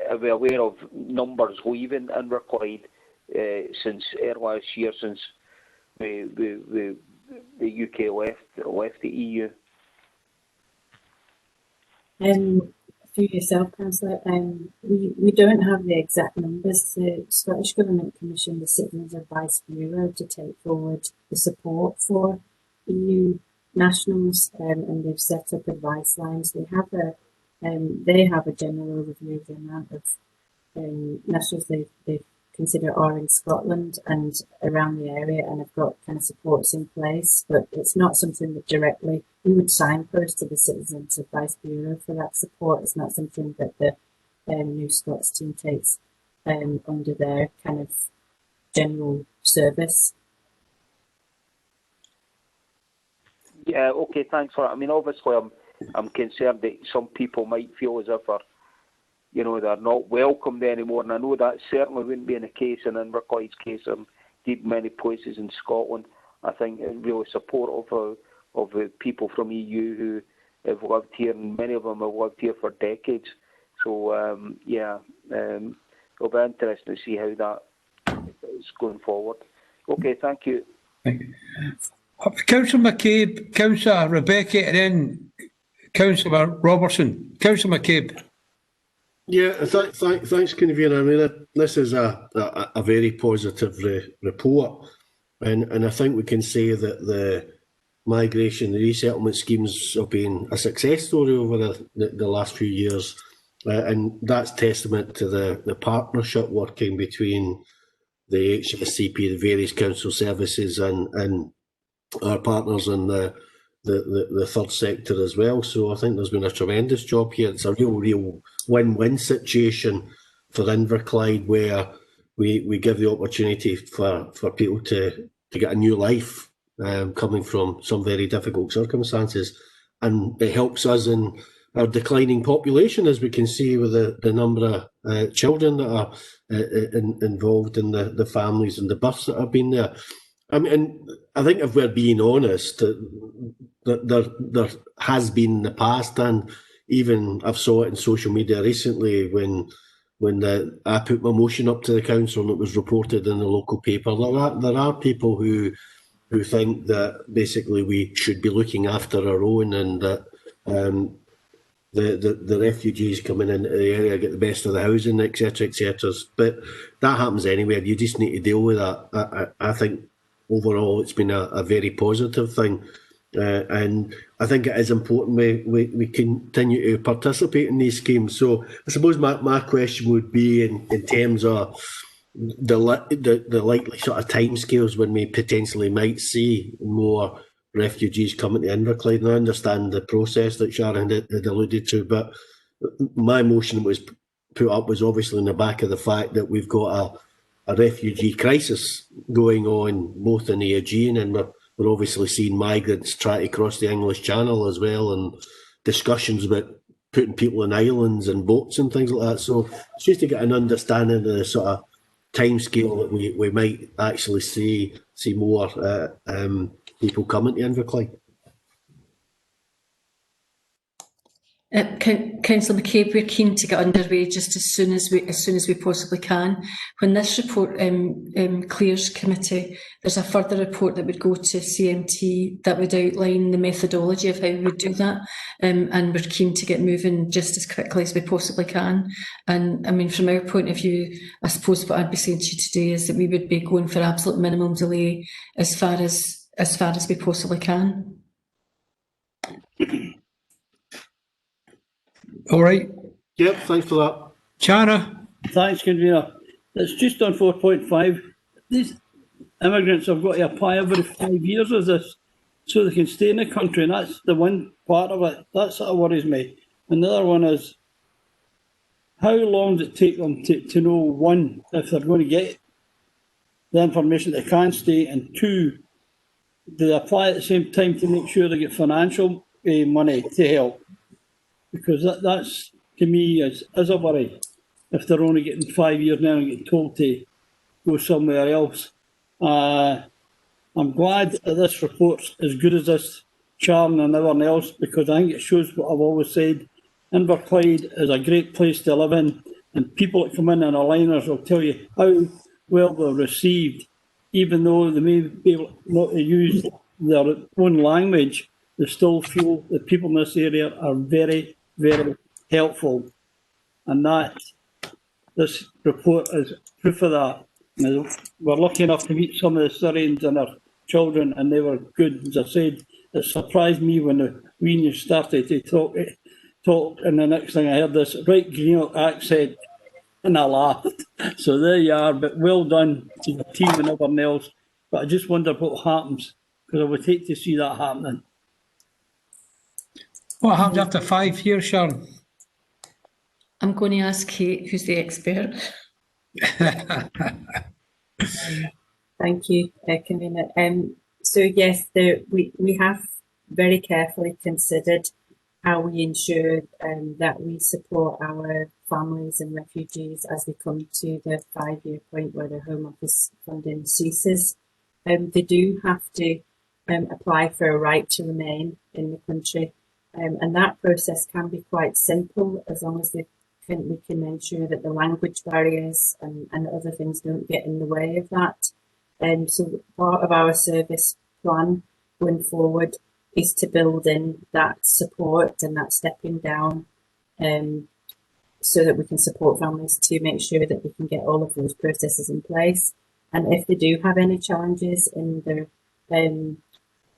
are we aware of numbers leaving Inverclyde since earlier this year, since the UK left the EU? For yourself, Councillor, we don't have the exact numbers. The Scottish Government commissioned the Citizens Advice Bureau to take forward the support for EU nationals, and they've set up advice lines. They have a general overview of the amount of nationals they consider are in Scotland and around the area, and have got kind of supports in place, but it's not something that directly we would signpost to the Citizens Advice Bureau for that support. It's not something that the New Scots team takes under their kind of general service. Yeah, okay, thanks for that. I mean, obviously, I'm concerned that some people might feel as if they're not welcomed anymore, and I know that certainly wouldn't be in the case in Inverclyde's case, or indeed many places in Scotland. I think it's really supportive of the people from EU who have lived here, and many of them have lived here for decades. So, it'll be interesting to see how that is going forward. Okay, thank you. Thank you. Councillor McCabe, Councillor Rebecca, and then Councillor Robertson. Councillor McCabe. Yeah, thanks, Convener. I mean, this is a very positive report, and I think we can say that the migration, the resettlement schemes have been a success story over the last few years, and that's testament to the partnership working between the HSCP, the various council services, and our partners in the third sector as well. So I think there's been a tremendous job here. It's a real win-win situation for Inverclyde, where we give the opportunity for people to get a new life coming from some very difficult circumstances, and it helps us in our declining population, as we can see with the number of children that are involved in the families and the births that have been there. I mean, I think if we're being honest, there has been in the past, and even I've saw it in social media recently when I put my motion up to the council and it was reported in the local paper. There are people who think that basically we should be looking after our own, and that the refugees coming into the area get the best of the housing, etc., etc. But that happens anywhere. You just need to deal with that. I think overall it's been a very positive thing, and I think it is important we continue to participate in these schemes. So I suppose my question would be in terms of the likely sort of timescales when we potentially might see more refugees coming to Inverclyde. And I understand the process that Sharon had alluded to, but my motion was put up was obviously in the back of the fact that we've got a refugee crisis going on both in the Aegean, and we're obviously seeing migrants try to cross the English Channel as well, and discussions about putting people on islands and boats and things like that. So it's just to get an understanding of the sort of timescale that we might actually see more people coming to Inverclyde. Councillor McCabe, we're keen to get underway just as soon as we possibly can. When this report clears committee, there's a further report that would go to CMT that would outline the methodology of how we would do that, and we're keen to get moving just as quickly as we possibly can. And I mean, from our point of view, I suppose what I'd be saying to you today is that we would be going for absolute minimum delay as far as we possibly can. All right. Yep, thanks for that. Chana. Thanks, Convener. It's just on 4.5. These immigrants have got to apply every 5 years of this so they can stay in the country, and that's the one part of it. That sort of worries me. And the other one is, how long does it take them to know, one, if they're going to get the information they can stay, and two, do they apply at the same time to make sure they get financial money to help? Because that's, to me, is a worry. If they're only getting 5 years now and getting told to go somewhere else. I'm glad that this report's as good as this, Sharon and everyone else, because I think it shows what I've always said. Inverclyde is a great place to live in, and people that come in our liners will tell you how well they're received, even though they may be able not to use their own language. They still feel that people in this area are very, very helpful, and that this report is proof of that. We're lucky enough to meet some of the Syrians and their children, and they were good. As I said, it surprised me when you started to talk, and the next thing I heard this right Greenock accent, and I laughed. So there you are, but well done to the team and everyone else. But I just wonder what happens, because I would hate to see that happening. What happens after 5 years, Sharon? I'm going to ask Kate, who's the expert. Thank you, Convener. So yes, we have very carefully considered how we ensure that we support our families and refugees as they come to the 5-year point where their Home Office funding ceases. They do have to apply for a right to remain in the country, and that process can be quite simple as long as we can ensure that the language barriers and other things don't get in the way of that. So part of our service plan going forward is to build in that support and that stepping down, so that we can support families to make sure that we can get all of those processes in place. And if they do have any challenges in their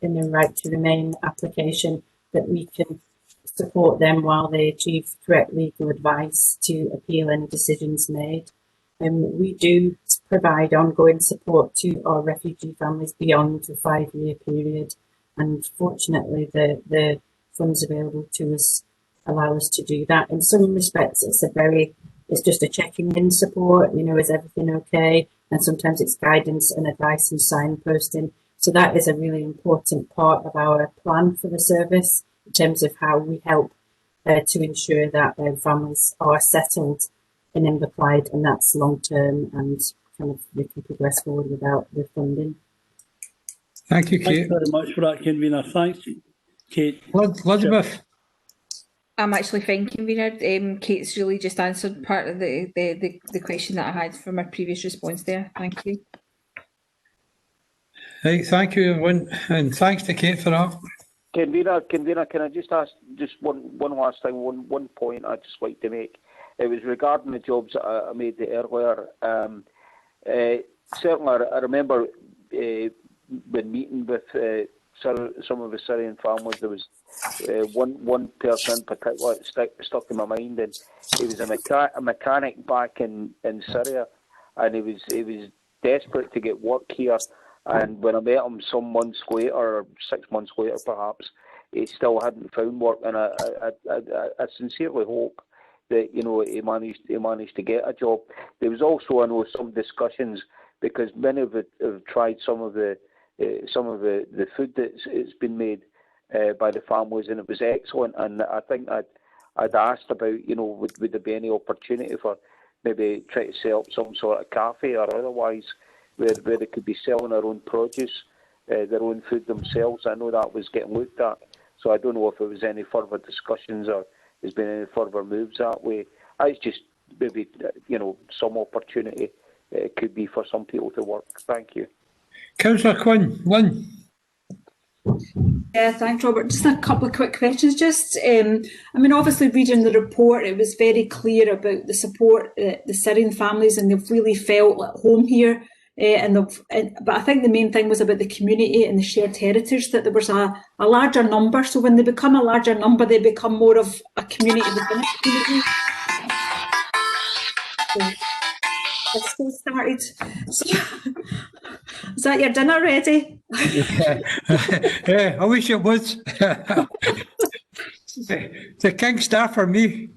right to remain application, that we can support them while they achieve correct legal advice to appeal any decisions made. We do provide ongoing support to our refugee families beyond the 5-year period, and fortunately the funds available to us allow us to do that. In some respects it's just a checking in support, is everything okay? And sometimes it's guidance and advice and signposting. So that is a really important part of our plan for the service in terms of how we help to ensure that families are settled in Inverclyde, and that's long term, and kind of we can progress forward without the funding. Thank you, Kate. Thanks very much for that, Convener. Thanks, Kate. Elizabeth. I'm actually fine, Convener. Kate's really just answered part of the question that I had from my previous response there. Thank you. Hey, thank you, everyone, and thanks to Kate for that. Convener, can I just ask just one last thing, one point I'd just like to make? It was regarding the jobs that I made earlier. Certainly, I remember when meeting with some of the Syrian families, there was one person in particular that stuck in my mind, and he was a mechanic back in Syria, and he was desperate to get work here. And when I met him some months later, or 6 months later perhaps, he still hadn't found work. And I sincerely hope that he managed to get a job. There was also, I know, some discussions, because many of it have tried some of the food that's been made by the families, and it was excellent. And I think I'd asked about, would there be any opportunity for maybe try to set up some sort of cafe or otherwise, where they could be selling their own produce, their own food themselves. I know that was getting looked at, so I don't know if there was any further discussions or there's been any further moves that way. It's just maybe some opportunity could be for some people to work. Thank you. Councillor Quinn, Lynn. Yeah, thanks, Robert. Just a couple of quick questions. Obviously reading the report, it was very clear about the support the Syrian families, and they've really felt at home here. But I think the main thing was about the community and the shared heritage, that there was a larger number. So when they become a larger number, they become more of a community within a community. The school started. So, is that your dinner ready? Yeah, I wish it was. The king star for me.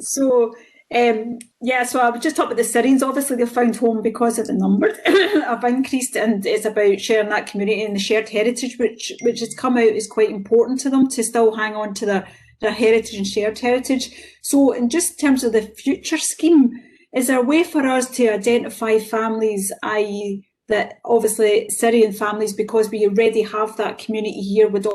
So I would just talk about the Syrians. Obviously, they've found home because of the numbers have increased, and it's about sharing that community and the shared heritage, which has come out is quite important to them, to still hang on to their heritage and shared heritage. So, in just terms of the future scheme, is there a way for us to identify families, i.e., that obviously Syrian families, because we already have that community here, would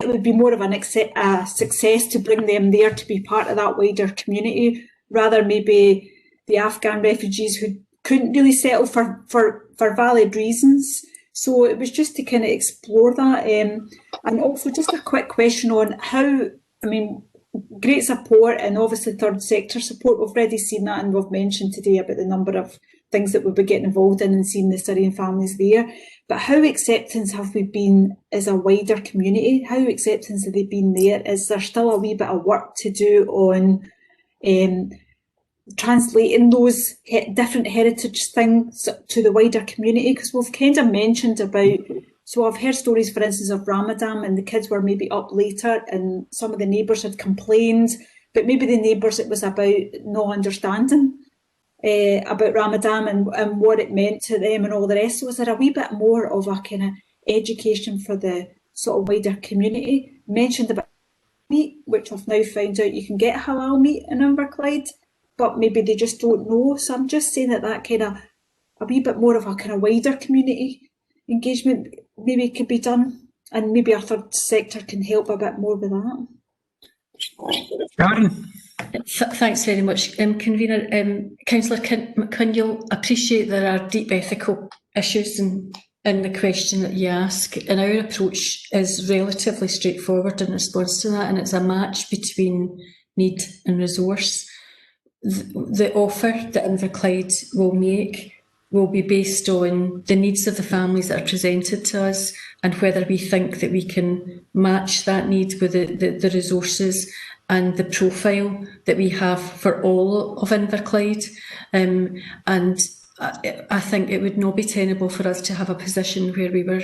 it would be more of a success to bring them there to be part of that wider community, rather maybe the Afghan refugees who couldn't really settle for valid reasons. So it was just to kind of explore that. And also just a quick question on how, great support and obviously third sector support. We've already seen that, and we've mentioned today about the number of things that we'll be getting involved in and seeing the Syrian families there. But how acceptance have we been as a wider community? How acceptance have they been there? Is there still a wee bit of work to do on translating those different heritage things to the wider community? Because we've kind of mentioned about, so I've heard stories, for instance, of Ramadan, and the kids were maybe up later and some of the neighbours had complained, but maybe the neighbours, it was about not understanding about Ramadan and what it meant to them and all the rest. So was there a wee bit more of a kind of education for the sort of wider community? Mentioned about meat, which I've now found out you can get halal meat in Inverclyde, but maybe they just don't know. So I'm just saying that kind of a wee bit more of a kind of wider community engagement maybe could be done, and maybe our third sector can help a bit more with that. Sharon? Thanks very much, Convener. Councillor McCunn, you'll appreciate there are deep ethical issues in the question that you ask, and our approach is relatively straightforward in response to that, and it's a match between need and resource. The offer that Inverclyde will make will be based on the needs of the families that are presented to us and whether we think that we can match that need with the resources and the profile that we have for all of Inverclyde. And I think it would not be tenable for us to have a position where we were,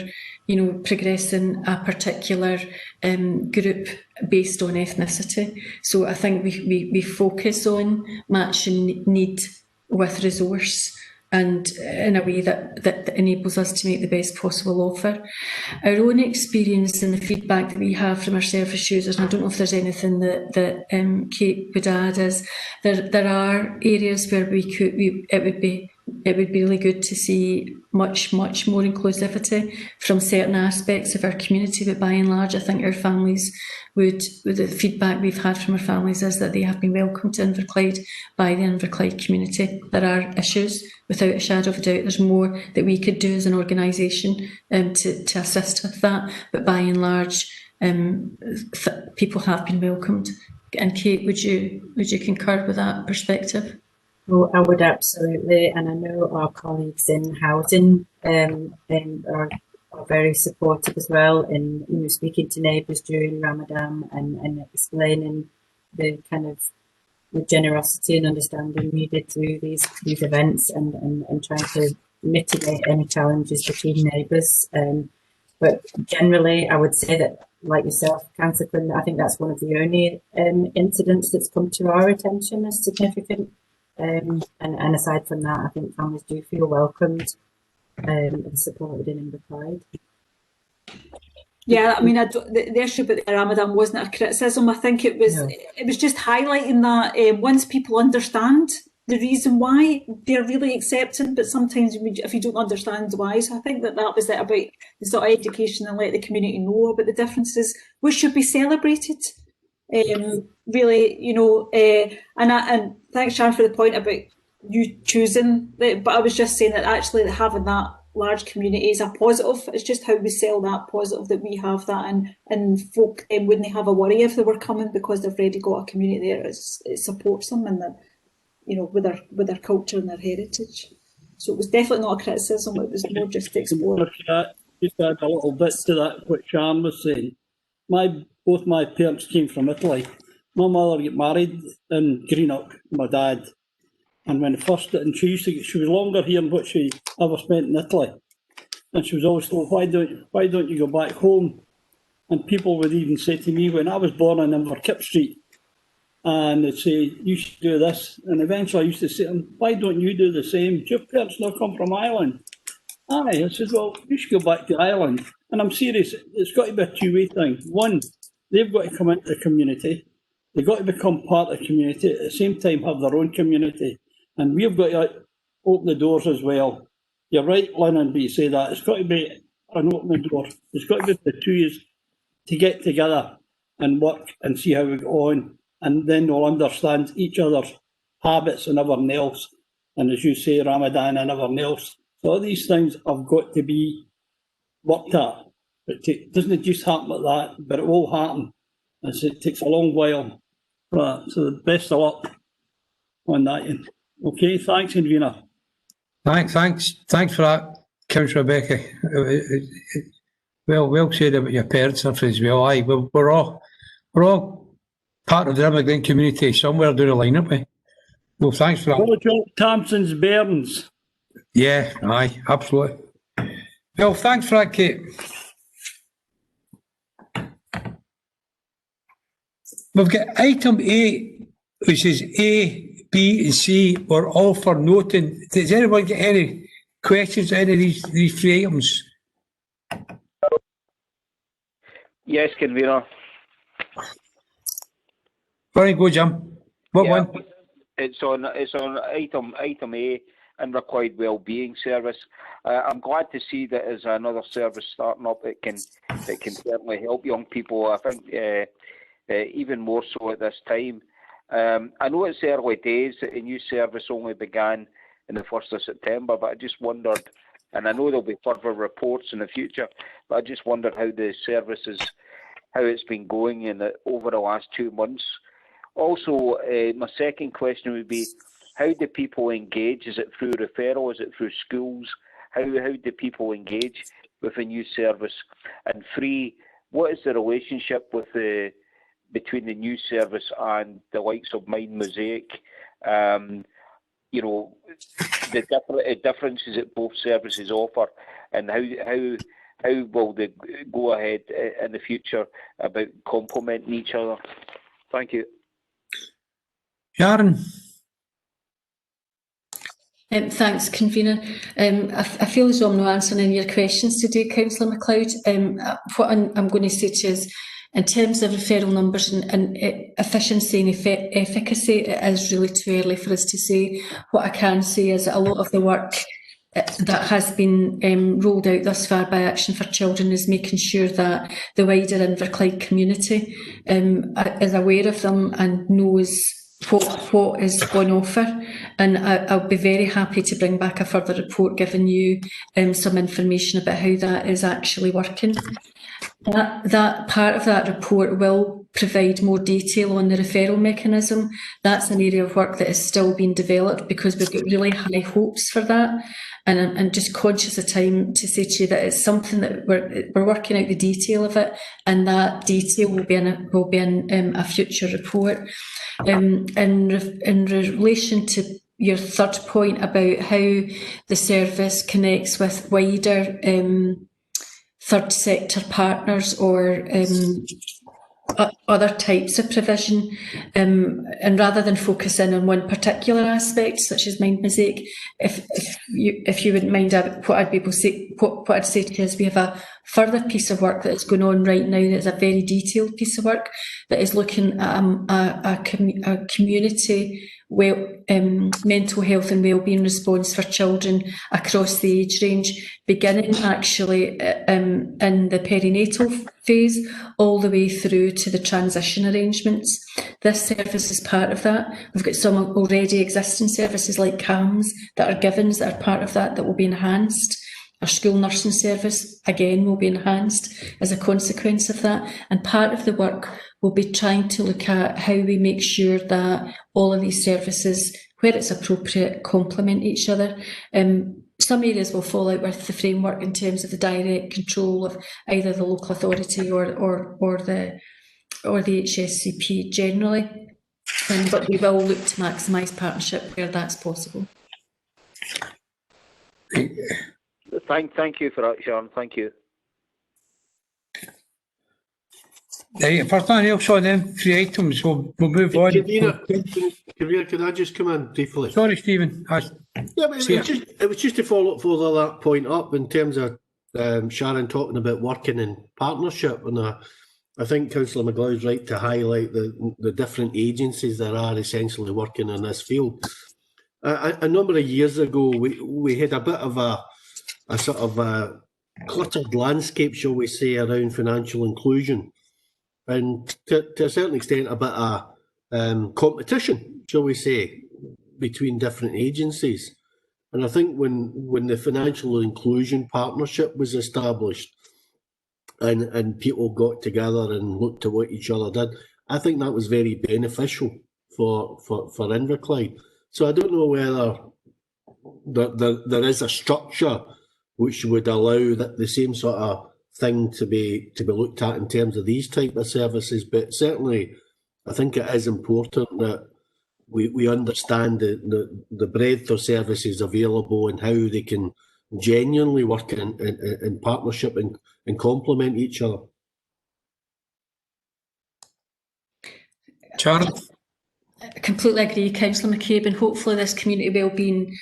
progressing a particular group based on ethnicity. So I think we focus on matching need with resource, and in a way that enables us to make the best possible offer. Our own experience and the feedback that we have from our service users, and I don't know if there's anything that Kate would add, is there are areas where it would be really good to see much more inclusivity from certain aspects of our community, but by and large I think our families with the feedback we've had from our families is that they have been welcomed to Inverclyde by the Inverclyde community. There are issues, without a shadow of a doubt. There's more that we could do as an organisation to assist with that, but by and large people have been welcomed. And Kate, would you concur with that perspective? Well, I would absolutely, and I know our colleagues in housing are very supportive as well in speaking to neighbours during Ramadan and explaining the kind of the generosity and understanding needed through these events and trying to mitigate any challenges between neighbours. But generally, I would say that, like yourself, Councillor Quinn, I think that's one of the only incidents that's come to our attention as significant. And aside from that, I think families do feel welcomed and supported in Inverclyde. Yeah, I mean, the issue about the Ramadan wasn't a criticism. I think it was just highlighting that once people understand the reason why, they're really accepting, but sometimes if you don't understand why, so I think that was it, about the sort of education and let the community know about the differences, which should be celebrated. Really, and thanks, Sharon, for the point about you choosing, but I was just saying that actually having that large community is a positive. It's just how we sell that positive, that we have that, and folk wouldn't have a worry if they were coming because they've already got a community there. It supports them and with their culture and their heritage. So it was definitely not a criticism. It was more just to explore. Just add a little bit to that what Sharon was saying. Both my parents came from Italy. My mother got married in Greenock, my dad. And when first, and she was longer here than what she ever spent in Italy. And she was always told, why don't you go back home? And people would even say to me, when I was born in Inverkip Street, and they'd say, you should do this. And eventually I used to say to them, why don't you do the same? Do your parents not come from Ireland? Aye, I said, well, you should go back to Ireland. And I'm serious, it's got to be a two-way thing. One, they've got to come into the community. They've got to become part of the community, at the same time have their own community. And we've got to open the doors as well. You're right, Lynn, but you say that. It's got to be an opening door. It's got to be the two years to get together and work and see how we go on. And then we'll understand each other's habits and everything else. And as you say, Ramadan and everything else. So all these things have got to be worked at. It doesn't just happen like that, but it will happen. It takes a long while. So the best of luck on that end. Okay, thanks, Convener. Thanks for that, Councillor Rebecca. Well said about your parents as well. Aye, we're all part of the immigrant community somewhere down the line, aren't we? Well, thanks for that. Village of Thompson's Bairns. Yeah, aye, absolutely. Well, thanks for that, Kate. We've got item 8, which is A, B and C, were all for noting. Does anyone get any questions on any of these 3 items? Yes, convener. Very good, Jim. What one? It's on item A, and required wellbeing service. I'm glad to see that there's another service starting up that can certainly help young people. I think even more so at this time. I know it's early days. The new service only began in the 1st of September, but I just wondered, and I know there'll be further reports in the future, but I just wondered how the service how it's been going over the last 2 months. Also, my second question would be, how do people engage? Is it through referral? Is it through schools? How do people engage with a new service? And 3, what is the relationship between the new service and the likes of Mind Mosaic? You know, the differences that both services offer, and how will they go ahead in the future about complementing each other? Thank you. Sharon. Thanks, convener. I feel as though I'm not answering any of your questions today, Councillor MacLeod. What I'm going to say to you is, in terms of referral numbers and efficiency and efficacy, it is really too early for us to say. What I can say is that a lot of the work that has been rolled out thus far by Action for Children is making sure that the wider Inverclyde community is aware of them and knows what is on offer, and I'll be very happy to bring back a further report giving you some information about how that is actually working. That part of that report will provide more detail on the referral mechanism. That's an area of work that is still being developed because we've got really high hopes for that. And I'm just conscious of time to say to you that it's something that we're working out the detail of it, and that detail will be in a future report. In relation to your third point about how the service connects with wider third sector partners or other types of provision, and rather than focus in on one particular aspect, such as Mind Mosaic, if you wouldn't mind, what I'd say to you is we have a further piece of work that is going on right now that is a very detailed piece of work that is looking at a community mental health and wellbeing response for children across the age range, beginning actually in the perinatal phase all the way through to the transition arrangements. This service is part of that. We've got some already existing services like CAMS that are givens that are part of that will be enhanced. Our school nursing service, again, will be enhanced as a consequence of that. And part of the work will be trying to look at how we make sure that all of these services, where it's appropriate, complement each other. Some areas will fall out with the framework in terms of the direct control of either the local authority or the HSCP generally. But we will look to maximise partnership where that's possible. Thank you for that, Sharon. Thank you. If there's nothing else on them 3 items, we'll move on. Convener, could I just come in briefly? Sorry, Stephen. Yeah, but it was just to follow that point up in terms of Sharon talking about working in partnership, and I think Councillor MacLeod's right to highlight the different agencies that are essentially working in this field. A number of years ago, we had a bit of a sort of a cluttered landscape, shall we say, around financial inclusion, and to a certain extent a bit of competition, shall we say, between different agencies. And I think when the financial inclusion partnership was established and people got together and looked at what each other did, I think that was very beneficial for Inverclyde. So I don't know whether there is a structure which would allow that the same sort of thing to be looked at in terms of these type of services. But certainly, I think it is important that we understand the breadth of services available and how they can genuinely work in partnership and complement each other. Sharon? I completely agree, Councillor McCabe, and hopefully this community wellbeing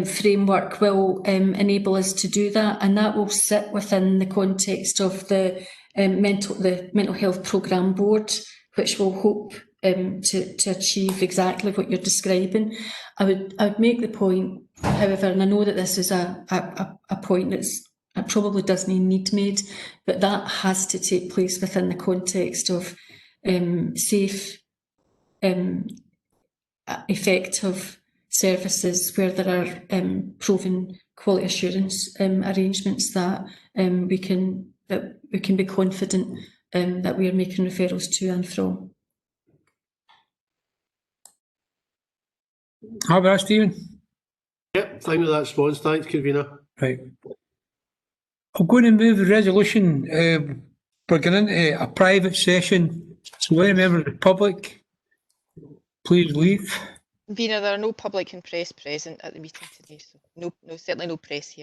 framework will enable us to do that, and that will sit within the context of the mental health programme board, which will hope to achieve exactly what you're describing. I would make the point, however, and I know that this is a point that probably doesn't need made, but that has to take place within the context of safe, effective services where there are proven quality assurance arrangements that we can be confident that we are making referrals to and from. How about Stephen? Yep, fine with that response. Thanks, Convener. Right. I'm going to move the resolution. We're going into a private session. So any member of the public, please leave. Convener, there are no public and press present at the meeting today, so certainly no press here.